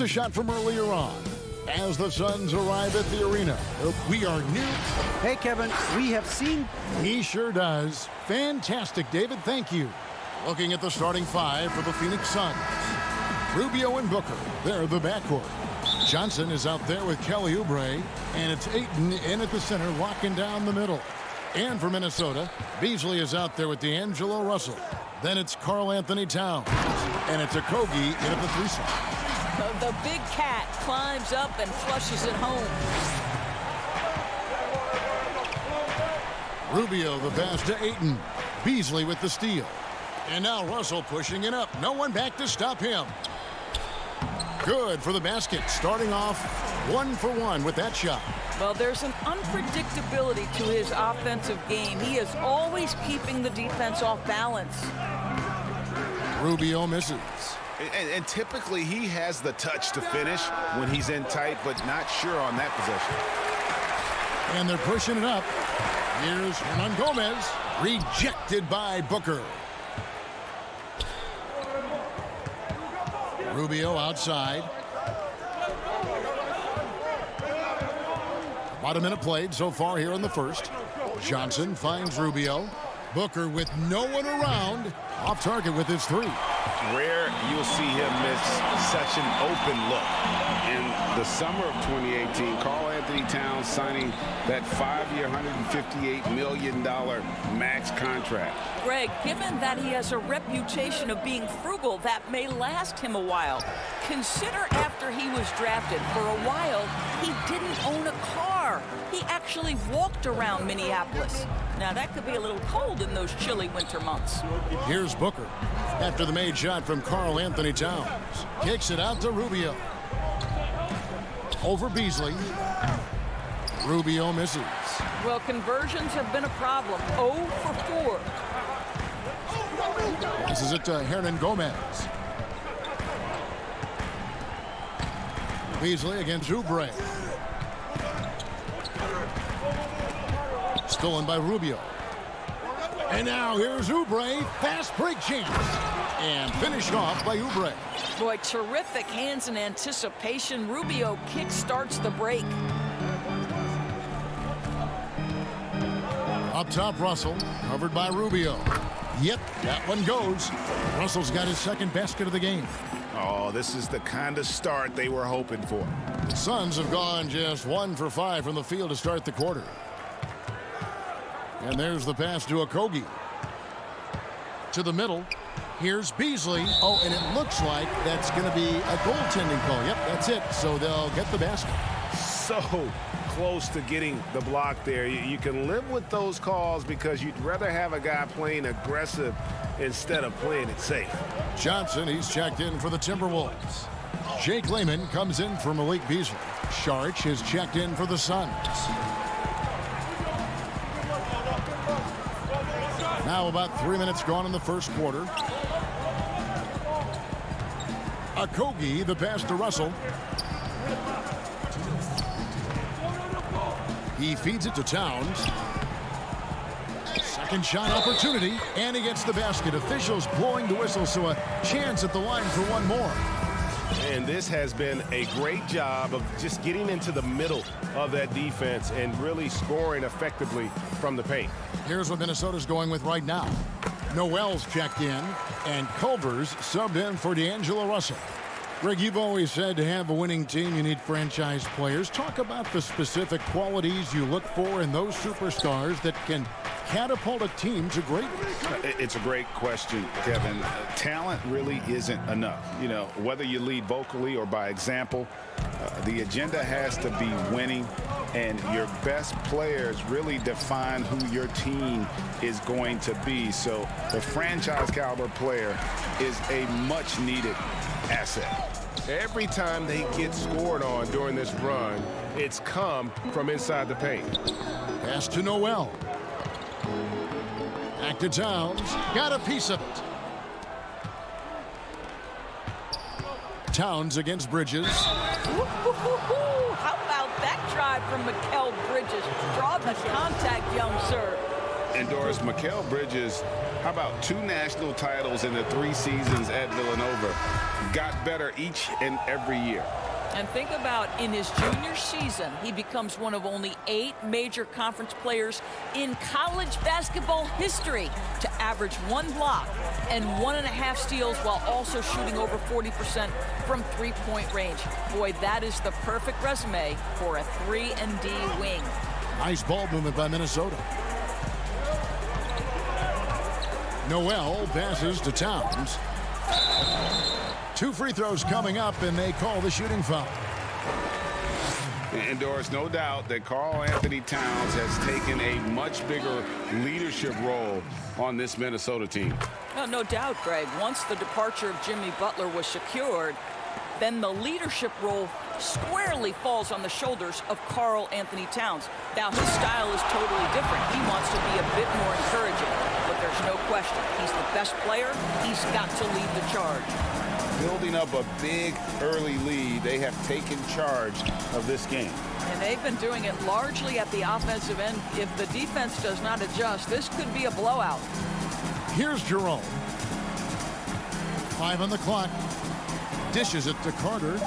a shot from earlier on. As the Suns arrive at the arena, we are new. Hey, Kevin, we have seen. He sure does. Fantastic, David. Thank you. Looking at the starting five for the Phoenix Suns. Rubio and Booker, they're the backcourt. Johnson is out there with Kelly Oubre, and it's Ayton in at the center, locking down the middle. And for Minnesota, Beasley is out there with D'Angelo Russell. Then it's Karl Anthony Towns, and it's Okogie in at the 3 slot. The big cat climbs up and flushes it home. Rubio the pass to Ayton. Beasley with the steal. And now Russell pushing it up. No one back to stop him. Good for the basket. Starting off 1 for 1 with that shot. Well, there's an unpredictability to his offensive game. He is always keeping the defense off balance. Rubio misses. And typically he has the touch to finish when he's in tight, but not sure on that possession. And they're pushing it up. Here's Hernan Gomez. Rejected by Booker. Rubio outside. About a minute played so far here in the first. Johnson finds Rubio. Booker with no one around. Off target with his 3. Rare you'll see him miss such an open look. In the summer of 2018, Karl Anthony Towns signing that 5-year, $158 million max contract. Greg, given that he has a reputation of being frugal, that may last him a while. Consider after he was drafted, for a while, he didn't own a car. He actually walked around Minneapolis. Now, that could be a little cold in those chilly winter months. Here's Booker. After the made shot from Karl Anthony Towns. Kicks it out to Rubio. Over Beasley. Rubio misses. Well, conversions have been a problem. 0 for 4. This is it to Hernan Gomez. Beasley against Oubre. Stolen by Rubio. And now here's Oubre. Fast break chance. And finished off by Oubre. Boy, terrific hands in anticipation. Rubio kick starts the break. Up top, Russell. Covered by Rubio. Yep, that one goes. Russell's got his second basket of the game. Oh, this is the kind of start they were hoping for. The Suns have gone just 1 for 5 from the field to start the quarter. And there's the pass to Okogie. To the middle. Here's Beasley. Oh, and it looks like that's going to be a goaltending call. Yep, that's it. So they'll get the basket. So close to getting the block there. You can live with those calls because you'd rather have a guy playing aggressive instead of playing it safe. Johnson, he's checked in for the Timberwolves. Jake Layman comes in for Malik Beasley. Sharch is checked in for the Suns. Now about 3 minutes gone in the first quarter. Okogie, the pass to Russell. He feeds it to Towns. Second shot opportunity, and he gets the basket. Officials blowing the whistle, so a chance at the line for one more. And this has been a great job of just getting into the middle of that defense and really scoring effectively from the paint. Here's what Minnesota's going with right now. Noel's checked in, and Culver's subbed in for D'Angelo Russell. Greg, you've always said to have a winning team, you need franchise players. Talk about the specific qualities you look for in those superstars that can catapult a team to greatness. It's a great question, Kevin. Talent really isn't enough. You know, whether you lead vocally or by example, the agenda has to be winning, and your best players really define who your team is going to be. So the franchise caliber player is a much needed asset. Every time they get scored on during this run, it's come from inside the paint. Pass to Noel. Back to Towns. Got a piece of it. Towns against Bridges. How about that drive from Mikal Bridges? Draw the contact, young sir. And Doris, Mikal Bridges, how about 2 national titles in the 3 seasons at Villanova? Got better each and every year. And think about in his junior season, he becomes one of only 8 major conference players in college basketball history to average 1 block and 1.5 steals while also shooting over 40% from 3-point range. Boy, that is the perfect resume for a 3-and-D wing. Nice ball movement by Minnesota. Noel passes to Towns. 2 free throws coming up, and they call the shooting foul. And Doris, no doubt that Karl Anthony Towns has taken a much bigger leadership role on this Minnesota team. No doubt, Greg. Once the departure of Jimmy Butler was secured, then the leadership role squarely falls on the shoulders of Karl Anthony Towns. Now, his style is totally different. He wants to be a bit more encouraging, but there's no question. He's the best player. He's got to lead the charge. Building up a big early lead, they have taken charge of this game. And they've been doing it largely at the offensive end. If the defense does not adjust, this could be a blowout. Here's Jerome. 5 on the clock. Dishes it to Carter.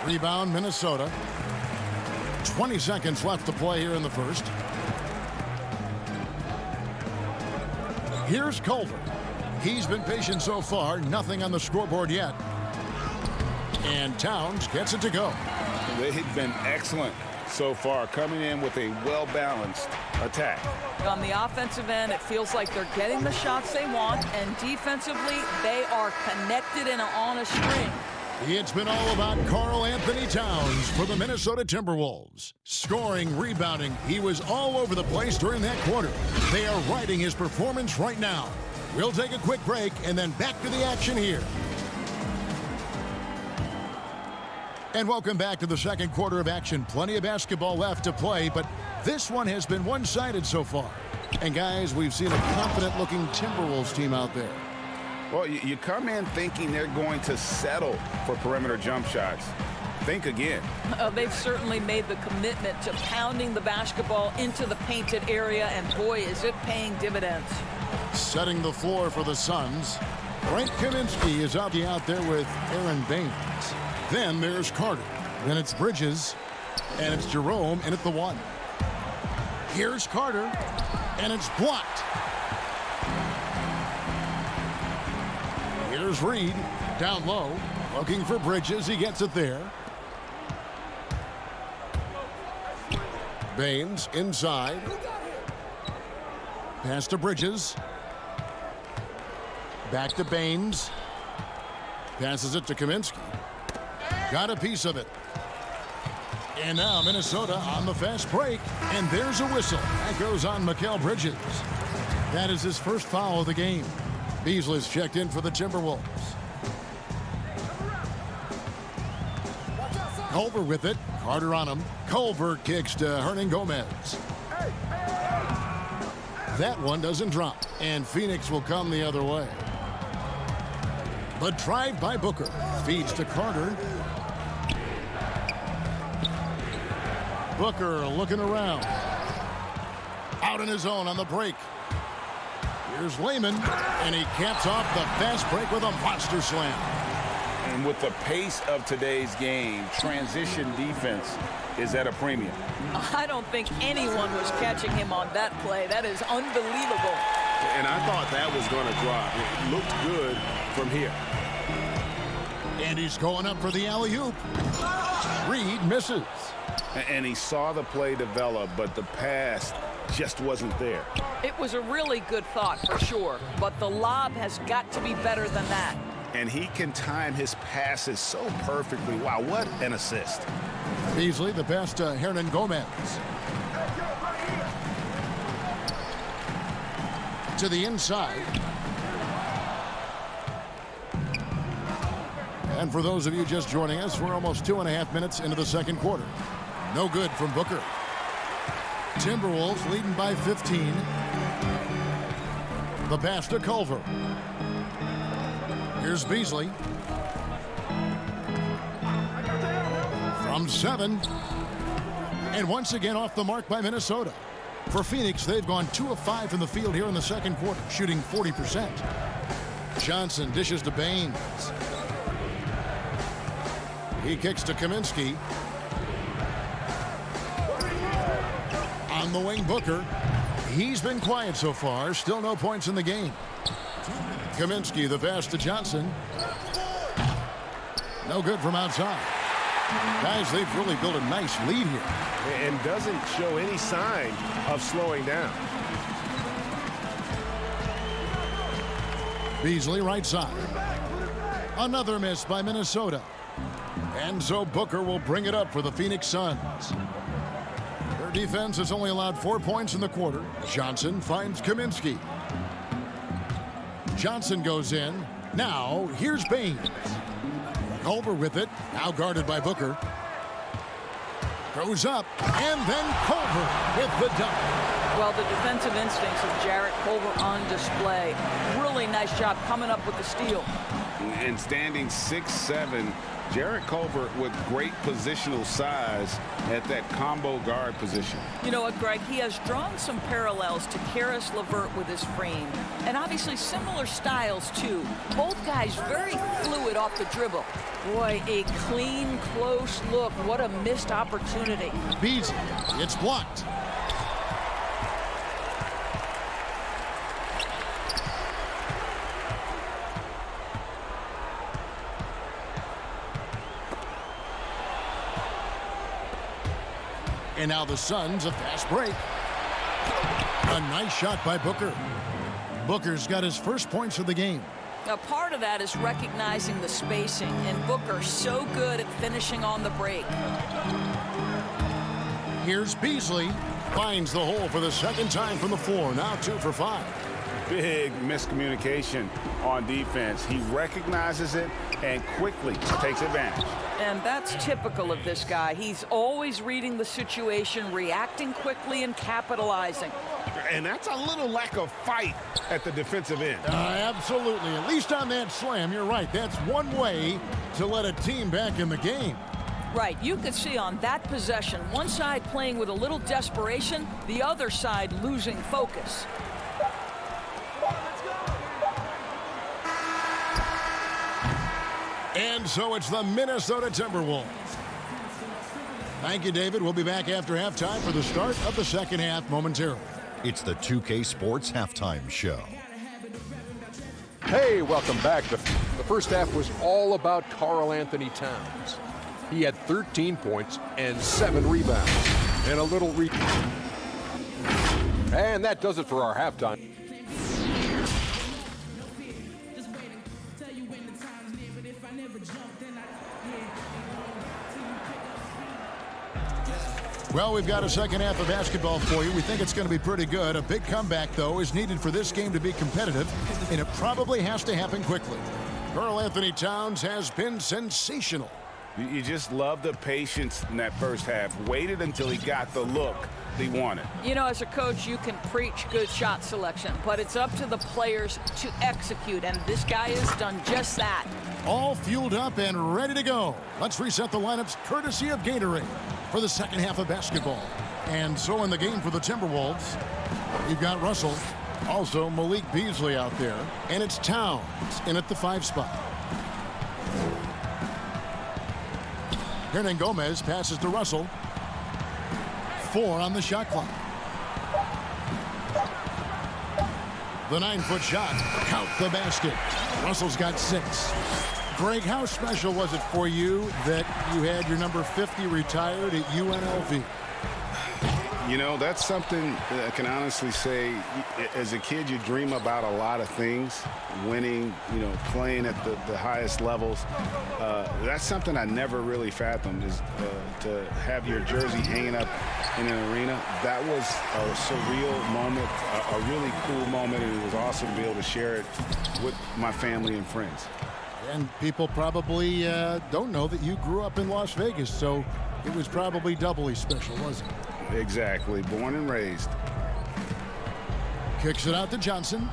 Rebound, Minnesota. 20 seconds left to play here in the first. Here's Culver. He's been patient so far. Nothing on the scoreboard yet. And Towns gets it to go. They've been excellent so far, coming in with a well-balanced attack. On the offensive end, it feels like they're getting the shots they want, and defensively, they are connected and on a string. It's been all about Karl Anthony Towns for the Minnesota Timberwolves. Scoring, rebounding, he was all over the place during that quarter. They are riding his performance right now. We'll take a quick break and then back to the action here. And welcome back to the second quarter of action. Plenty of basketball left to play, but this one has been one-sided so far. And guys, we've seen a confident-looking Timberwolves team out there. Well, you come in thinking they're going to settle for perimeter jump shots. Think again. They've certainly made the commitment to pounding the basketball into the painted area, and boy, is it paying dividends. Setting the floor for the Suns. Frank Kaminsky is out there with Aaron Baines. Then there's Carter. Then it's Bridges. And it's Jerome in at the 1. Here's Carter. And it's blocked. Here's Reed. Down low. Looking for Bridges. He gets it there. Baines inside. Pass to Bridges. Back to Baines. Passes it to Kaminsky. Got a piece of it. And now Minnesota on the fast break. And there's a whistle. That goes on Mikal Bridges. That is his first foul of the game. Beasley's checked in for the Timberwolves. Culver with it. Carter on him. Culver kicks to Hernangomez. That one doesn't drop. And Phoenix will come the other way. The drive by Booker. Feeds to Carter. Booker looking around. Out on his own on the break. Here's Lehman. And he caps off the fast break with a monster slam. And with the pace of today's game, transition defense is at a premium. I don't think anyone was catching him on that play. That is unbelievable. And I thought that was going to drop. It looked good from here. And he's going up for the alley-oop. Reed misses. And he saw the play develop, but the pass just wasn't there. It was a really good thought for sure, but the lob has got to be better than that. And he can time his passes so perfectly. Wow, what an assist. Beasley, the pass to Hernangomez. To the inside. And for those of you just joining us, we're almost 2.5 minutes into the second quarter. No good from Booker. Timberwolves leading by 15. The pass to Culver. Here's Beasley. From 7. And once again off the mark by Minnesota. For Phoenix, they've gone 2 of 5 from the field here in the second quarter, shooting 40%. Johnson dishes to Baines. He kicks to Kaminsky. On the wing, Booker. He's been quiet so far. Still no points in the game. Kaminsky, the pass to Johnson. No good from outside. Guys, they've really built a nice lead here. And doesn't show any sign of slowing down. Beasley right side. Another miss by Minnesota. And so Booker will bring it up for the Phoenix Suns. Their defense has only allowed 4 points in the quarter. Johnson finds Kaminsky. Johnson goes in. Now, here's Baines. Culver with it. Now guarded by Booker. Goes up. And then Culver with the dunk. Well, the defensive instincts of Jarrett Culver on display. Really nice job coming up with the steal. And standing 6'7", Jarrett Culver with great positional size at that combo guard position. You know what, Greg? He has drawn some parallels to Karis LeVert with his frame. And obviously similar styles, too. Both guys very fluid off the dribble. Boy, a clean, close look. What a missed opportunity. Beasley. It's blocked. And now the Suns, a fast break. A nice shot by Booker. Booker's got his first points of the game. Now, part of that is recognizing the spacing, and Booker's so good at finishing on the break. Here's Beasley. Finds the hole for the second time from the floor. Now 2 for 5. Big miscommunication on defense. He recognizes it and quickly takes advantage. And that's typical of this guy. He's always reading the situation, reacting quickly, and capitalizing. And that's a little lack of fight at the defensive end. Absolutely. At least on that slam, you're right. That's one way to let a team back in the game. Right. You could see on that possession, one side playing with a little desperation, the other side losing focus. And so it's the Minnesota Timberwolves. Thank you, David. We'll be back after halftime for the start of the second half momentarily. It's the 2K Sports Halftime Show. Hey, welcome back. The first half was all about Karl Anthony Towns. He had 13 points and 7 rebounds. And a little And that does it for our halftime. Well, we've got a second half of basketball for you. We think it's going to be pretty good. A big comeback, though, is needed for this game to be competitive, and it probably has to happen quickly. Karl Anthony Towns has been sensational. You just love the patience in that first half. Waited until he got the look he wanted. You know, as a coach, you can preach good shot selection, but it's up to the players to execute, and this guy has done just that. All fueled up and ready to go. Let's reset the lineups courtesy of Gatorade for the second half of basketball. And so in the game for the Timberwolves, you've got Russell, also Malik Beasley out there, and it's Towns in at the 5 spot. Hernan Gomez passes to Russell. 4 on the shot clock. The 9-foot shot. Count the basket. Russell's got 6. Greg, how special was it for you that you had your number 50 retired at UNLV? You know, that's something I can honestly say. As a kid, you dream about a lot of things. Winning, you know, playing at the highest levels. That's something I never really fathomed, is to have your jersey hanging up in an arena. That was a surreal moment, a really cool moment, and it was awesome to be able to share it with my family and friends. And people probably don't know that you grew up in Las Vegas, so it was probably doubly special, wasn't it? Exactly. Born and raised. Kicks it out to Johnson.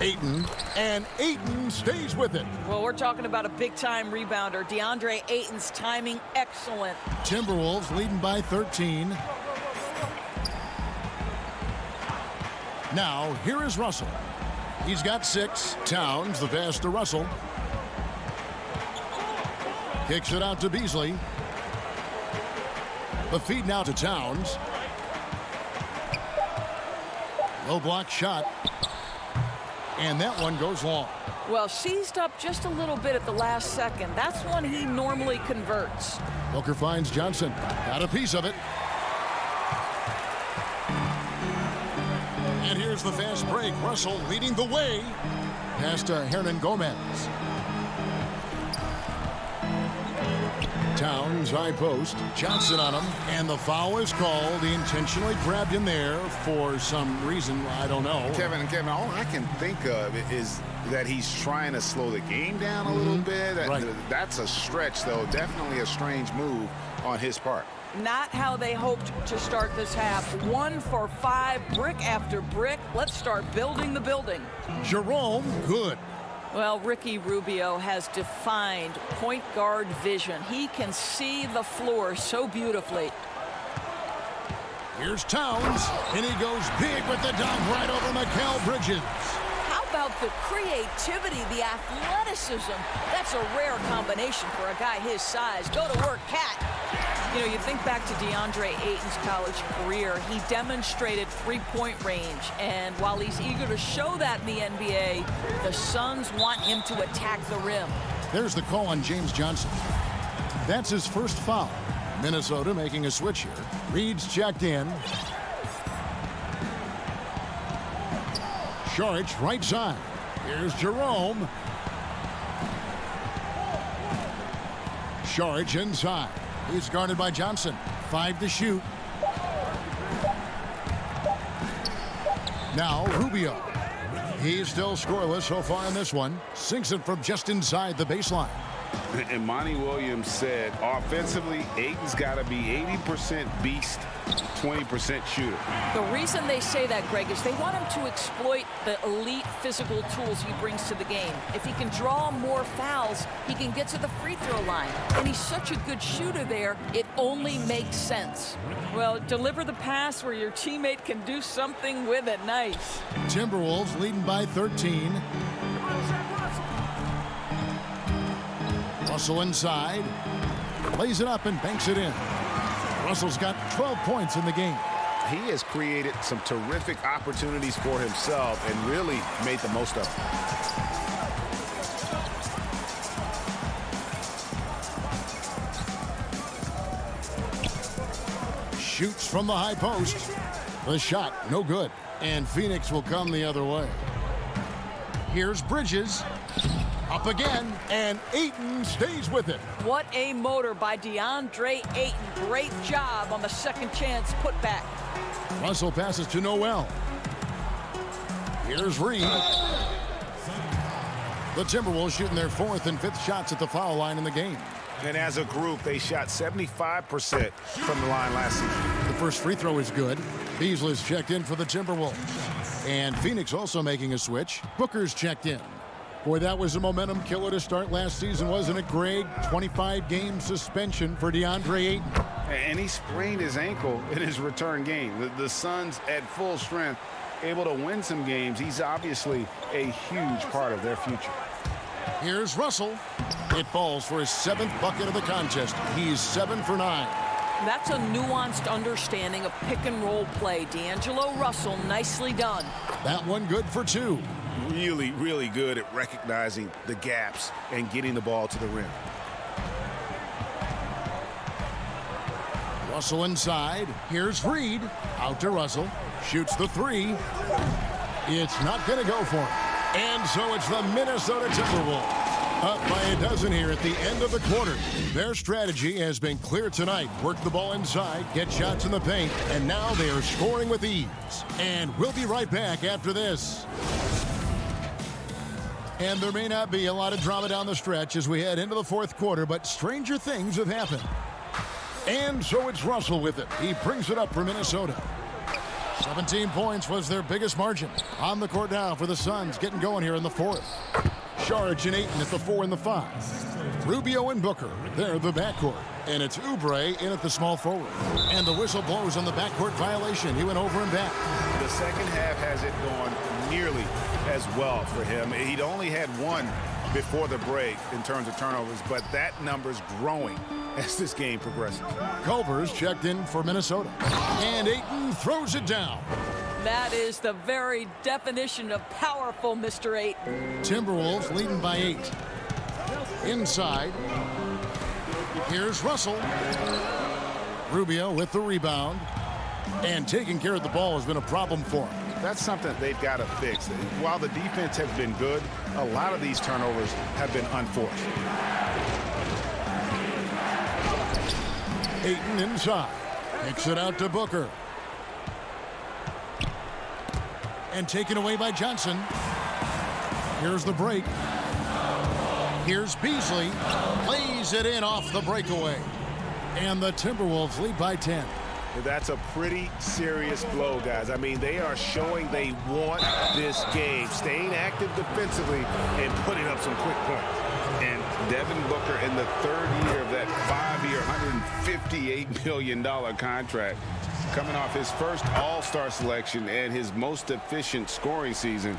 Ayton, and Ayton stays with it. Well, we're talking about a big-time rebounder. DeAndre Ayton's timing, excellent. Timberwolves leading by 13. Now, here is Russell. He's got 6. Towns, the pass to Russell. Kicks it out to Beasley. The feed now to Towns. Low block shot. And that one goes long. Well, seized up just a little bit at the last second. That's when he normally converts. Booker finds Johnson. Got a piece of it. And here's the fast break. Russell leading the way. Pass to Hernan Gomez. Towns, high post. Johnson on him. And the foul is called. He intentionally grabbed him there for some reason. I don't know. Kevin, all I can think of is that he's trying to slow the game down a little bit. Right. That's a stretch, though. Definitely a strange move on his part. Not how they hoped to start this half. 1 for 5, brick after brick. Let's start building the building. Jerome, good. Well, Ricky Rubio has defined point guard vision. He can see the floor so beautifully. Here's Towns, and he goes big with the dunk right over Mikal Bridges. How about the creativity, the athleticism? That's a rare combination for a guy his size. Go to work, Cat. You know, you think back to DeAndre Ayton's college career, he demonstrated three-point range. And while he's eager to show that in the NBA, the Suns want him to attack the rim. There's the call on James Johnson. That's his first foul. Minnesota making a switch here. Reed's checked in. Saric right side. Here's Jerome. Saric inside. He's guarded by Johnson. 5 to shoot. Now Rubio. He's still scoreless so far in this one. Sinks it from just inside the baseline. And Monty Williams said, offensively, Ayton's got to be 80% beast, 20% shooter. The reason they say that, Greg, is they want him to exploit the elite physical tools he brings to the game. If he can draw more fouls, he can get to the free throw line. And he's such a good shooter there, it only makes sense. Well, deliver the pass where your teammate can do something with it. Nice. Timberwolves leading by 13. Russell inside. Lays it up and banks it in. Russell's got 12 points in the game. He has created some terrific opportunities for himself and really made the most of them. Shoots from the high post. The shot, no good. And Phoenix will come the other way. Here's Bridges. Up again, and Ayton stays with it. What a motor by DeAndre Ayton. Great job on the second chance putback. Russell passes to Noel. Here's Reed. The Timberwolves shooting their 4th and 5th shots at the foul line in the game. And as a group, they shot 75% from the line last season. The first free throw is good. Beasley's checked in for the Timberwolves. And Phoenix also making a switch. Booker's checked in. Boy, that was a momentum killer to start last season, wasn't it, Greg? 25-game suspension for DeAndre Ayton. And he sprained his ankle in his return game. The Suns at full strength, able to win some games. He's obviously a huge part of their future. Here's Russell. It falls for his 7th bucket of the contest. He's 7 for 9. That's a nuanced understanding of pick-and-roll play. D'Angelo Russell, nicely done. That one good for 2. Really, really good at recognizing the gaps and getting the ball to the rim. Russell inside. Here's Reed. Out to Russell. Shoots the 3. It's not going to go for him. And so it's the Minnesota Timberwolves. Up by a dozen here at the end of the quarter. Their strategy has been clear tonight. Work the ball inside, get shots in the paint, and now they are scoring with ease. And we'll be right back after this. And there may not be a lot of drama down the stretch as we head into the 4th quarter, but stranger things have happened. And so it's Russell with it. He brings it up for Minnesota. 17 points was their biggest margin. On the court now for the Suns, getting going here in the fourth. Saric and Ayton at the 4 and the 5. Rubio and Booker, they're the backcourt. And it's Oubre in at the small forward. And the whistle blows on the backcourt violation. He went over and back. The second half hasn't gone nearly as well for him. He'd only had one before the break in terms of turnovers, but that number's growing as this game progresses. Culver's checked in for Minnesota. And Ayton throws it down. That is the very definition of powerful, Mr. 8. Timberwolves leading by 8. Inside. Here's Russell. Rubio with the rebound. And taking care of the ball has been a problem for him. That's something they've got to fix. While the defense has been good, a lot of these turnovers have been unforced. Ayton inside. Kicks it out to Booker. And taken away by Johnson. Here's the break. Here's Beasley. Lays it in off the breakaway. And the Timberwolves lead by 10. That's a pretty serious blow, guys. I mean, they are showing they want this game, staying active defensively and putting up some quick points. And Devin Booker in the third year of that 5-year, $158 million contract, coming off his first All-Star selection and his most efficient scoring season.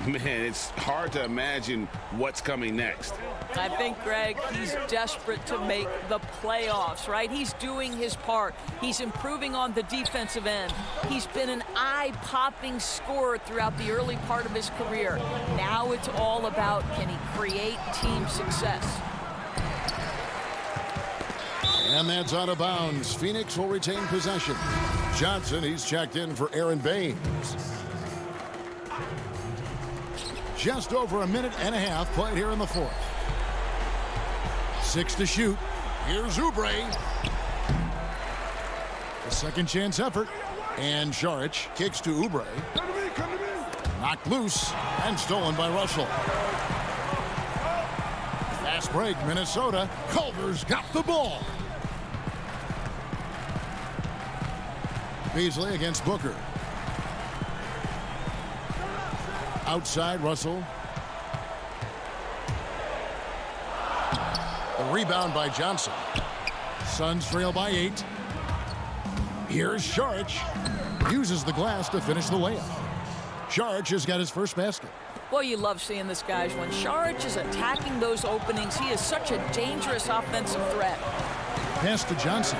Man, it's hard to imagine what's coming next. I think, Greg, he's desperate to make the playoffs, right? He's doing his part. He's improving on the defensive end. He's been an eye-popping scorer throughout the early part of his career. Now it's all about, can he create team success? And that's out of bounds. Phoenix will retain possession. Johnson, he's checked in for Aaron Baines. Just over a minute and a half played here in the fourth. 6 to shoot. Here's Oubre. A second chance effort. And Saric kicks to Oubre. Knocked loose and stolen by Russell. Fast break, Minnesota. Culver's got the ball. Beasley against Booker. Outside, Russell. A rebound by Johnson. Suns trail by 8. Here's Saric. Uses the glass to finish the layup. Saric has got his first basket. Well, you love seeing this, guys. When Saric is attacking those openings, he is such a dangerous offensive threat. Pass to Johnson.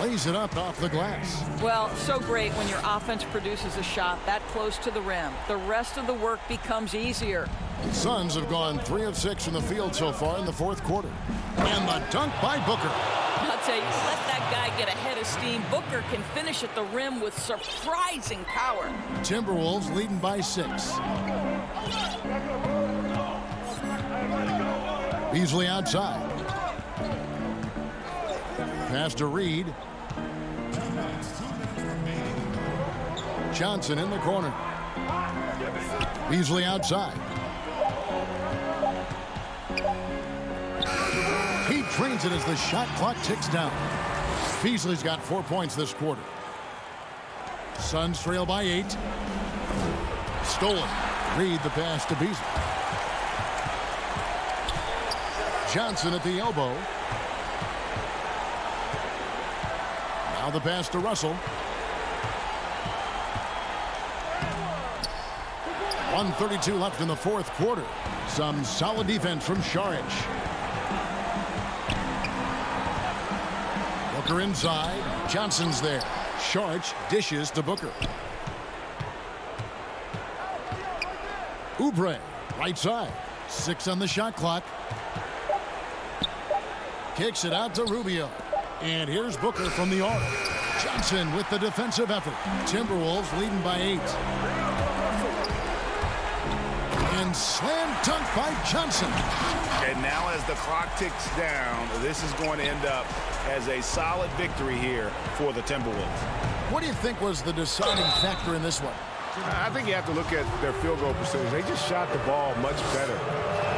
Lays it up off the glass. Well, so great when your offense produces a shot that close to the rim. The rest of the work becomes easier. Suns have gone 3 of 6 from the field so far in the fourth quarter. And the dunk by Booker. I'll tell you, let that guy get ahead of steam. Booker can finish at the rim with surprising power. Timberwolves leading by 6. Beasley outside. Pass to Reed. Johnson in the corner. Beasley outside. He trains it as the shot clock ticks down. Beasley's got 4 points this quarter. Suns trail by 8. Stolen. Reed the pass to Beasley. Johnson at the elbow. Now the pass to Russell. 1:32 left in the fourth quarter. Some solid defense from Saric. Booker inside. Johnson's there. Saric dishes to Booker. Oubre, right side. 6 on the shot clock. Kicks it out to Rubio. And here's Booker from the arc. Johnson with the defensive effort. Timberwolves leading by 8. And slam dunk by Johnson. And now as the clock ticks down, this is going to end up as a solid victory here for the Timberwolves. What do you think was the deciding factor in this one? I think you have to look at their field goal percentage. They just shot the ball much better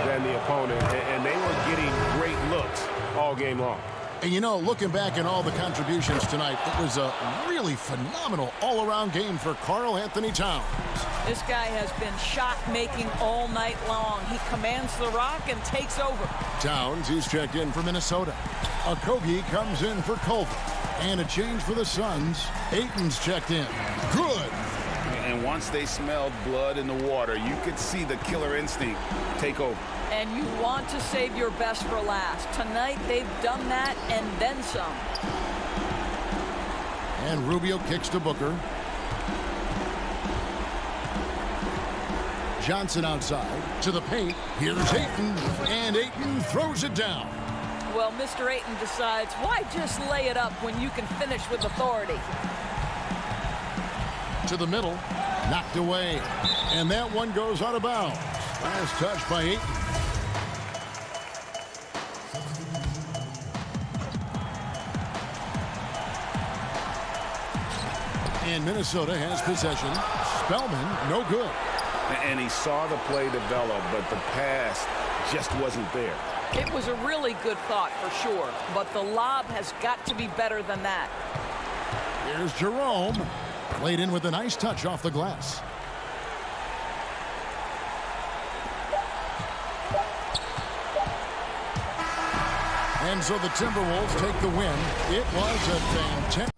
than the opponent, and they were getting great looks all game long. And, you know, looking back at all the contributions tonight, it was a really phenomenal all-around game for Karl Anthony Towns. This guy has been shot-making all night long. He commands the rock and takes over. Towns, he's checked in for Minnesota. Okogie comes in for Culver. And a change for the Suns. Ayton's checked in. Good. And once they smelled blood in the water, you could see the killer instinct take over. And you want to save your best for last. Tonight, they've done that and then some. And Rubio kicks to Booker. Johnson outside to the paint. Here's Ayton. And Ayton throws it down. Well, Mr. Ayton decides, why just lay it up when you can finish with authority? To the middle. Knocked away. And that one goes out of bounds. Last touch by Ayton. And Minnesota has possession. Spellman, no good. And he saw the play develop, but the pass just wasn't there. It was a really good thought for sure, but the lob has got to be better than that. Here's Jerome. Laid in with a nice touch off the glass. And so the Timberwolves take the win. It was a fantastic.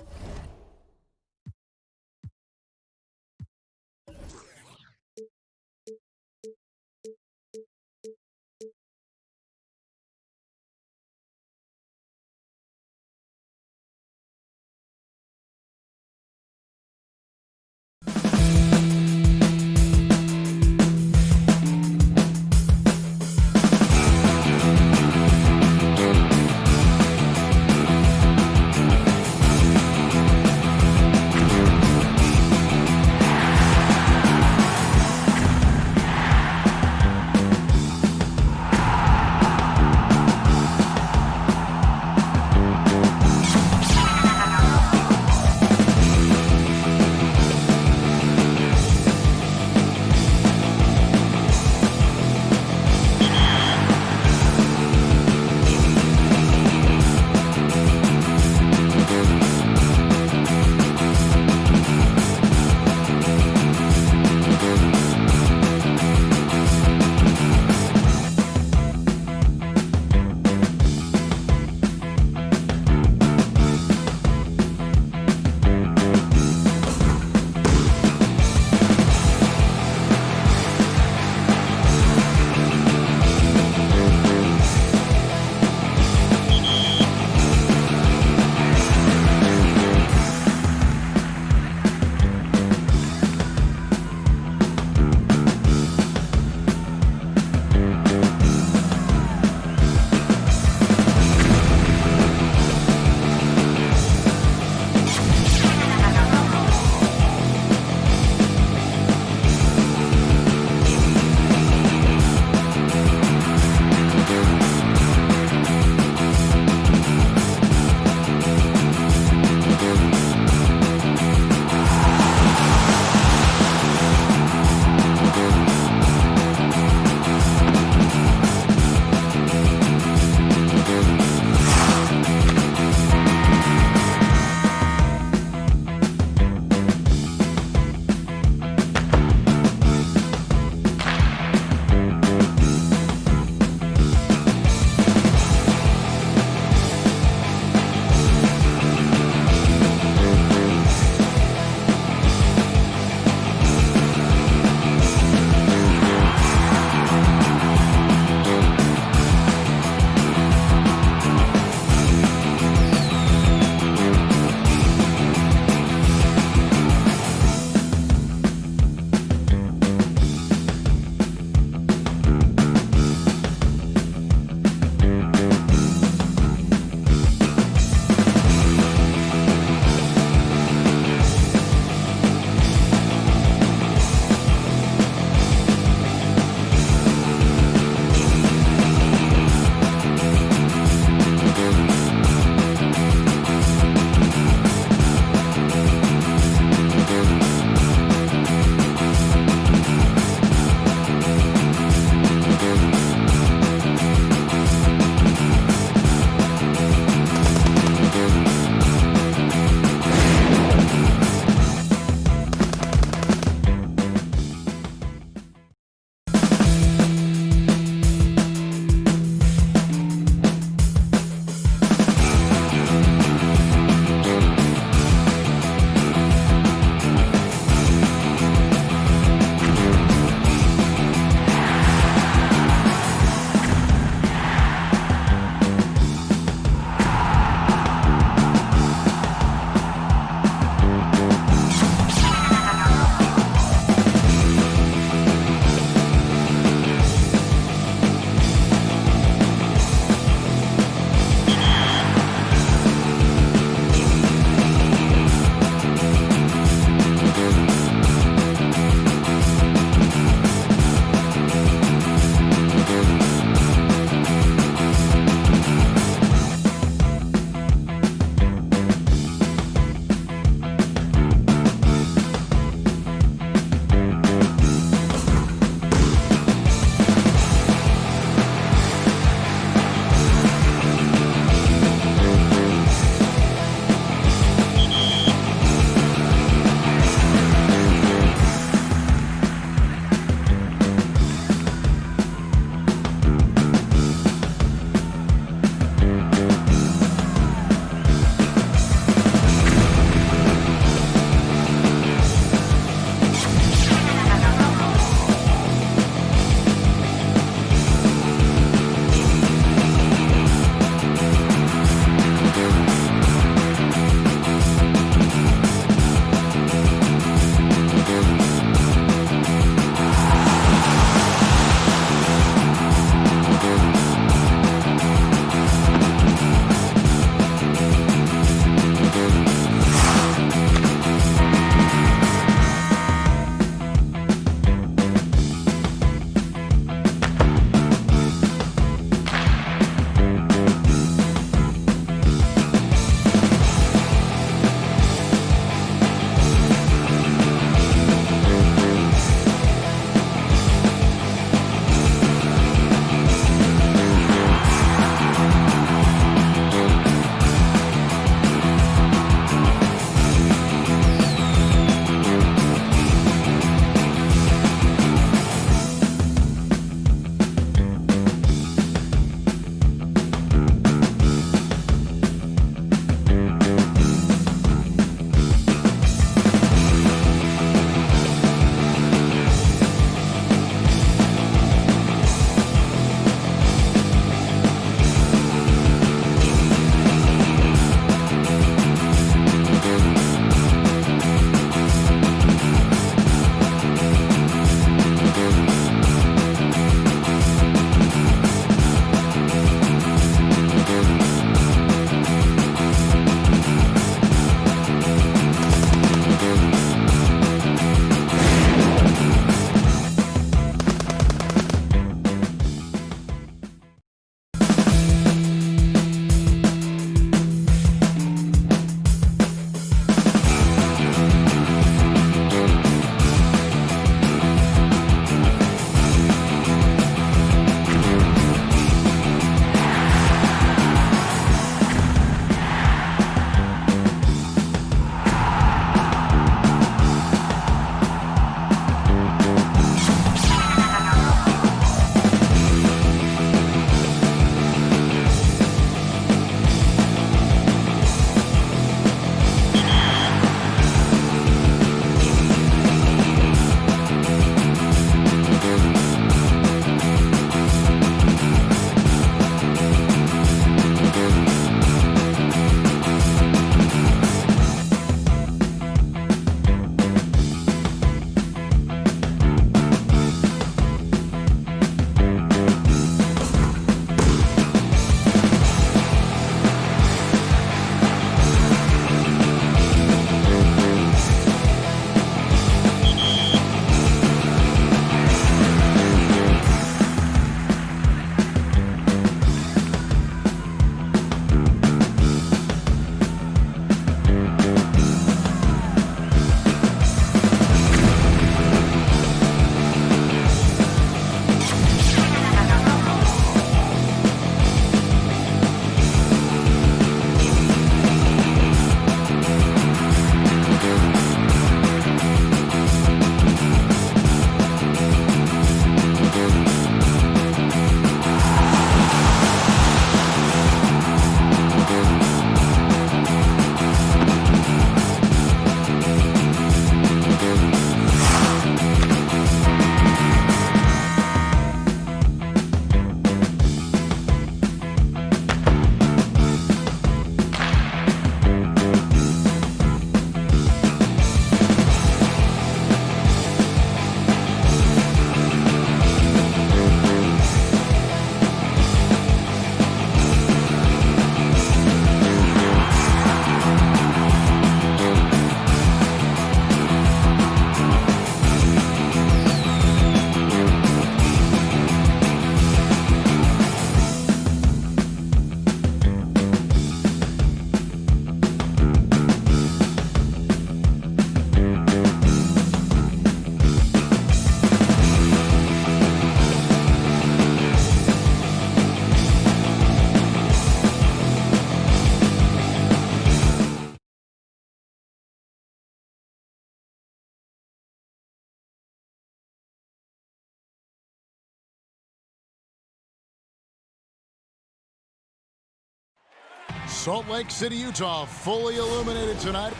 Salt Lake City, Utah, fully illuminated tonight.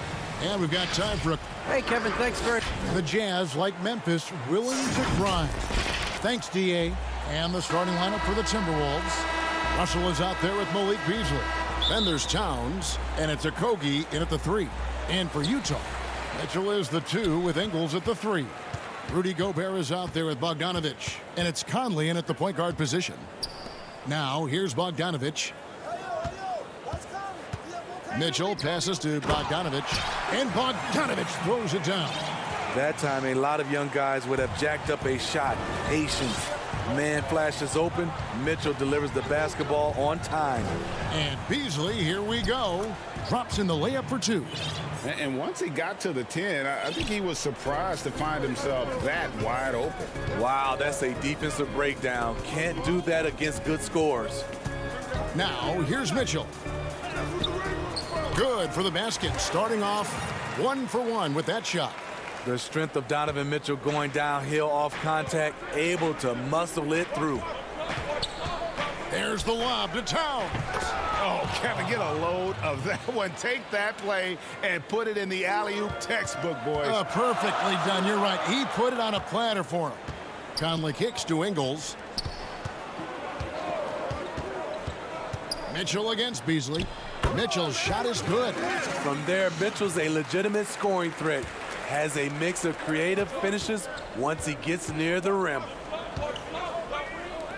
And we've got time for a... Hey, Kevin, thanks for... The Jazz, like Memphis, willing to grind. Thanks, D.A. And the starting lineup for the Timberwolves. Russell is out there with Malik Beasley. Then there's Towns, and it's Okogie in at the 3. And for Utah, Mitchell is the 2 with Ingles at the 3. Rudy Gobert is out there with Bogdanovich, and it's Conley in at the point guard position. Now, here's Bogdanovich. Mitchell passes to Bogdanovich, and Bogdanovich throws it down. That time, a lot of young guys would have jacked up a shot. Patience. Man flashes open. Mitchell delivers the basketball on time. And Beasley, here we go, drops in the layup for 2. And once he got to the 10, I think he was surprised to find himself that wide open. Wow, that's a defensive breakdown. Can't do that against good scores. Now, here's Mitchell. Good for the basket, starting off 1 for 1 with that shot. The strength of Donovan Mitchell going downhill off contact, able to muscle it through. There's the lob to Towns. Oh, Kevin, get a load of that one. Take that play and put it in the alley-oop textbook, boys. Perfectly done. You're right. He put it on a platter for him. Conley kicks to Ingles. Mitchell against Beasley. Mitchell's shot is good. From there, Mitchell's a legitimate scoring threat. Has a mix of creative finishes once he gets near the rim.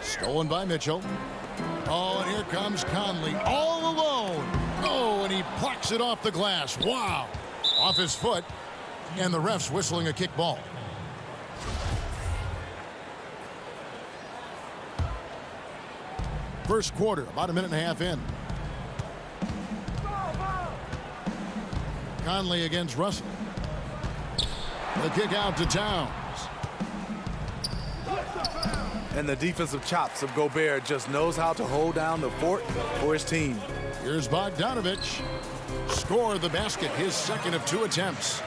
Stolen by Mitchell. Oh, and here comes Conley all alone. Oh, and he plucks it off the glass. Wow. Off his foot. And the ref's whistling a kick ball. First quarter, about a minute and a half in. Conley against Russell. The kick out to Towns. And the defensive chops of Gobert just knows how to hold down the fort for his team. Here's Bogdanovich. Scored the basket, his second of 2 attempts.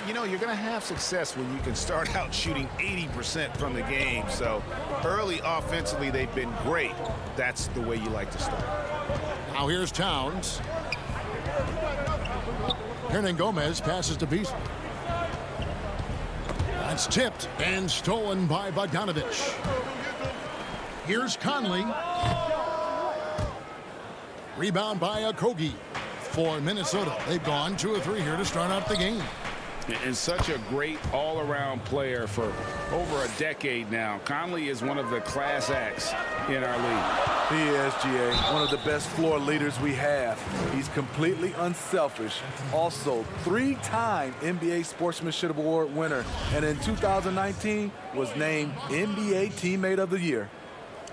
You know, you're going to have success when you can start out shooting 80% from the game. So early offensively, they've been great. That's the way you like to start. Now here's Towns. Hernan Gomez passes to Beasley. That's tipped and stolen by Bogdanovich. Here's Conley. Rebound by Okogie for Minnesota. They've gone 2 of 3 here to start out the game. And such a great all-around player for over a decade now. Conley is one of the class acts in our league. He is, GA, one of the best floor leaders we have. He's completely unselfish. Also, 3-time NBA Sportsmanship Award winner. And in 2019 was named NBA Teammate of the Year.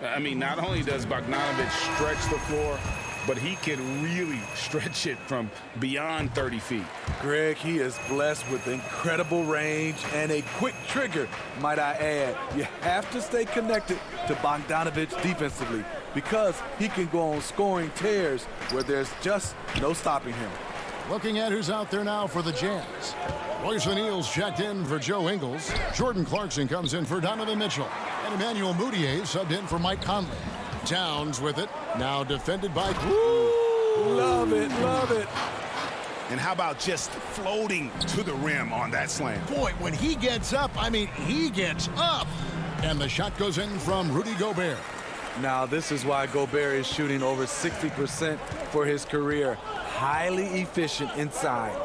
I mean, not only does Bogdanovich stretch the floor, but he can really stretch it from beyond 30 feet. Greg, he is blessed with incredible range and a quick trigger, might I add. You have to stay connected to Bogdanovich defensively because he can go on scoring tears where there's just no stopping him. Looking at who's out there now for the Jazz. Royce O'Neal's checked in for Joe Ingles. Jordan Clarkson comes in for Donovan Mitchell. And Emmanuel Mudiay subbed in for Mike Conley. Towns with it. Now defended by... Woo! Love it, love it. And how about just floating to the rim on that slam? Boy, when he gets up, I mean, he gets up. And the shot goes in from Rudy Gobert. Now, this is why Gobert is shooting over 60% for his career. Highly efficient inside.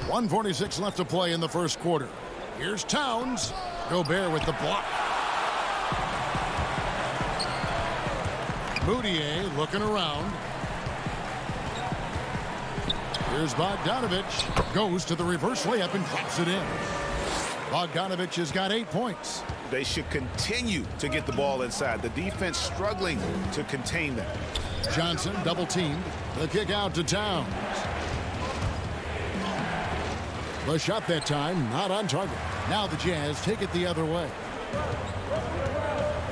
1:46 left to play in the first quarter. Here's Towns. Gobert with the block. Mudiay looking around. Here's Bogdanovich. Goes to the reverse layup and drops it in. Bogdanovich has got 8 points. They should continue to get the ball inside. The defense struggling to contain them. Johnson double teamed. The kick out to Towns. The shot that time not on target. Now the Jazz take it the other way.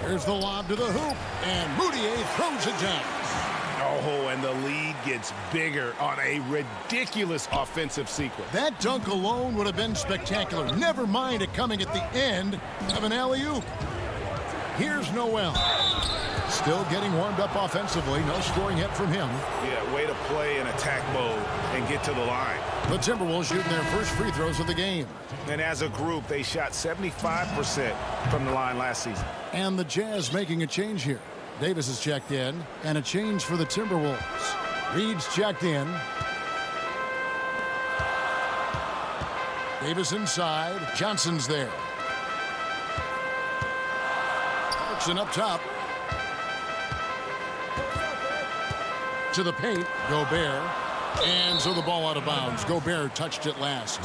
Here's the lob to the hoop, and Mudiay throws it down. Oh, and the lead gets bigger on a ridiculous offensive sequence. That dunk alone would have been spectacular. Never mind it coming at the end of an alley-oop. Here's Noel. Still getting warmed up offensively. No scoring yet from him. Yeah, way to play in attack mode and get to the line. The Timberwolves shooting their first free throws of the game. And as a group, they shot 75% from the line last season. And the Jazz making a change here. Davis is checked in, and a change for the Timberwolves. Reed's checked in. Davis inside. Johnson's there. Clarkson up top. To the paint. Gobert. And so the ball out of bounds. Gobert touched it last.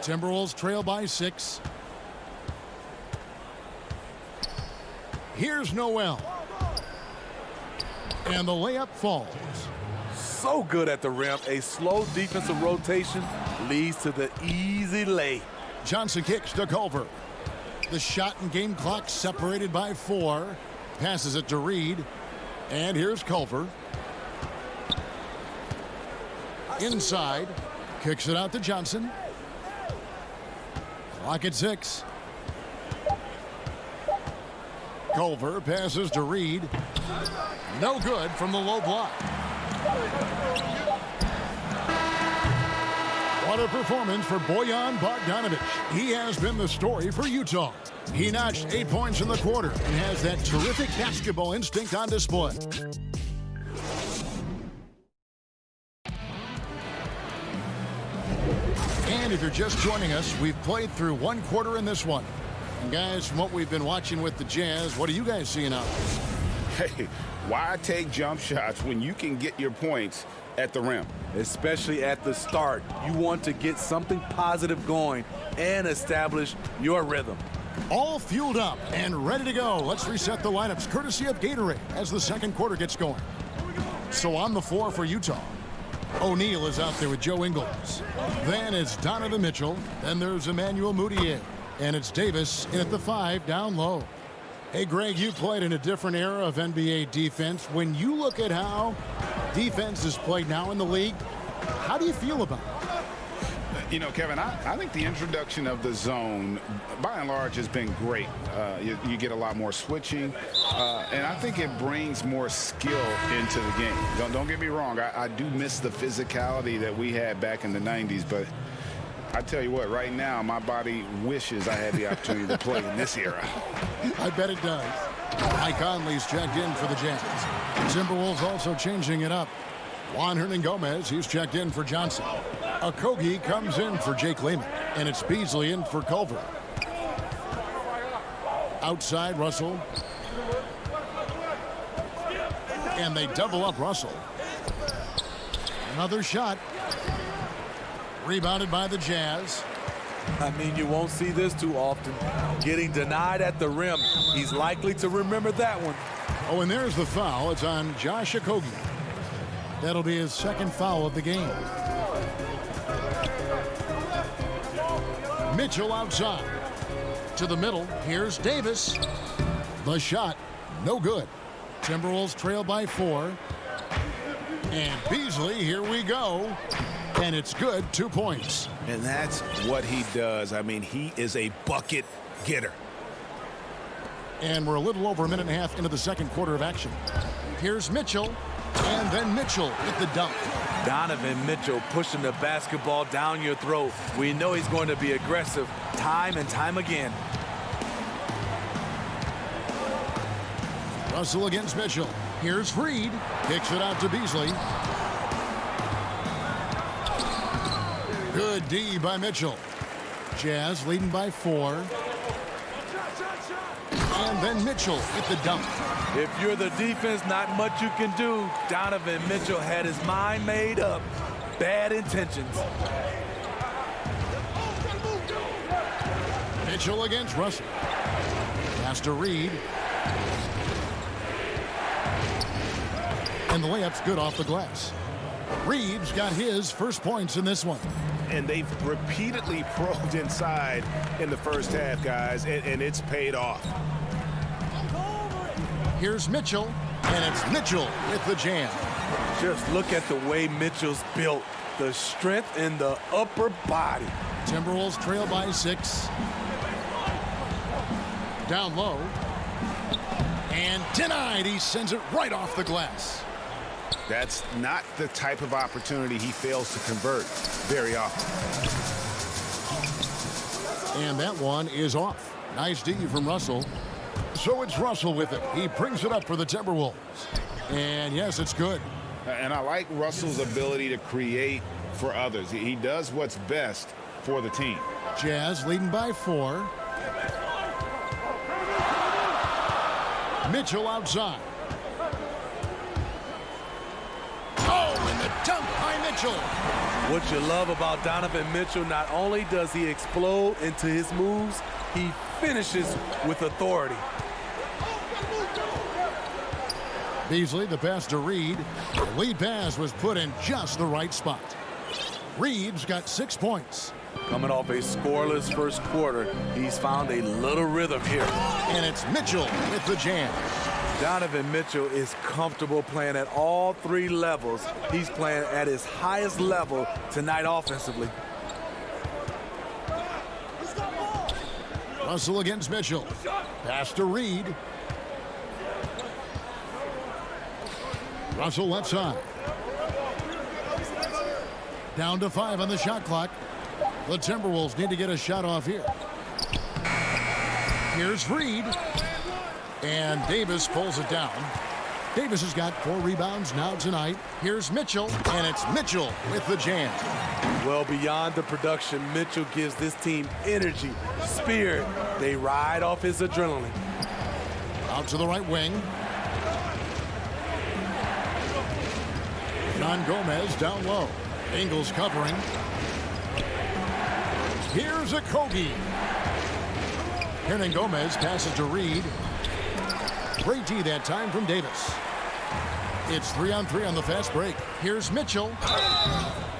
Timberwolves trail by 6. Here's Noel. And the layup falls. So good at the rim. A slow defensive rotation leads to the easy lay. Johnson kicks to Culver. The shot and game clock separated by 4. Passes it to Reed. And here's Culver. Inside. Kicks it out to Johnson. Clock at 6. Culver passes to Reed. No good from the low block. What a performance for Bojan Bogdanovic. He has been the story for Utah. He notched 8 points in the quarter and has that terrific basketball instinct on display. And if you're just joining us, we've played through 1 quarter in this one. And guys, from what we've been watching with the Jazz, what are you guys seeing out there? Hey, why take jump shots when you can get your points at the rim? Especially at the start. You want to get something positive going and establish your rhythm. All fueled up and ready to go. Let's reset the lineups courtesy of Gatorade as the second quarter gets going. So on the floor for Utah, O'Neal is out there with Joe Ingles. Then it's Donovan Mitchell. Then there's Emmanuel Mudiay. And it's Davis in at the 5 down low. Hey, Greg, you played in a different era of NBA defense. When you look at how defense is played now in the league, how do you feel about it? You know, Kevin, I think the introduction of the zone, by and large, has been great. You get a lot more switching, and I think it brings more skill into the game. Don't get me wrong. I do miss the physicality that we had back in the 90s, but I tell you what, right now, my body wishes I had the opportunity to play in this era. I bet it does. Mike Conley's checked in for the Jazz. Timberwolves also changing it up. Juan Hernan-Gomez, he's checked in for Johnson. Okogie comes in for Jake Lehman. And it's Beasley in for Culver. Outside, Russell. And they double up Russell. Another shot. Rebounded by the Jazz. I mean, you won't see this too often. Getting denied at the rim. He's likely to remember that one. Oh, and there's the foul. It's on Josh Okogie. That'll be his second foul of the game. Mitchell outside. To the middle. Here's Davis. The shot. No good. Timberwolves trail by 4. And Beasley, here we go. And it's good, 2 points. And that's what he does. I mean, he is a bucket getter. And we're a little over a minute and a half into the second quarter of action. Here's Mitchell. And then Mitchell with the dunk. Donovan Mitchell pushing the basketball down your throat. We know he's going to be aggressive time and time again. Russell against Mitchell. Here's Reed. Kicks it out to Beasley. Good D by Mitchell. Jazz leading by 4. And then Mitchell with the dunk. If you're the defense, not much you can do. Donovan Mitchell had his mind made up. Bad intentions. Mitchell against Russell. Pass to Reed. And the layup's good off the glass. Reed's got his first points in this one. And they've repeatedly probed inside in the first half, guys, and it's paid off. Here's Mitchell, and it's Mitchell with the jam. Just look at the way Mitchell's built. The strength in the upper body. Timberwolves trail by 6. Down low. And denied. He sends it right off the glass. That's not the type of opportunity he fails to convert very often. And that one is off. Nice D from Russell. So it's Russell with it. He brings it up for the Timberwolves. And yes, it's good. And I like Russell's ability to create for others. He does what's best for the team. Jazz leading by 4. Mitchell outside. Oh, and the dunk by Mitchell. What you love about Donovan Mitchell, not only does he explode into his moves, he finishes with authority. Beasley, the pass to Reed. The lead pass was put in just the right spot. Reed's got 6 points. Coming off a scoreless first quarter, he's found a little rhythm here. And it's Mitchell with the jam. Donovan Mitchell is comfortable playing at all 3 levels. He's playing at his highest level tonight offensively. Russell against Mitchell. Pass to Reed. Russell left side. Down to 5 on the shot clock. The Timberwolves need to get a shot off here. Here's Reed. And Davis pulls it down. Davis has got 4 rebounds now tonight. Here's Mitchell, and it's Mitchell with the jam. Well, beyond the production, Mitchell gives this team energy, spirit. They ride off his adrenaline. Out to the right wing. John Gomez down low. Ingles covering. Here's a Kogi. Hernan Gomez passes to Reed. Great D that time from Davis. It's 3-on-3 on the fast break. Here's Mitchell.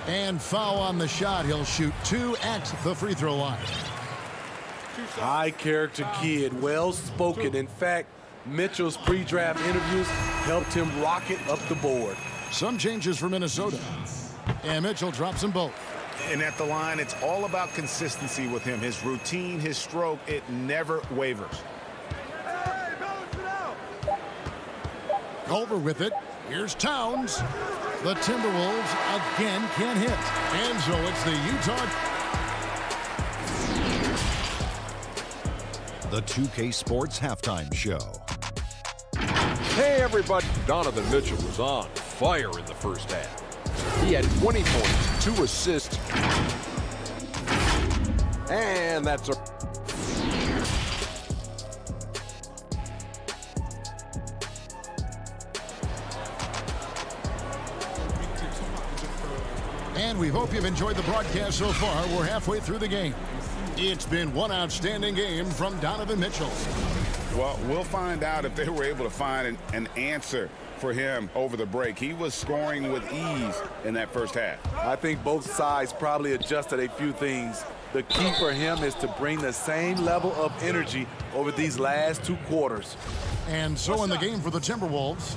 And foul on the shot. He'll shoot 2 at the free throw line. High character kid, well spoken. In fact, Mitchell's pre-draft interviews helped him rocket up the board. Some changes for Minnesota. And Mitchell drops them both. And at the line, it's all about consistency with him. His routine, his stroke, it never wavers. Culver with it. Here's Towns. The Timberwolves again can't hit. And so it's the Utah. The 2K Sports Halftime Show. Hey, everybody. Donovan Mitchell was on fire in the first half. He had 20 points, 2 assists. And that's a... And we hope you've enjoyed the broadcast so far. We're halfway through the game. It's been one outstanding game from Donovan Mitchell. Well, we'll find out if they were able to find an answer for him over the break. He was scoring with ease in that first half. I think both sides probably adjusted a few things. The key for him is to bring the same level of energy over these last 2 quarters. And so in the game for the Timberwolves,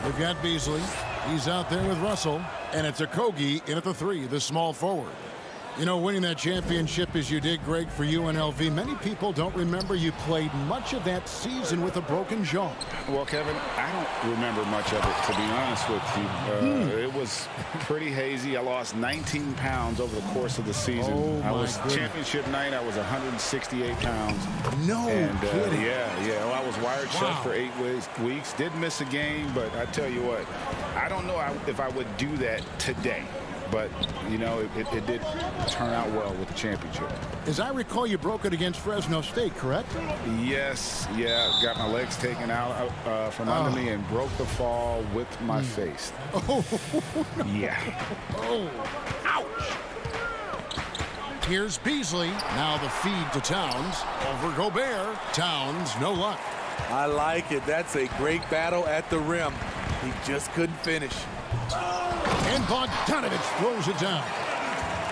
we've got Beasley. He's out there with Russell. And it's a Kogi in at the 3, the small forward. You know, winning that championship as you did, Greg, for UNLV, many people don't remember you played much of that season with a broken jaw. Well, Kevin, I don't remember much of it, to be honest with you. It was pretty hazy. I lost 19 pounds over the course of the season. Oh, I was goodness. Championship night, I was 168 pounds. No kidding. Yeah. Well, I was wired shut for 8 weeks. Did miss a game, but I tell you what, I don't know if I would do that today. But, you know, it did turn out well with the championship. As I recall, you broke it against Fresno State, correct? Yes, got my legs taken out from under me and broke the fall with my face. Oh, no. Yeah. Oh, ouch. Here's Beasley. Now the feed to Towns. Over Gobert. Towns, no luck. I like it. That's a great battle at the rim. He just couldn't finish. And Bogdanovich throws it down.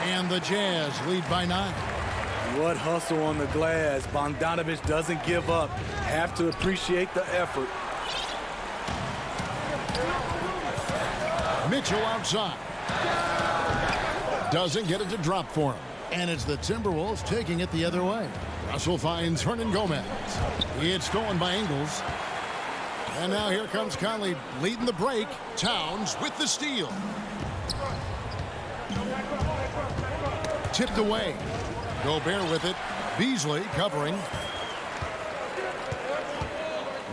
And the Jazz lead by 9. What hustle on the glass. Bogdanovich doesn't give up. Have to appreciate the effort. Mitchell outside. Doesn't get it to drop for him. And it's the Timberwolves taking it the other way. Russell finds Hernan Gomez. It's stolen by Ingles. And now here comes Conley leading the break. Towns with the steal. Tipped away. Gobert with it. Beasley covering.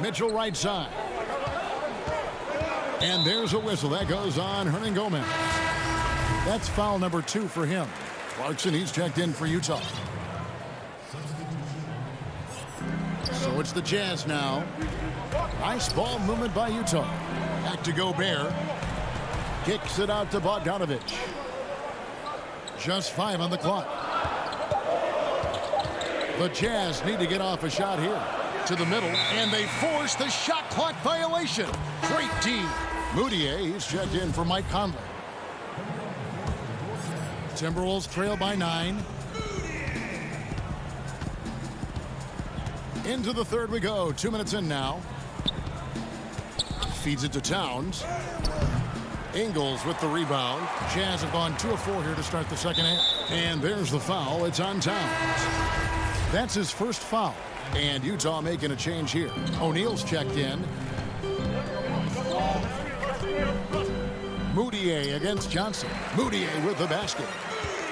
Mitchell right side. And there's a whistle. That goes on Hernan Gomez. That's foul number 2 for him. Clarkson, he's checked in for Utah. So it's the Jazz now. Nice ball movement by Utah. Back to Gobert. Kicks it out to Bogdanovich. Just 5 on the clock. The Jazz need to get off a shot here. To the middle, and they force the shot clock violation. Great D. Moutier, he's checked in for Mike Conley. Timberwolves trail by 9. Into the third we go. 2 minutes in now. Feeds it to Towns. Ingles with the rebound. Jazz have gone 2 of 4 here to start the second half. And there's the foul. It's on Towns. That's his first foul. And Utah making a change here. O'Neal's checked in. Moutier against Johnson. Moutier with the basket.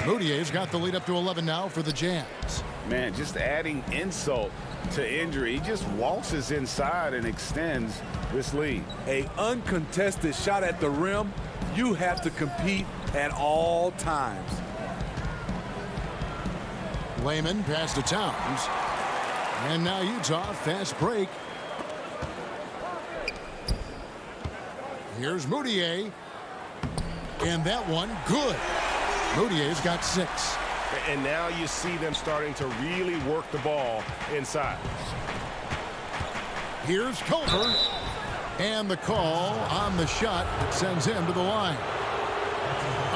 Moutier's got the lead up to 11 now for the Jazz. Man, just adding insult to injury. He just waltzes inside and extends this lead. A uncontested shot at the rim. You have to compete at all times. Layman pass to Towns. And now Utah, fast break. Here's Moutier. And that one, good. Moutier's got 6. And now you see them starting to really work the ball inside. Here's Culver. And the call on the shot that sends him to the line.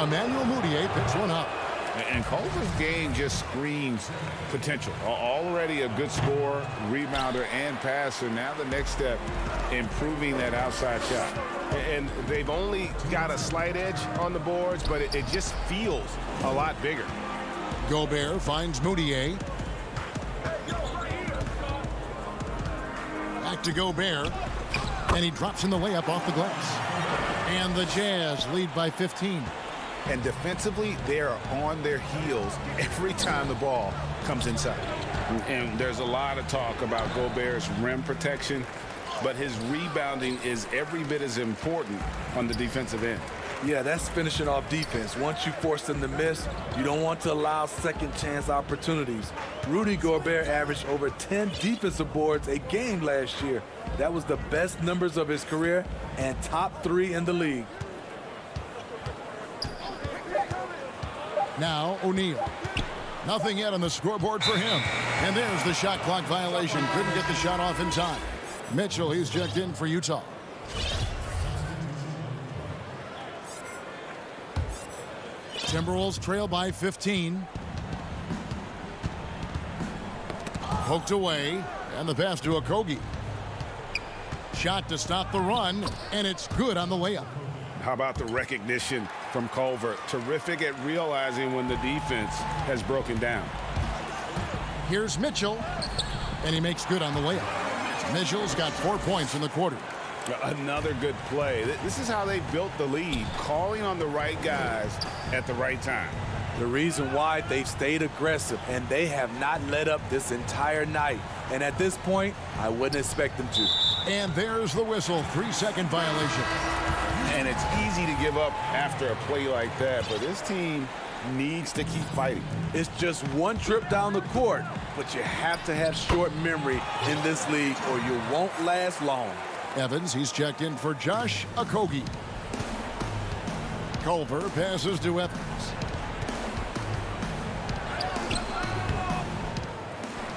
Emmanuel Moutier picks one up. And Culver's game just screams potential. Already a good scorer, rebounder, and passer. Now the next step, improving that outside shot. And they've only got a slight edge on the boards, but it just feels a lot bigger. Gobert finds Moutier. Back to Gobert. And he drops in the layup off the glass. And the Jazz lead by 15. And defensively, they are on their heels every time the ball comes inside. And there's a lot of talk about Gobert's rim protection, but his rebounding is every bit as important on the defensive end. Yeah, that's finishing off defense. Once you force them to miss, you don't want to allow second chance opportunities. Rudy Gobert averaged over 10 defensive boards a game last year. That was the best numbers of his career and top 3 in the league. Now O'Neal. Nothing yet on the scoreboard for him. And there's the shot clock violation. Couldn't get the shot off in time. Mitchell, he's checked in for Utah. Timberwolves trail by 15. Poked away. And the pass to Okogie. Shot to stop the run. And it's good on the layup. How about the recognition from Culver? Terrific at realizing when the defense has broken down. Here's Mitchell. And he makes good on the layup. Mitchell's got 4 points in the quarter. Another good play. This is how they built the lead, calling on the right guys at the right time. The reason why they've stayed aggressive, and they have not let up this entire night. And at this point, I wouldn't expect them to. And there's the whistle. 3-second violation. And it's easy to give up after a play like that, but this team needs to keep fighting. It's just one trip down the court, but you have to have short memory in this league or you won't last long. Evans, he's checked in for Josh Okogie. Culver passes to Evans.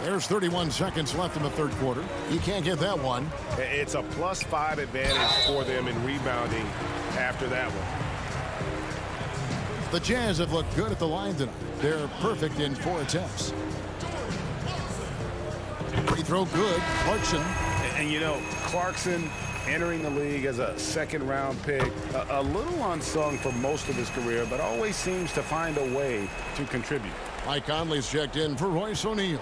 There's 31 seconds left in the third quarter. He can't get that one. It's a +5 advantage for them in rebounding after that one. The Jazz have looked good at the line tonight. They're perfect in 4 attempts. Free throw good. Clarkson. And you know, Clarkson entering the league as a second-round pick, a little unsung for most of his career, but always seems to find a way to contribute. Mike Conley's checked in for Royce O'Neal.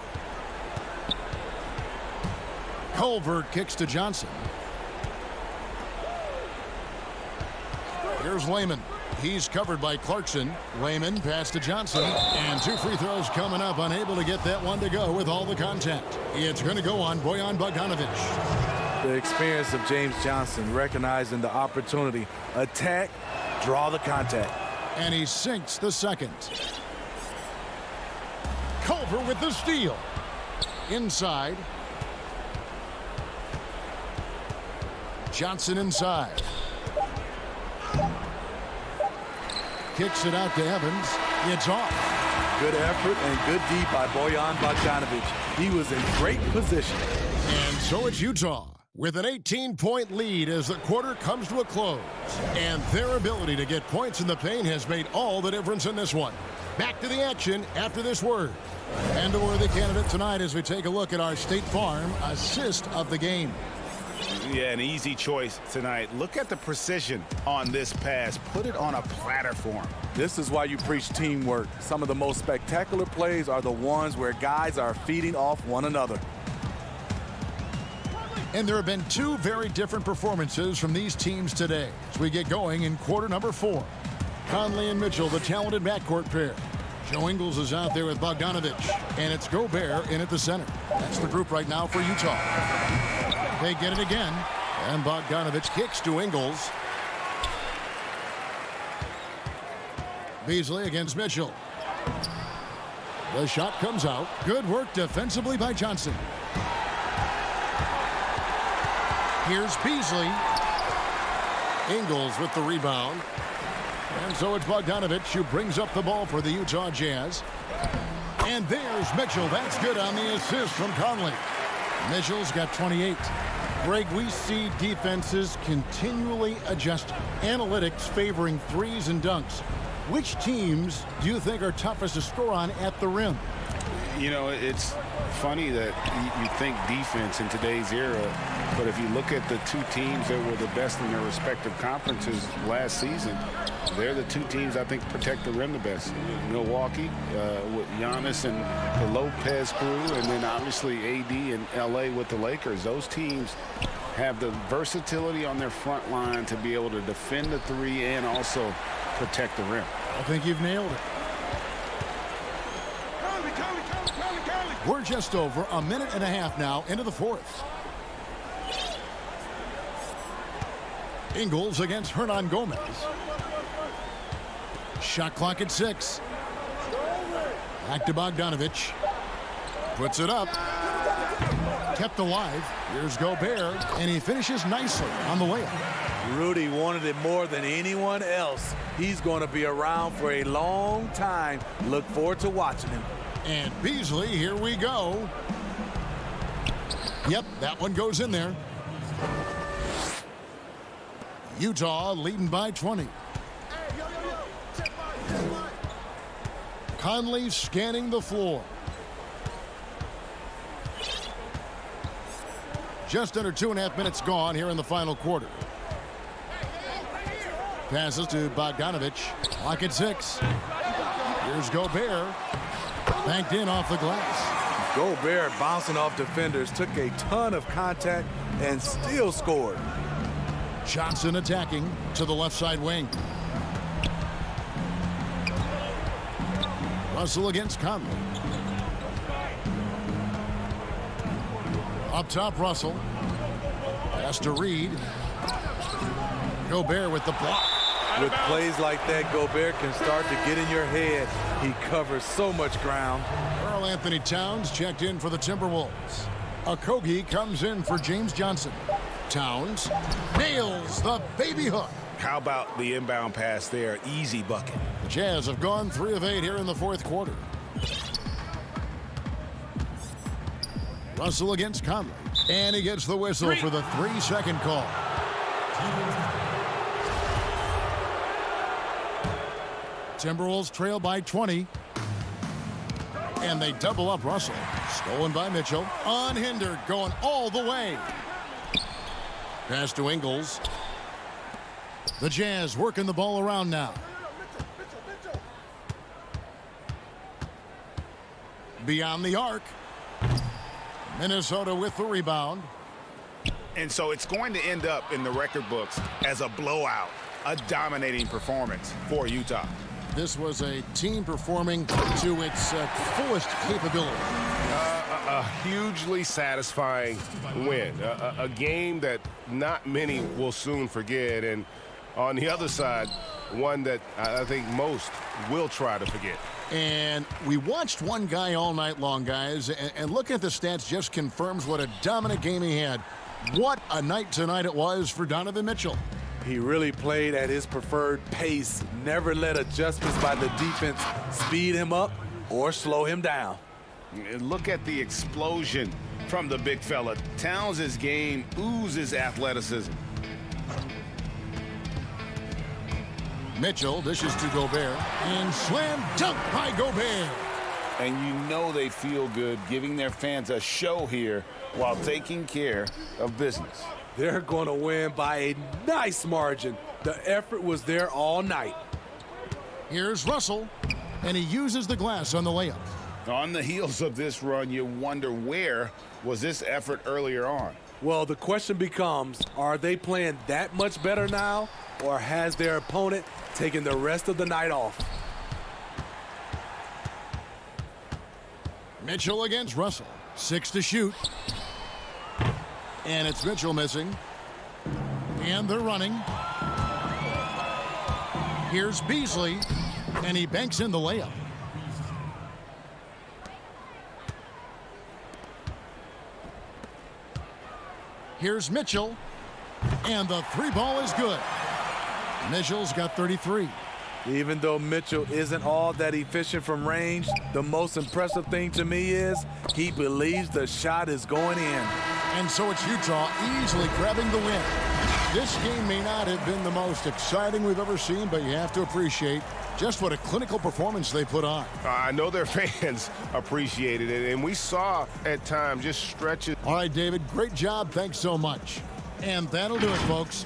Culver kicks to Johnson. Here's Layman. He's covered by Clarkson. Layman pass to Johnson. And 2 free throws coming up. Unable to get that one to go with all the contact. It's going to go on Bojan Bogdanovic. The experience of James Johnson, recognizing the opportunity. Attack, draw the contact. And he sinks the second. Culver with the steal. Inside. Johnson inside. Kicks it out to Evans. It's off. Good effort and good D by Bojan Bogdanovic. He was in great position. And so it's Utah with an 18-point lead as the quarter comes to a close. And their ability to get points in the paint has made all the difference in this one. Back to the action after this word. And a worthy candidate tonight as we take a look at our State Farm assist of the game. Yeah, an easy choice tonight. Look at the precision on this pass. Put it on a platter for him. This is why you preach teamwork. Some of the most spectacular plays are the ones where guys are feeding off one another. And there have been 2 very different performances from these teams today as we get going in quarter number 4. Conley and Mitchell, the talented backcourt pair. Joe Ingles is out there with Bogdanovic, and it's Gobert in at the center. That's the group right now for Utah. They get it again, and Bogdanovic kicks to Ingles. Beasley against Mitchell. The shot comes out. Good work defensively by Johnson. Here's Beasley. Ingles with the rebound. And so it's Bogdanovic who brings up the ball for the Utah Jazz. And there's Mitchell. That's good on the assist from Conley. Mitchell's got 28. Greg, we see defenses continually adjusting. Analytics favoring threes and dunks. Which teams do you think are toughest to score on at the rim? You know, it's funny that you think defense in today's era, but if you look at the 2 teams that were the best in their respective conferences last season, they're the 2 teams I think protect the rim the best. Milwaukee with Giannis and the Lopez crew, and then obviously AD and LA with the Lakers. Those teams have the versatility on their front line to be able to defend the 3 and also protect the rim. I think you've nailed it. We're just over a minute and a half now into the 4th. Ingles against Hernan Gomez. Shot clock at 6. Back to Bogdanovic. Puts it up. Kept alive. Here's Gobert, and he finishes nicely on the layup. Rudy wanted it more than anyone else. He's going to be around for a long time. Look forward to watching him. And Beasley, here we go. Yep, that one goes in there. Utah leading by 20. Conley scanning the floor. Just under 2.5 minutes gone here in the final quarter. Passes to Bogdanovic. Clock at 6. Here's Gobert. Banked in off the glass. Gobert bouncing off defenders, took a ton of contact and still scored. Johnson attacking to the left side wing. Russell against Conley. Up top, Russell. Pass to Reed. Gobert with the block. With plays like that, Gobert can start to get in your head. He covers so much ground. Karl Anthony Towns checked in for the Timberwolves. Okogie comes in for James Johnson. Towns nails the baby hook. How about the inbound pass there? Easy bucket. The Jazz have gone 3 of 8 here in the 4th quarter. Russell against Conley. And he gets the whistle for the 3-second call. Timberwolves trail by 20. And they double up Russell. Stolen by Mitchell. Unhindered, going all the way. Pass to Ingles. The Jazz working the ball around now. Beyond the arc. Minnesota with the rebound. And so it's going to end up in the record books as a blowout, a dominating performance for Utah. This was a team performing to its fullest capability. A hugely satisfying win. A game that not many will soon forget. And on the other side, one that I think most will try to forget. And we watched one guy all night long, guys, and looking at the stats just confirms what a dominant game he had. What a night tonight it was for Donovan Mitchell. He really played at his preferred pace, never let adjustments by the defense speed him up or slow him down. And look at the explosion from the big fella. Towns' game oozes athleticism. Mitchell dishes to Gobert, and slam dunk by Gobert. And you know they feel good giving their fans a show here while taking care of business. They're going to win by a nice margin. The effort was there all night. Here's Russell, and he uses the glass on the layup. On the heels of this run, you wonder where was this effort earlier on? Well, the question becomes, are they playing that much better now, or has their opponent taken the rest of the night off? Mitchell against Russell. 6 to shoot. And it's Mitchell missing. And they're running. Here's Beasley, and he banks in the layup. Here's Mitchell, and the three ball is good. Mitchell's got 33. Even though Mitchell isn't all that efficient from range, the most impressive thing to me is he believes the shot is going in. And so it's Utah easily grabbing the win. This game may not have been the most exciting we've ever seen, but you have to appreciate just what a clinical performance they put on. I know their fans appreciated it, and we saw at times just stretches. All right, David, great job. Thanks so much. And that'll do it, folks.